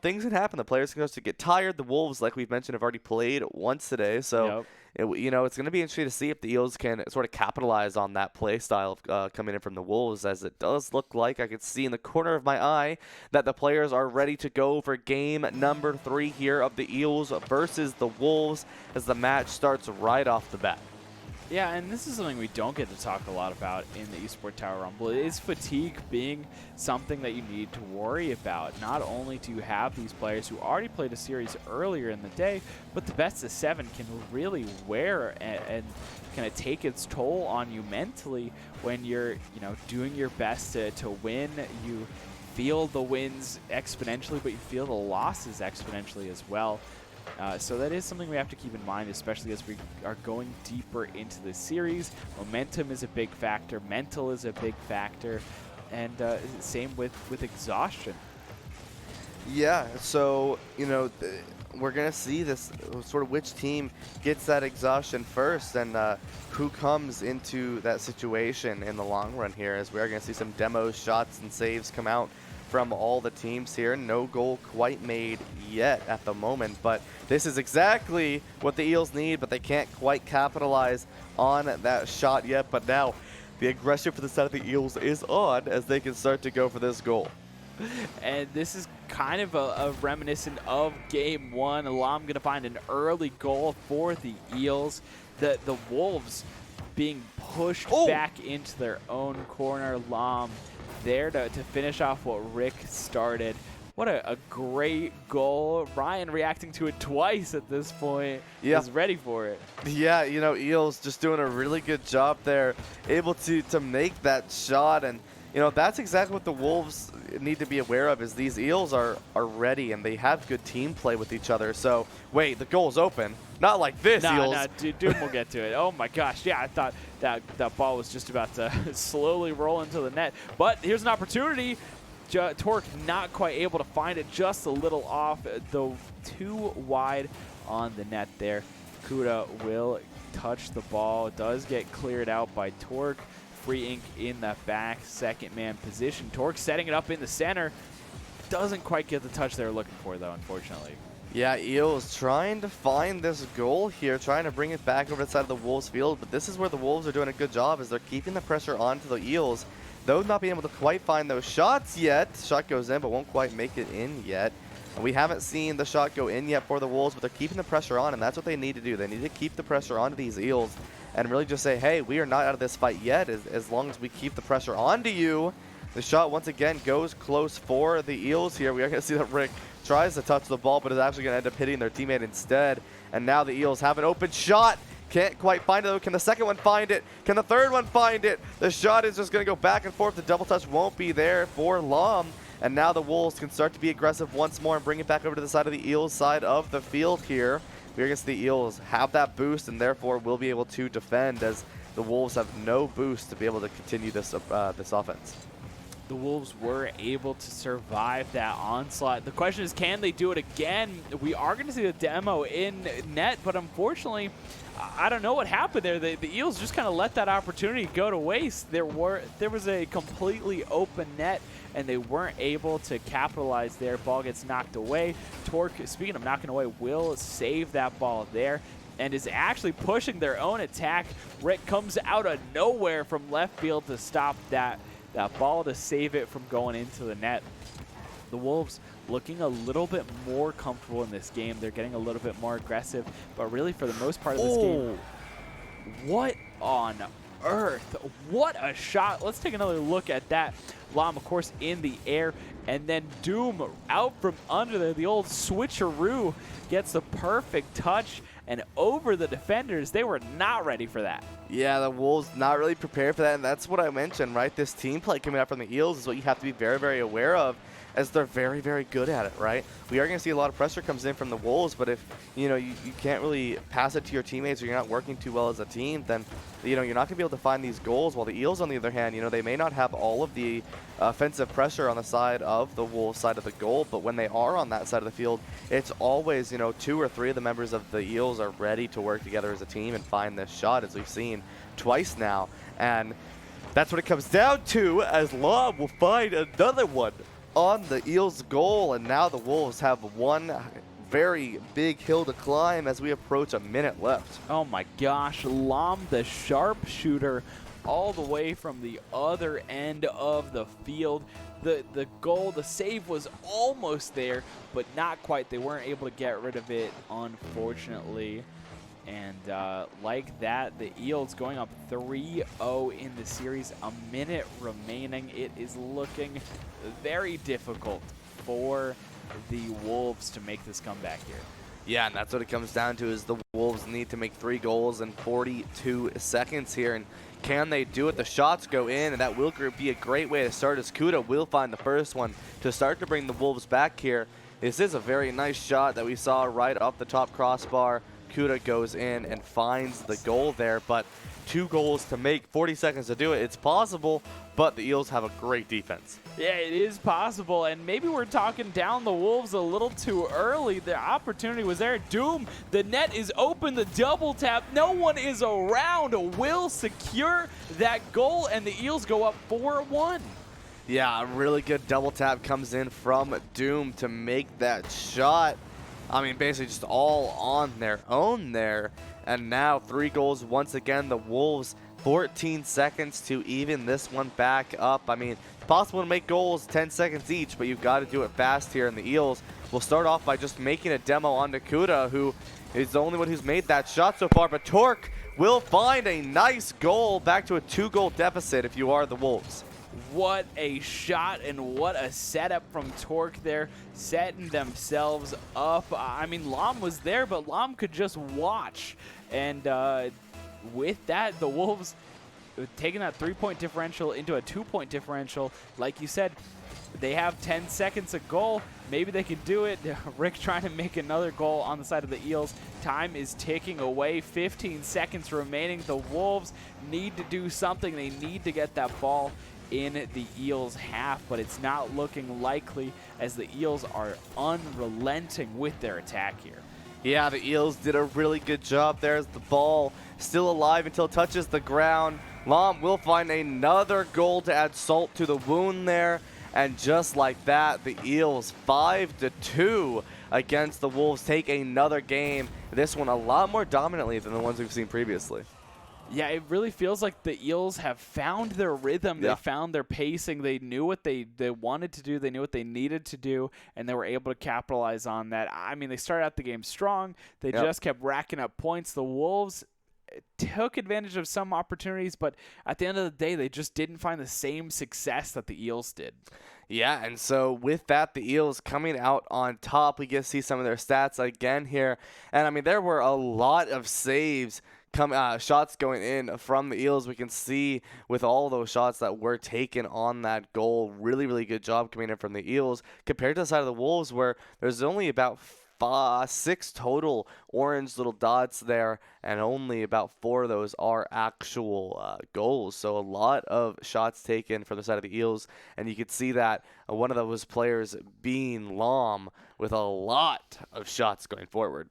S2: things can happen. The players can just get tired. The Wolves, like we've mentioned, have already played once today. So, it's going to be interesting to see if the Eels can sort of capitalize on that play style coming in from the Wolves, as it does look like I can see in the corner of my eye that the players are ready to go for game number 3 here of the Eels versus the Wolves as the match starts right off the bat.
S3: Yeah, and this is something we don't get to talk a lot about in the Esports Tower Rumble. Is fatigue being something that you need to worry about? Not only do you have these players who already played a series earlier in the day, but the best of 7 can really wear and kind of take its toll on you mentally when you're, doing your best to win. You feel the wins exponentially, but you feel the losses exponentially as well. So that is something we have to keep in mind, especially as we are going deeper into the series. Momentum is a big factor. Mental is a big factor. And same with exhaustion.
S2: Yeah, so, we're going to see this sort of which team gets that exhaustion first and who comes into that situation in the long run here, as we are going to see some demos, shots, and saves come out from all the teams here. No goal quite made yet at the moment, but this is exactly what the Eels need, but they can't quite capitalize on that shot yet. But now the aggression for the side of the Eels is on as they can start to go for this goal.
S3: And this is kind of a reminiscent of Game 1. Alam going to find an early goal for the Eels. The Wolves being pushed back into their own corner. Lam there to finish off what Rick started. What a great goal. Ryan reacting to it twice at this point.
S2: Yeah.
S3: Is ready for it.
S2: Yeah, Eels just doing a really good job there, able to make that shot. And, that's exactly what the Wolves need to be aware of, is these Eels are ready and they have good team play with each other. So, wait, the goal's open. Not like this, Eels.
S3: No, dude, we'll get to it. Oh my gosh, yeah, I thought that ball was just about to slowly roll into the net. But here's an opportunity. Torque not quite able to find it, just a little off, though too wide on the net there. Kuda will touch the ball, does get cleared out by Torque. Free ink in the back, second man position. Torque setting it up in the center. Doesn't quite get the touch they were looking for, though, unfortunately.
S2: Yeah, Eels trying to find this goal here, trying to bring it back over the side of the Wolves field, but this is where the Wolves are doing a good job, is they're keeping the pressure onto the Eels, though not being able to quite find those shots yet. Shot goes in, but won't quite make it in yet. And we haven't seen the shot go in yet for the Wolves, but they're keeping the pressure on, and that's what they need to do. They need to keep the pressure onto these Eels and really just say, hey, we are not out of this fight yet, as long as we keep the pressure onto you. The shot once again goes close for the Eels here. We are going to see that Rick tries to touch the ball, but is actually going to end up hitting their teammate instead. And now the Eels have an open shot. Can't quite find it, though. Can the second one find it? Can the third one find it? The shot is just going to go back and forth. The double touch won't be there for Lam. And now the Wolves can start to be aggressive once more and bring it back over to the side of the Eels side of the field here. We're going to see the Eels have that boost and therefore will be able to defend, as the Wolves have no boost to be able to continue this offense.
S3: the Wolves were able to survive that onslaught. The question is, can they do it again? We are going to see the demo in net, but unfortunately, I don't know what happened there. The Eels just kind of let that opportunity go to waste. There was a completely open net, and they weren't able to capitalize there. Ball gets knocked away. Torque, speaking of knocking away, will save that ball there and is actually pushing their own attack. Rick comes out of nowhere from left field to stop that ball, to save it from going into the net. The Wolves looking a little bit more comfortable in this game. They're getting a little bit more aggressive, but really for the most part of this game, what on earth? What a shot. Let's take another look at that. Lam, of course, in the air, and then Doom out from under there. The old switcheroo gets the perfect touch and over the defenders. They were not ready for that.
S2: Yeah, the Wolves not really prepared for that, and that's what I mentioned, right? This team play coming out from the Eels is what you have to be very, very aware of, as they're very, very good at it, right? We are going to see a lot of pressure comes in from the Wolves, but if, you can't really pass it to your teammates, or you're not working too well as a team, then, you're not going to be able to find these goals. While the Eels, on the other hand, they may not have all of the offensive pressure on the side of the Wolves side of the goal, but when they are on that side of the field, it's always, 2 or 3 of the members of the Eels are ready to work together as a team and find this shot, as we've seen twice now. And that's what it comes down to, as Lob will find another one on the Eels' goal, and now the Wolves have one very big hill to climb as we approach a minute left.
S3: Oh my gosh, Lam, the sharpshooter, all the way from the other end of the field. The goal, the save was almost there, but not quite. They weren't able to get rid of it, unfortunately. And like that, the Eels going up 3-0 in the series. A minute remaining. It is looking very difficult for the Wolves to make this comeback here.
S2: Yeah, and that's what it comes down to, is the Wolves need to make 3 goals in 42 seconds here. And can they do it? The shots go in, and that will be a great way to start, as Kuda will find the first one to start to bring the Wolves back here. This is a very nice shot that we saw right off the top crossbar. Kuda goes in and finds the goal there, but 2 goals to make, 40 seconds to do it. It's possible, but the Eels have a great defense.
S3: Yeah, it is possible, and maybe we're talking down the Wolves a little too early. The opportunity was there. Doom, the net is open, the double tap. No one is around. Will secure that goal, and the Eels go up 4-1.
S2: Yeah, a really good double tap comes in from Doom to make that shot. I mean, basically just all on their own there. And now 3 goals once again. The Wolves, 14 seconds to even this one back up. I mean, it's possible to make goals 10 seconds each, but you've got to do it fast here. And the Eels will start off by just making a demo on Kuda, who is the only one who's made that shot so far. But Torque will find a nice goal, back to a 2-goal deficit if you are the Wolves.
S3: What a shot and what a setup from Torque there, setting themselves up. I mean, Lam was there, but Lam could just watch. And with that, the Wolves taking that 3-point differential into a 2-point differential. Like you said, they have 10 seconds a goal. Maybe they can do it. Rick trying to make another goal on the side of the Eels. Time is ticking away. 15 seconds remaining. The Wolves need to do something. They need to get that ball in the Eels' half, but it's not looking likely, as the Eels are unrelenting with their attack here.
S2: Yeah, the Eels did a really good job there, as the ball still alive until it touches the ground. Lam will find another goal to add salt to the wound there, and just like that, the Eels 5-2 against the Wolves take another game, this one a lot more dominantly than the ones we've seen previously.
S3: Yeah, it really feels like the Eels have found their rhythm.
S2: Yeah.
S3: They found their pacing. They knew what they wanted to do. They knew what they needed to do, and they were able to capitalize on that. I mean, they started out the game strong. They just kept racking up points. The Wolves took advantage of some opportunities, but at the end of the day, they just didn't find the same success that the Eels did.
S2: Yeah, and so with that, the Eels coming out on top. We get to see some of their stats again here. And, I mean, there were a lot of saves, shots going in from the Eels. We can see with all those shots that were taken on that goal, really, really good job coming in from the Eels, compared to the side of the Wolves, where there's only about 6 total orange little dots there, and only about 4 of those are actual goals. So a lot of shots taken from the side of the Eels, and you could see that one of those players being Lom with a lot of shots going forward.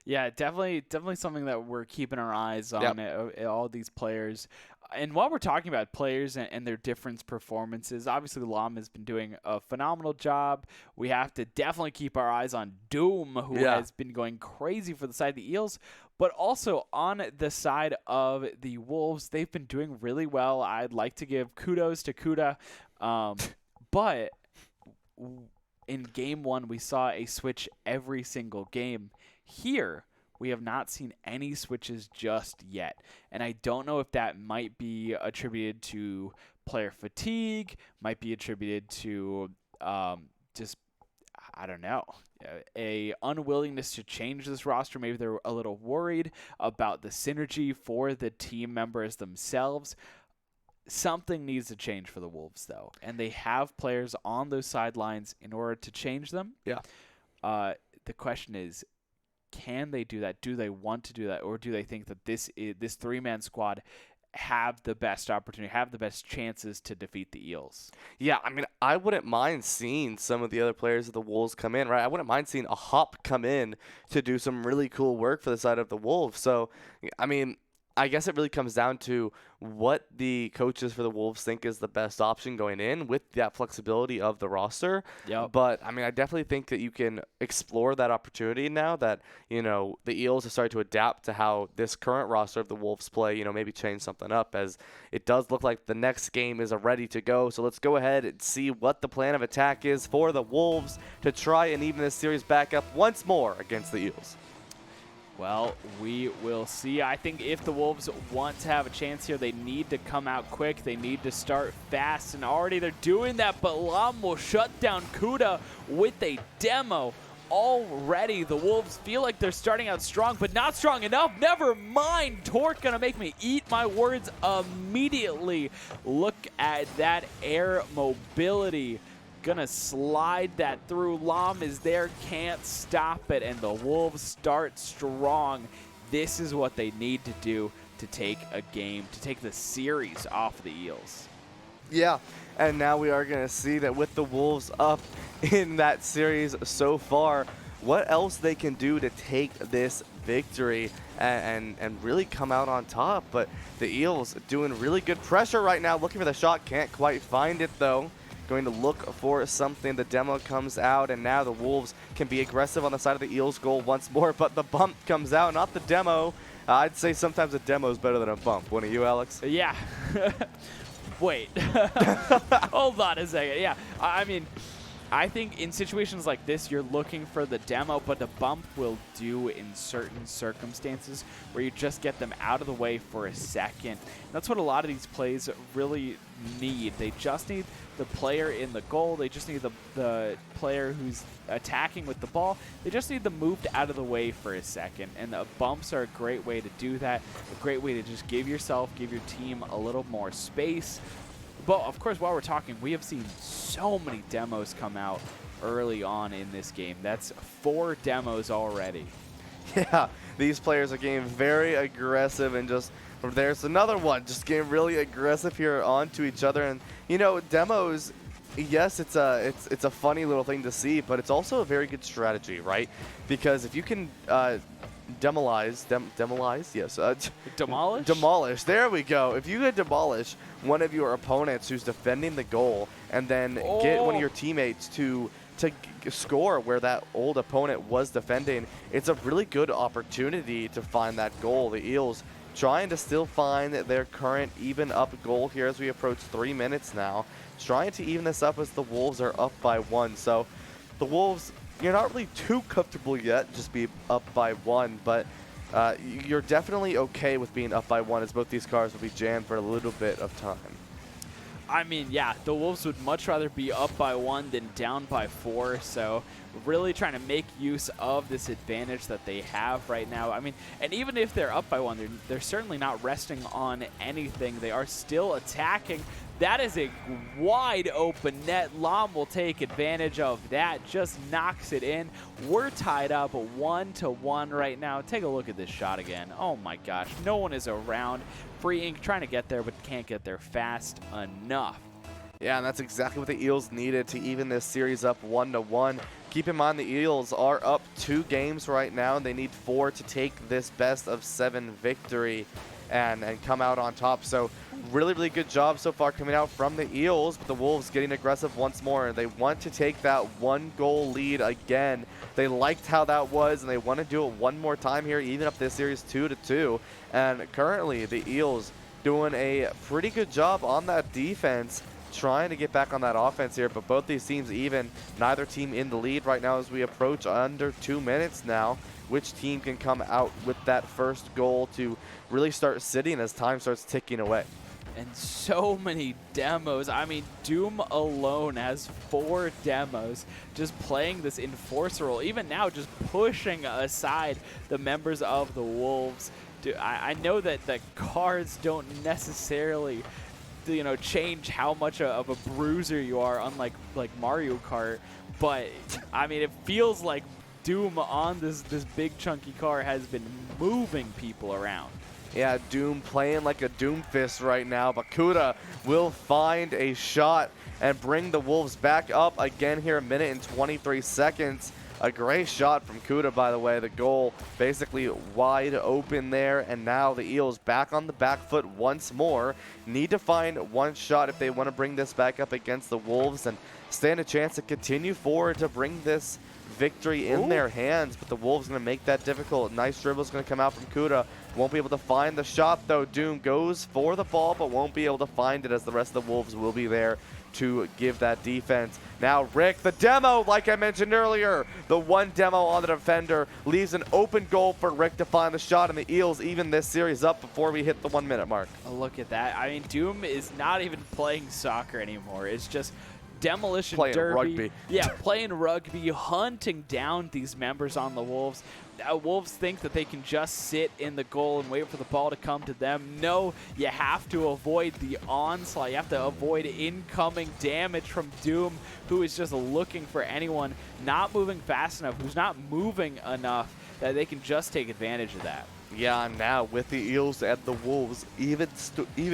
S3: Yeah, definitely something that we're keeping our eyes on, all these players. And while we're talking about players and their different performances, obviously Lom has been doing a phenomenal job. We have to definitely keep our eyes on Doom, who has been going crazy for the side of the Eels. But also on the side of the Wolves, they've been doing really well. I'd like to give kudos to Kuda. But in Game 1, we saw a switch every single game. Here, we have not seen any switches just yet. And I don't know if that might be attributed to player fatigue, might be attributed to just, I don't know, a unwillingness to change this roster. Maybe they're a little worried about the synergy for the team members themselves. Something needs to change for the Wolves, though. And they have players on those sidelines in order to change them.
S2: Yeah.
S3: The question is, can they do that? Do they want to do that? Or do they think that this 3-man squad have the best opportunity, have the best chances to defeat the Eels?
S2: Yeah, I mean, I wouldn't mind seeing some of the other players of the Wolves come in, right? I wouldn't mind seeing a Hop come in to do some really cool work for the side of the Wolves. So, I mean, I guess it really comes down to what the coaches for the Wolves think is the best option going in with that flexibility of the roster.
S3: Yep.
S2: But, I mean, I definitely think that you can explore that opportunity now that, you know, the Eels have started to adapt to how this current roster of the Wolves play, you know, maybe change something up, as it does look like the next game is ready to go. So let's go ahead and see what the plan of attack is for the Wolves to try and even this series back up once more against the Eels.
S3: Well, we will see. I think if the Wolves want to have a chance here, they need to come out quick. They need to start fast, and already they're doing that, but Lom will shut down Kuda with a demo. Already, the Wolves feel like they're starting out strong, but not strong enough. Never mind. Torque gonna make me eat my words immediately. Look at that air mobility. Gonna slide that through. Lom is there, can't stop it, and the Wolves start strong. This is what they need to do to take a game, to take the series off the Eels.
S2: Yeah, and now we are going to see that with the Wolves up in that series so far, what else they can do to take this victory and really come out on top. But the Eels doing really good pressure right now, looking for the shot, can't quite find it though. Going to look for something. The demo comes out, and now the Wolves can be aggressive on the side of the Eels goal once more, but the bump comes out, not the demo. I'd say sometimes a demo is better than a bump. Wouldn't you, Alex?
S3: Yeah. Wait. Hold on a second. Yeah, I mean, I think in situations like this, you're looking for the demo, but the bump will do in certain circumstances where you just get them out of the way for a second. That's what a lot of these plays really need. They just need the player in the goal. They just need the player who's attacking with the ball. They just need them moved out of the way for a second. And the bumps are a great way to do that, a great way to just give your team a little more space. But, of course, while we're talking, we have seen so many demos come out early on in this game. That's 4 demos already.
S2: Yeah, these players are getting very aggressive, and just there's another one just getting really aggressive here onto each other. And, you know, demos, yes, it's a funny little thing to see, but it's also a very good strategy, right? Because if you can demolish, there we go. If you could demolish one of your opponents who's defending the goal, and then get one of your teammates to score where that old opponent was defending, it's a really good opportunity to find that goal. The Eels trying to still find their current even up goal here as we approach 3 minutes now, trying to even this up as the Wolves are up by 1. So the Wolves, you're not really too comfortable yet, just be up by 1, but you're definitely okay with being up by 1, as both these cars will be jammed for a little bit of time.
S3: I mean, yeah, the Wolves would much rather be up by 1 than down by 4, so really trying to make use of this advantage that they have right now. I mean, and even if they're up by 1, they're certainly not resting on anything. They are still attacking. That is a wide open net. Lom will take advantage of that, just knocks it in. We're tied up 1-1 right now. Take a look at this shot again. Oh my gosh, no one is around. Free Ink trying to get there, but can't get there fast enough.
S2: Yeah, and that's exactly what the Eels needed to even this series up 1-1. Keep in mind the Eels are up 2 games right now, and they need 4 to take this best-of-7 victory and come out on top. So really, really good job so far coming out from the Eels, but the Wolves getting aggressive once more. They want to take that 1-goal lead again. They liked how that was, and they want to do it one more time here, even up this series 2-2. And currently, the Eels doing a pretty good job on that defense, trying to get back on that offense here, but both these teams even, neither team in the lead right now as we approach under 2 minutes now. Which team can come out with that first goal to really start sitting as time starts ticking away?
S3: And so many demos. I mean, Doom alone has 4 demos just playing this enforcer role. Even now, just pushing aside the members of the Wolves. I know that the cards don't necessarily, you know, change how much of a bruiser you are, unlike like Mario Kart. But I mean, it feels like Doom on this big chunky car has been moving people around.
S2: Yeah, Doom playing like a Doomfist right now. But Kuda will find a shot and bring the Wolves back up again here, 1 minute and 23 seconds. A great shot from Kuda, by the way. The goal basically wide open there, and now the Eels back on the back foot once more. Need to find one shot if they want to bring this back up against the Wolves and stand a chance to continue forward to bring this victory in their hands, but the Wolves going to make that difficult. Nice dribble is going to come out from Kuda. Won't be able to find the shot, though. Doom goes for the ball, but won't be able to find it as the rest of the Wolves will be there to give that defense. Now Rick, the demo, like I mentioned earlier, the one demo on the defender leaves an open goal for Rick to find the shot, and the Eels even this series up before we hit the 1 minute mark.
S3: Oh, look at that. I mean, Doom is not even playing soccer anymore. It's just demolition
S2: playing
S3: derby.
S2: Rugby.
S3: Yeah, playing rugby, hunting down these members on the Wolves. Wolves think that they can just sit in the goal and wait for the ball to come to them. No, you have to avoid the onslaught. You have to avoid incoming damage from Doom, who is just looking for anyone not moving fast enough, who's not moving enough, that they can just take advantage of that.
S2: Yeah, now with the Eels and the Wolves, even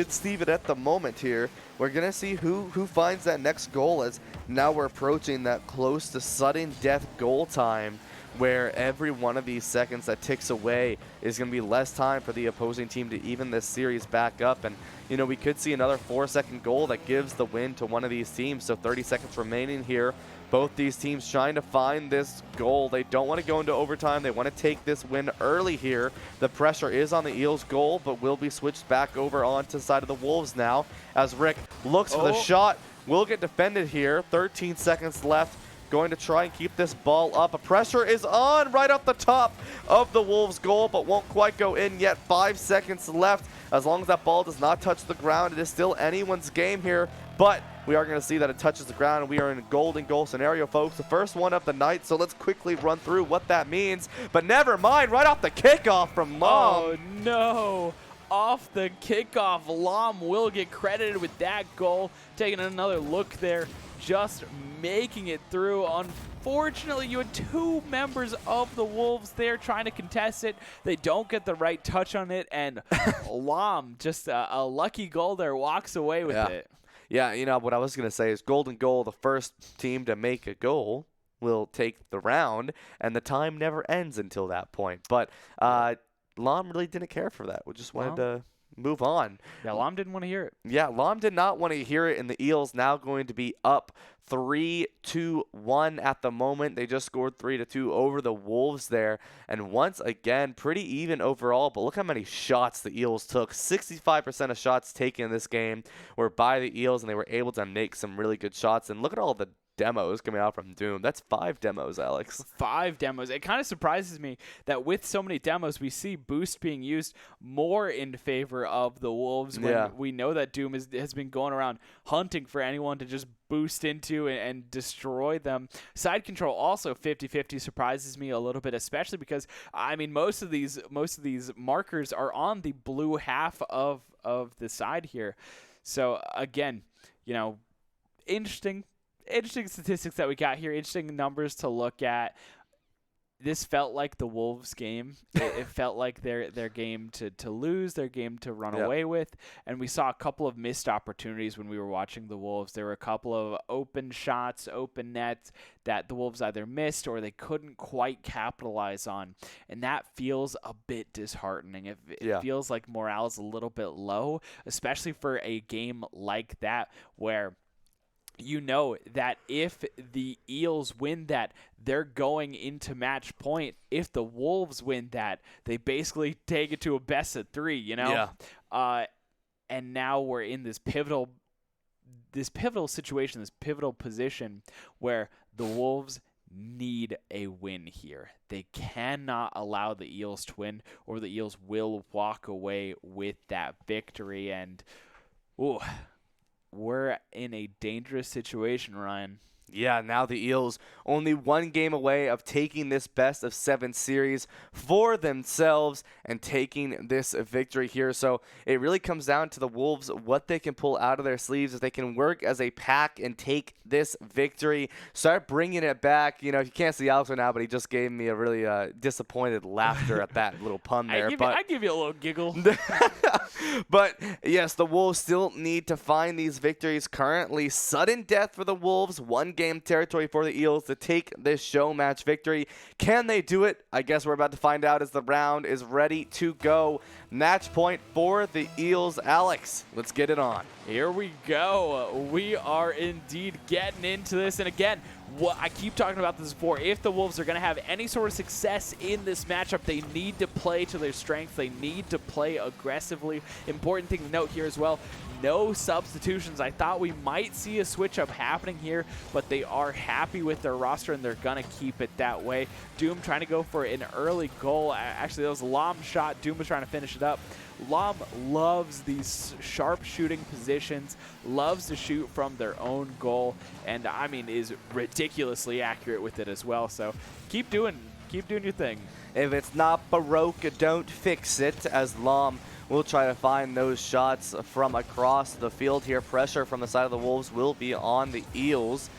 S2: Steven at the moment here, we're going to see who finds that next goal, as now we're approaching that close to sudden death goal time, where every one of these seconds that ticks away is going to be less time for the opposing team to even this series back up. And, you know, we could see another 4-second goal that gives the win to one of these teams. So 30 seconds remaining here. Both these teams trying to find this goal. They don't want to go into overtime. They want to take this win early here. The pressure is on the Eels' goal, but will be switched back over onto the side of the Wolves now, as Rick looks for the shot. Will get defended here. 13 seconds left. Going to try and keep this ball up. A pressure is on right up the top of the Wolves' goal, but won't quite go in yet. 5 seconds left. As long as that ball does not touch the ground, it is still anyone's game here. But we are going to see that it touches the ground, and we are in a golden goal scenario, folks. The first one of the night, so let's quickly run through what that means. But never mind, right off the kickoff from Lom.
S3: Oh, no. Off the kickoff, Lom will get credited with that goal. Taking another look there, just making it through. Unfortunately, you had 2 members of the Wolves there trying to contest it. They don't get the right touch on it, and Lom, just a lucky goal there, walks away with it.
S2: Yeah, you know, what I was going to say is golden goal, the first team to make a goal will take the round, and the time never ends until that point. But Lom really didn't care for that. We just wanted to move on.
S3: Yeah, Lom didn't want to hear it.
S2: Yeah, Lom did not want to hear it, and the Eels now going to be up 3-1 at the moment. They just scored 3-2 over the Wolves there, and once again, pretty even overall, but look how many shots the Eels took. 65% of shots taken in this game were by the Eels, and they were able to make some really good shots, and look at all the demos coming out from Doom. That's 5 demos, Alex.
S3: 5 demos. It kind of surprises me that with so many demos, we see Boost being used more in favor of the Wolves when we know that Doom has been going around hunting for anyone to just boost into and destroy them. Side control also 50-50 surprises me a little bit, especially because, I mean, most of these markers are on the blue half of the side here. So again, interesting statistics that we got here, interesting numbers to look at. This felt like the Wolves game. It felt like their game to lose, their game to run away with. And we saw a couple of missed opportunities when we were watching the Wolves. There were a couple of open shots, open nets that the Wolves either missed or they couldn't quite capitalize on. And that feels a bit disheartening. It feels like morale is a little bit low, especially for a game like that where you know that if the Eels win that, they're going into match point. If the Wolves win that, they basically take it to a best of 3,
S2: Yeah.
S3: And now we're in this pivotal situation, this pivotal position where the Wolves need a win here. They cannot allow the Eels to win, or the Eels will walk away with that victory. And we're in a dangerous situation, Ryan.
S2: Yeah, now the Eels only 1 game away of taking this best of 7 series for themselves and taking this victory here. So it really comes down to the Wolves, what they can pull out of their sleeves, if they can work as a pack and take this victory, start bringing it back. You can't see Alex right now, but he just gave me a really disappointed laughter at that little pun there.
S3: I give you a little giggle.
S2: But yes, the Wolves still need to find these victories. Currently, sudden death for the Wolves, 1 game territory for the Eels to take this show match victory. Can they do it? I guess we're about to find out as the round is ready to go. Match point for the Eels. Alex, let's get it on.
S3: Here we go. We are indeed getting into this. And again, I keep talking about this before. If the Wolves are going to have any sort of success in this matchup, they need to play to their strength. They need to play aggressively. Important thing to note here as well, no substitutions. I thought we might see a switch up happening here, but they are happy with their roster and they're going to keep it that way. Doom trying to go for an early goal. Actually, that was a Lom shot. Doom was trying to finish it up. Lom loves these sharp shooting positions, loves to shoot from their own goal, and I mean is ridiculously accurate with it as well. So keep doing your thing.
S2: If it's not Baroque, don't fix it, as Lom will try to find those shots from across the field here. Pressure from the side of the Wolves will be on the Eels,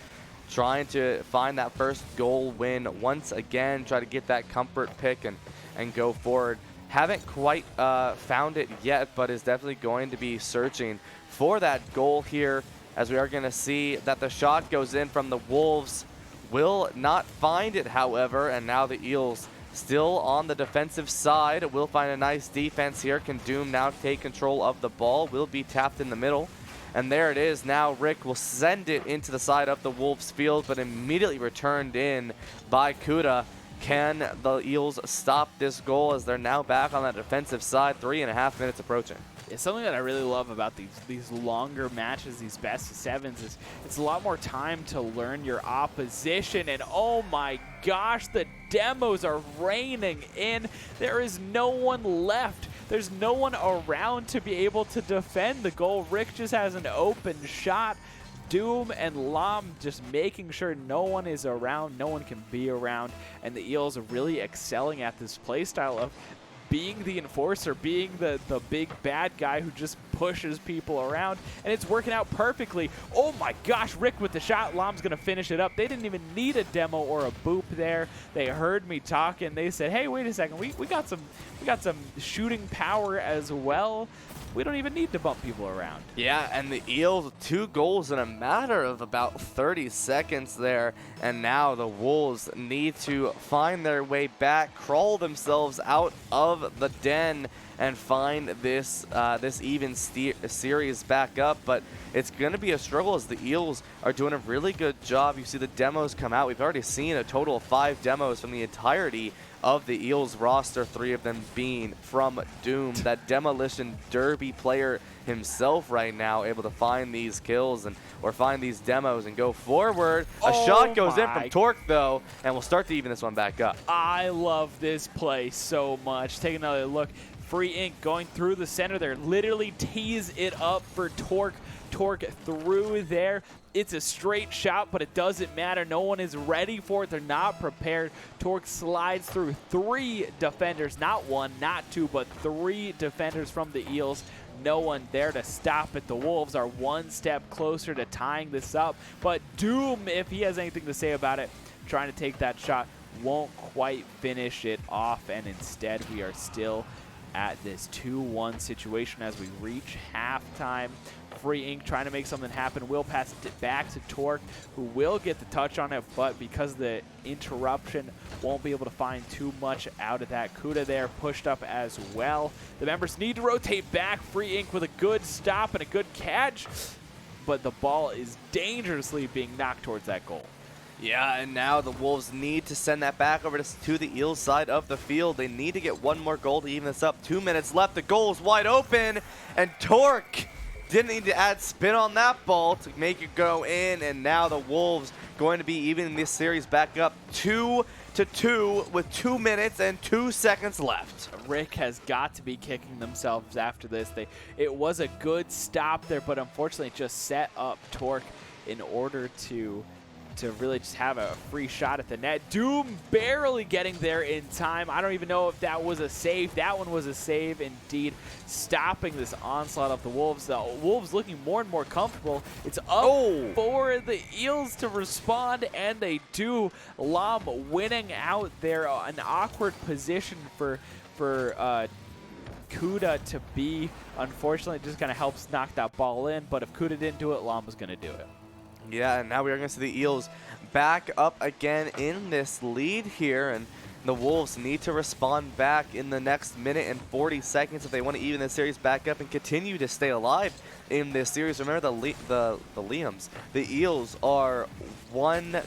S2: trying to find that first goal win once again, try to get that comfort pick and go forward. Haven't quite found it yet, but is definitely going to be searching for that goal here, as we are going to see that the shot goes in from the Wolves. Will not find it, however, and now the Eels still on the defensive side. Will find a nice defense here. Can Doom now take control of the ball? Will be tapped in the middle. And there it is. Now Rick will send it into the side of the Wolves field, but immediately returned in by Kuda. Can the Eels stop this goal as they're now back on that defensive side? 3.5 minutes approaching.
S3: It's something that I really love about these longer matches, these best of 7s, is it's a lot more time to learn your opposition. And oh my gosh, the demos are raining in. There is no one left. There's no one around to be able to defend the goal. Rick just has an open shot. Doom and Lom just making sure no one is around, no one can be around, and the Eels are really excelling at this playstyle of being the enforcer, being the big bad guy who just pushes people around, and it's working out perfectly. Oh my gosh, Rick with the shot. Lom's going to finish it up. They didn't even need a demo or a boop there. They heard me talking. They said, hey, wait a second. We got some shooting power as well. We don't even need to bump people around.
S2: Yeah, and the Eels, 2 goals in a matter of about 30 seconds there. And now the Wolves need to find their way back, crawl themselves out of the den, and find this even series back up. But it's going to be a struggle as the Eels are doing a really good job. You see the demos come out. We've already seen a total of 5 demos from the entirety of the Eels roster, 3 of them being from Doom. That Demolition Derby player himself right now able to find these kills or find these demos and go forward. A shot goes in from Torque though, and we'll start to even this one back up.
S3: I love this play so much. Take another look. Free Ink going through the center there, literally tees it up for Torque. Torque through there. It's a straight shot, but it doesn't matter. No one is ready for it. They're not prepared. Torque slides through 3 defenders, not 1, not 2, but 3 defenders from the Eels. No one there to stop it. The Wolves are 1 step closer to tying this up, but Doom, if he has anything to say about it, trying to take that shot, won't quite finish it off, and instead we are still at this 2-1 situation as we reach halftime. Free Ink trying to make something happen. Will pass it back to Torque, who will get the touch on it, but because of the interruption, won't be able to find too much out of that. Kuda there pushed up as well. The members need to rotate back. Free Ink with a good stop and a good catch, but the ball is dangerously being knocked towards that goal.
S2: Yeah, and now the Wolves need to send that back over to the Eels side of the field. They need to get 1 more goal to even this up. 2 minutes left. The goal is wide open, and Torque didn't need to add spin on that ball to make it go in, and now the Wolves going to be evening this series back up 2-2 with 2 minutes and 2 seconds left.
S3: Rick has got to be kicking themselves after this. It was a good stop there, but unfortunately just set up Torque in order to really just have a free shot at the net. Doom barely getting there in time. I don't even know if that was a save. That one was a save indeed, stopping this onslaught of the Wolves. The Wolves looking more and more comfortable. It's up for the Eels to respond, and they do. Lam winning out there. An awkward position for Kuda to be. Unfortunately, it just kind of helps knock that ball in, but if Kuda didn't do it, Lam was going to do it.
S2: Yeah, and now we are going to see the Eels back up again in this lead here, and the Wolves need to respond back in the next minute and 40 seconds if they want to even this series back up and continue to stay alive in this series. Remember the Liams, the Eels are one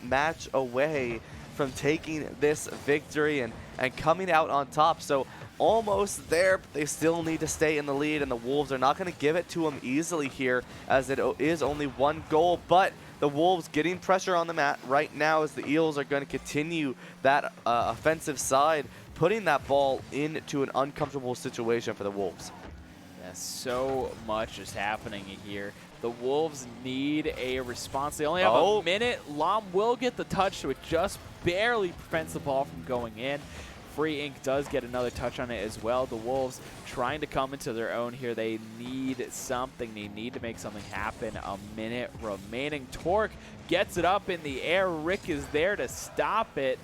S2: match away from taking this victory and coming out on top. So almost there, but they still need to stay in the lead, and the Wolves are not going to give it to them easily here, as it is only 1 goal. But the Wolves getting pressure on the mat right now, as the Eels are going to continue that offensive side, putting that ball into an uncomfortable situation for the Wolves.
S3: Yeah, so much is happening here. The Wolves need a response. They only have a minute. Lam will get the touch, so it just barely prevents the ball from going in. Free Ink does get another touch on it as well. The Wolves trying to come into their own here. They need something. They need to make something happen. A minute remaining. Torque gets it up in the air. Rick is there to stop it.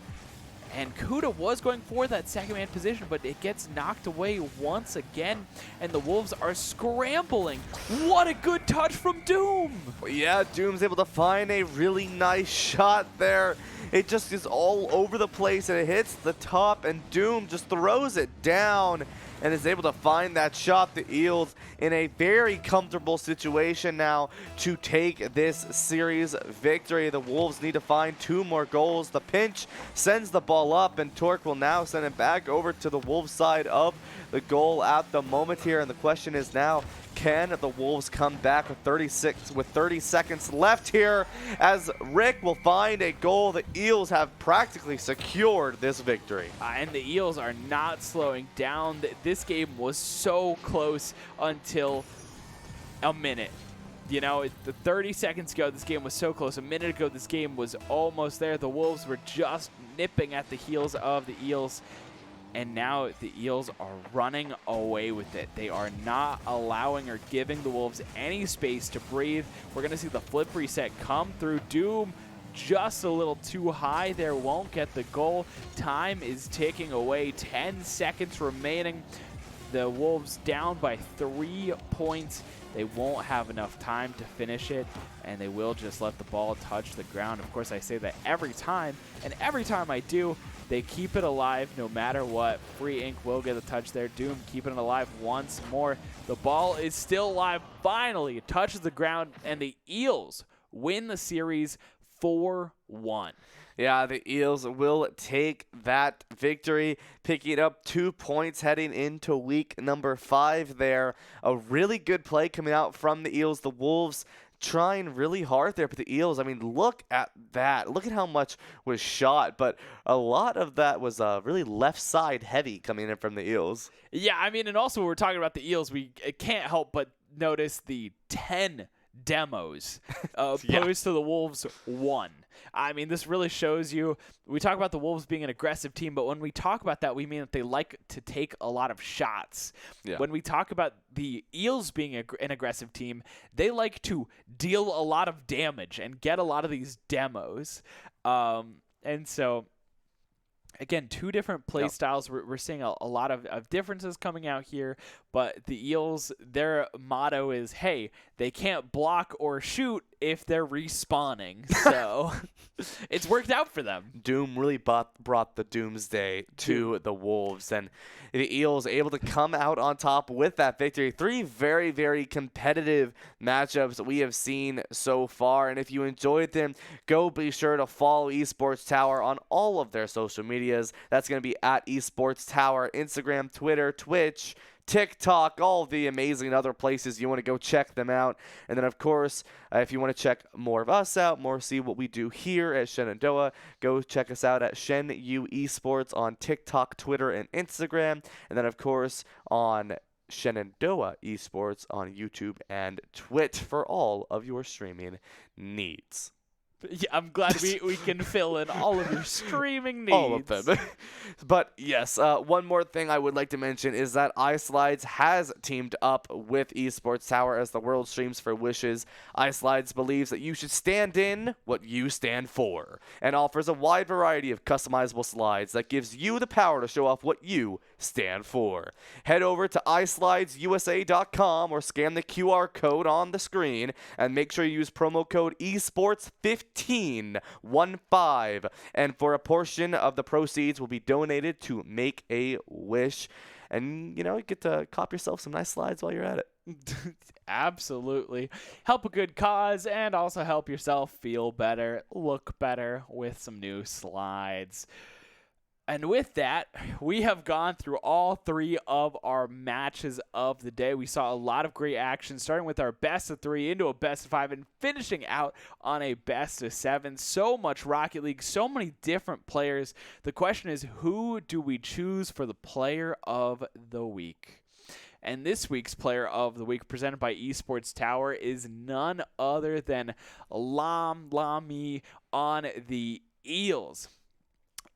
S3: And Kuda was going for that second man position, but it gets knocked away once again, and the Wolves are scrambling. What a good touch from Doom!
S2: Yeah, Doom's able to find a really nice shot there. It just is all over the place, and it hits the top, and Doom just throws it down and is able to find that shot. The Eels in a very comfortable situation now to take this series victory. The Wolves need to find 2 more goals. The pinch sends the ball up, and Torque will now send it back over to the Wolves side of the goal at the moment here. And the question is now, can the Wolves come back with 30 seconds left here, as Rick will find a goal? The Eels have practically secured this victory.
S3: And the Eels are not slowing down. This game was so close until a minute. You know, the 30 seconds ago, this game was so close. A minute ago, this game was almost there. The Wolves were just nipping at the heels of the Eels. And now the Eels are running away with it. They are not allowing or giving the Wolves any space to breathe. We're going to see the flip reset come through. Doom just a little too high there, won't get the goal. Time is ticking away. 10 seconds remaining. The Wolves down by 3 points. They won't have enough time to finish it, and they will just let the ball touch the ground. Of course, I say that every time, and every time I do, they keep it alive no matter what. Free Ink will get a touch there. Doom keeping it alive once more. The ball is still alive. Finally, it touches the ground, and the Eels win the series 4-1.
S2: Yeah, the Eels will take that victory, picking up 2 points heading into week number 5 there. A really good play coming out from the Eels. The Wolves trying really hard there. But the Eels, I mean, look at that. Look at how much was shot. But a lot of that was really left side heavy coming in from the Eels.
S3: Yeah, I mean, and also when we're talking about the Eels, we can't help but notice the 10 demos opposed to the Wolves 1. I mean, this really shows you, we talk about the Wolves being an aggressive team, but when we talk about that, we mean that they like to take a lot of shots.
S2: Yeah.
S3: When we talk about the Eels being an aggressive team, they like to deal a lot of damage and get a lot of these demos. And so, again, two different play styles. We're seeing a lot of differences coming out here, but the Eels, their motto is, hey, they can't block or shoot if they're respawning. So it's worked out for them.
S2: Doom really brought the doomsday to the Wolves, and the Eels able to come out on top with that victory. 3 very, very competitive matchups that we have seen so far, and if you enjoyed them, go be sure to follow Esports Tower on all of their social medias. That's going to be at Esports Tower, Instagram, Twitter, Twitch, TikTok, all of the amazing other places. You want to go check them out. And then, of course, if you want to check more of us out, see what we do here at Shenandoah, go check us out at Shen U Esports on TikTok, Twitter, and Instagram. And then, of course, on Shenandoah Esports on YouTube and Twitch for all of your streaming needs.
S3: Yeah, I'm glad we can fill in all of your streaming needs.
S2: All of them. But yes, one more thing I would like to mention is that iSlides has teamed up with Esports Tower as the world streams for Wishes. iSlides believes that you should stand in what you stand for and offers a wide variety of customizable slides that gives you the power to show off what you stand for. Head over to iSlidesUSA.com or scan the QR code on the screen and make sure you use promo code esports15, and for a portion of the proceeds will be donated to Make-A-Wish. And, you get to cop yourself some nice slides while you're at it.
S3: Absolutely. Help a good cause and also help yourself feel better, look better with some new slides. And with that, we have gone through all 3 of our matches of the day. We saw a lot of great action, starting with our best of 3 into a best of 5 and finishing out on a best of 7. So much Rocket League, so many different players. The question is, who do we choose for the player of the week? And this week's player of the week, presented by Esports Tower, is none other than Lami on the Eels.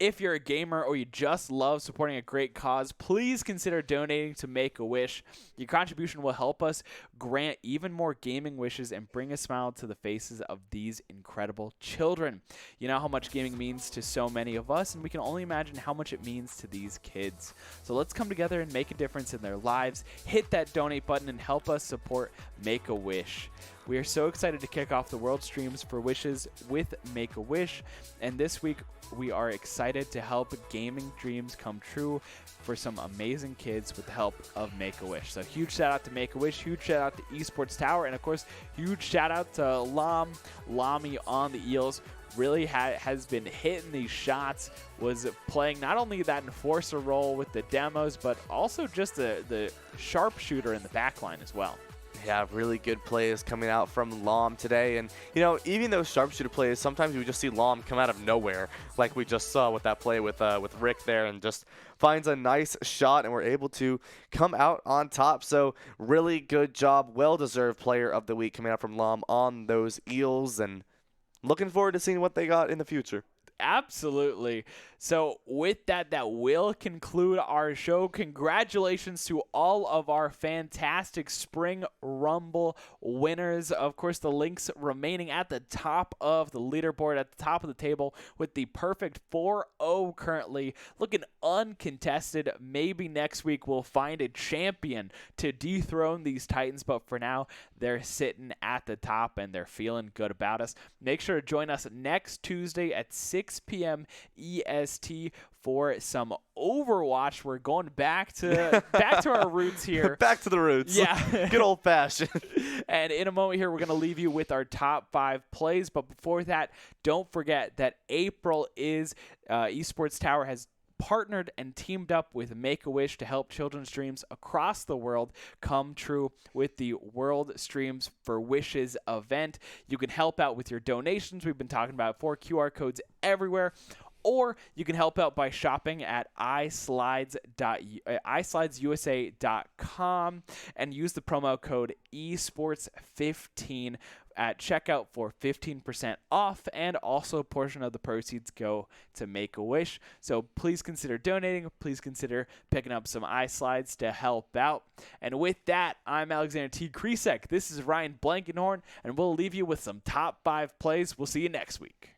S3: If you're a gamer or you just love supporting a great cause, please consider donating to Make-A-Wish. Your contribution will help us grant even more gaming wishes and bring a smile to the faces of these incredible children. You know how much gaming means to so many of us, and we can only imagine how much it means to these kids. So let's come together and make a difference in their lives. Hit that donate button and help us support Make-A-Wish. We are so excited to kick off the world streams for Wishes with Make-A-Wish, and this week we are excited to help gaming dreams come true for some amazing kids with the help of Make-A-Wish. So huge shout out to Make-A-Wish, huge shout out to Esports Tower, and of course, huge shout out to Lami on the Eels. Really has been hitting these shots, was playing not only that enforcer role with the demos, but also just the sharpshooter in the backline as well.
S2: Yeah, really good plays coming out from Lom today. And, even those sharpshooter plays, sometimes we just see Lom come out of nowhere, like we just saw with that play with Rick there, and just finds a nice shot, and we're able to come out on top. So really good job. Well-deserved player of the week coming out from Lom on those Eels, and looking forward to seeing what they got in the future.
S3: Absolutely. So with that will conclude our show. Congratulations to all of our fantastic Spring Rumble winners. Of course, the links remaining at the top of the leaderboard, at the top of the table, with the perfect 4-0 currently looking uncontested. Maybe next week we'll find a champion to dethrone these Titans, but for now, they're sitting at the top and they're feeling good about us. Make sure to join us next Tuesday at 6 p.m. EST for some Overwatch. We're going back to our roots here.
S2: Back to the roots.
S3: Yeah.
S2: Good old fashioned.
S3: And in a moment here, we're going to leave you with our top 5 plays. But before that, don't forget that April is Esports Tower has partnered and teamed up with Make-A-Wish to help children's dreams across the world come true with the World Streams for Wishes event. You can help out with your donations. We've been talking about 4 QR codes everywhere. Or you can help out by shopping at iSlidesUSA.com and use the promo code esports15 at checkout for 15% off, and also a portion of the proceeds go to Make-A-Wish. So please consider donating. Please consider picking up some iSlides to help out. And with that, I'm Alexander T. Kresek. This is Ryan Blankenhorn, and we'll leave you with some top 5 plays. We'll see you next week.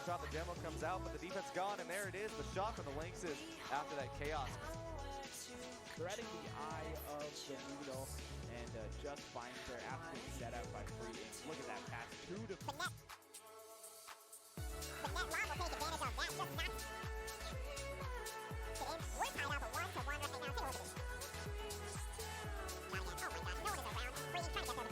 S2: Shot, the demo comes out, but the defense gone, and there it is. The shot from the Lynx is after that chaos.
S3: Threading the eye of the needle, and just finds her after being set up by Free. Look at that pass through to
S10: But net Long will take advantage of that. Just not. We're tied up a 1-1 right now. Take a look at this. Not again. Oh my gosh, no one is around. Free, trying to get through.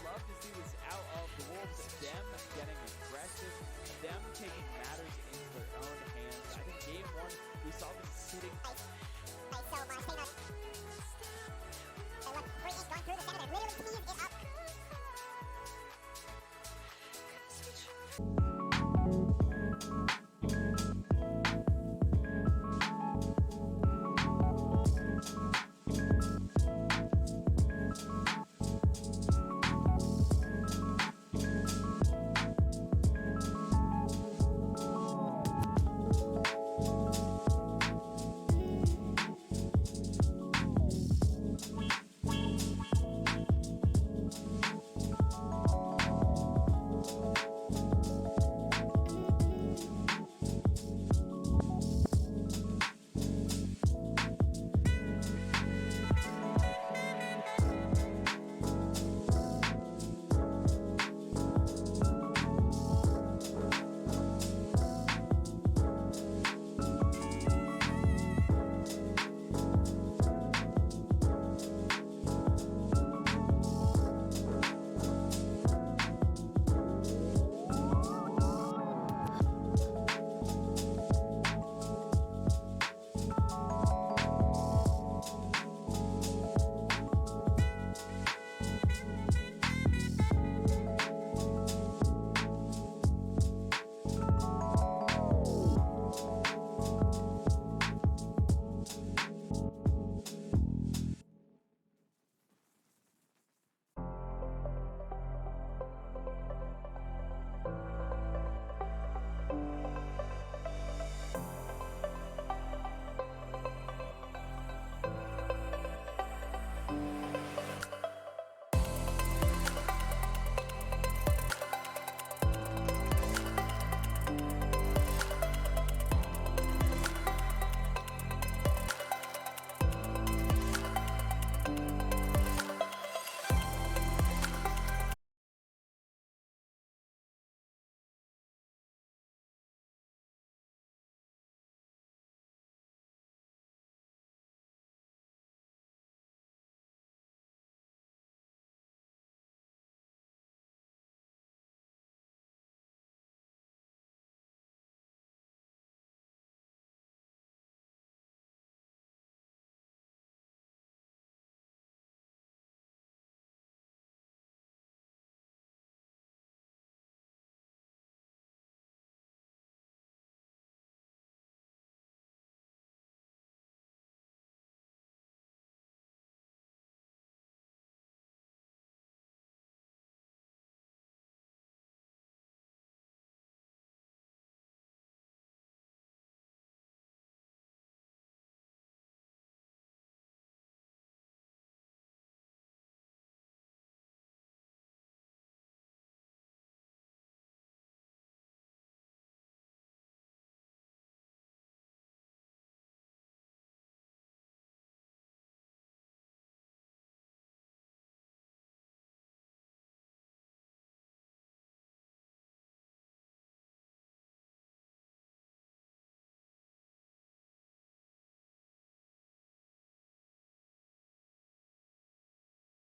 S3: Love to see this out of the Wolves. Them getting aggressive, them taking matters into their own hands. I think game 1, we saw them sitting.
S10: Right, so Montana. And look, Free is going through the center. They're literally teeing it up.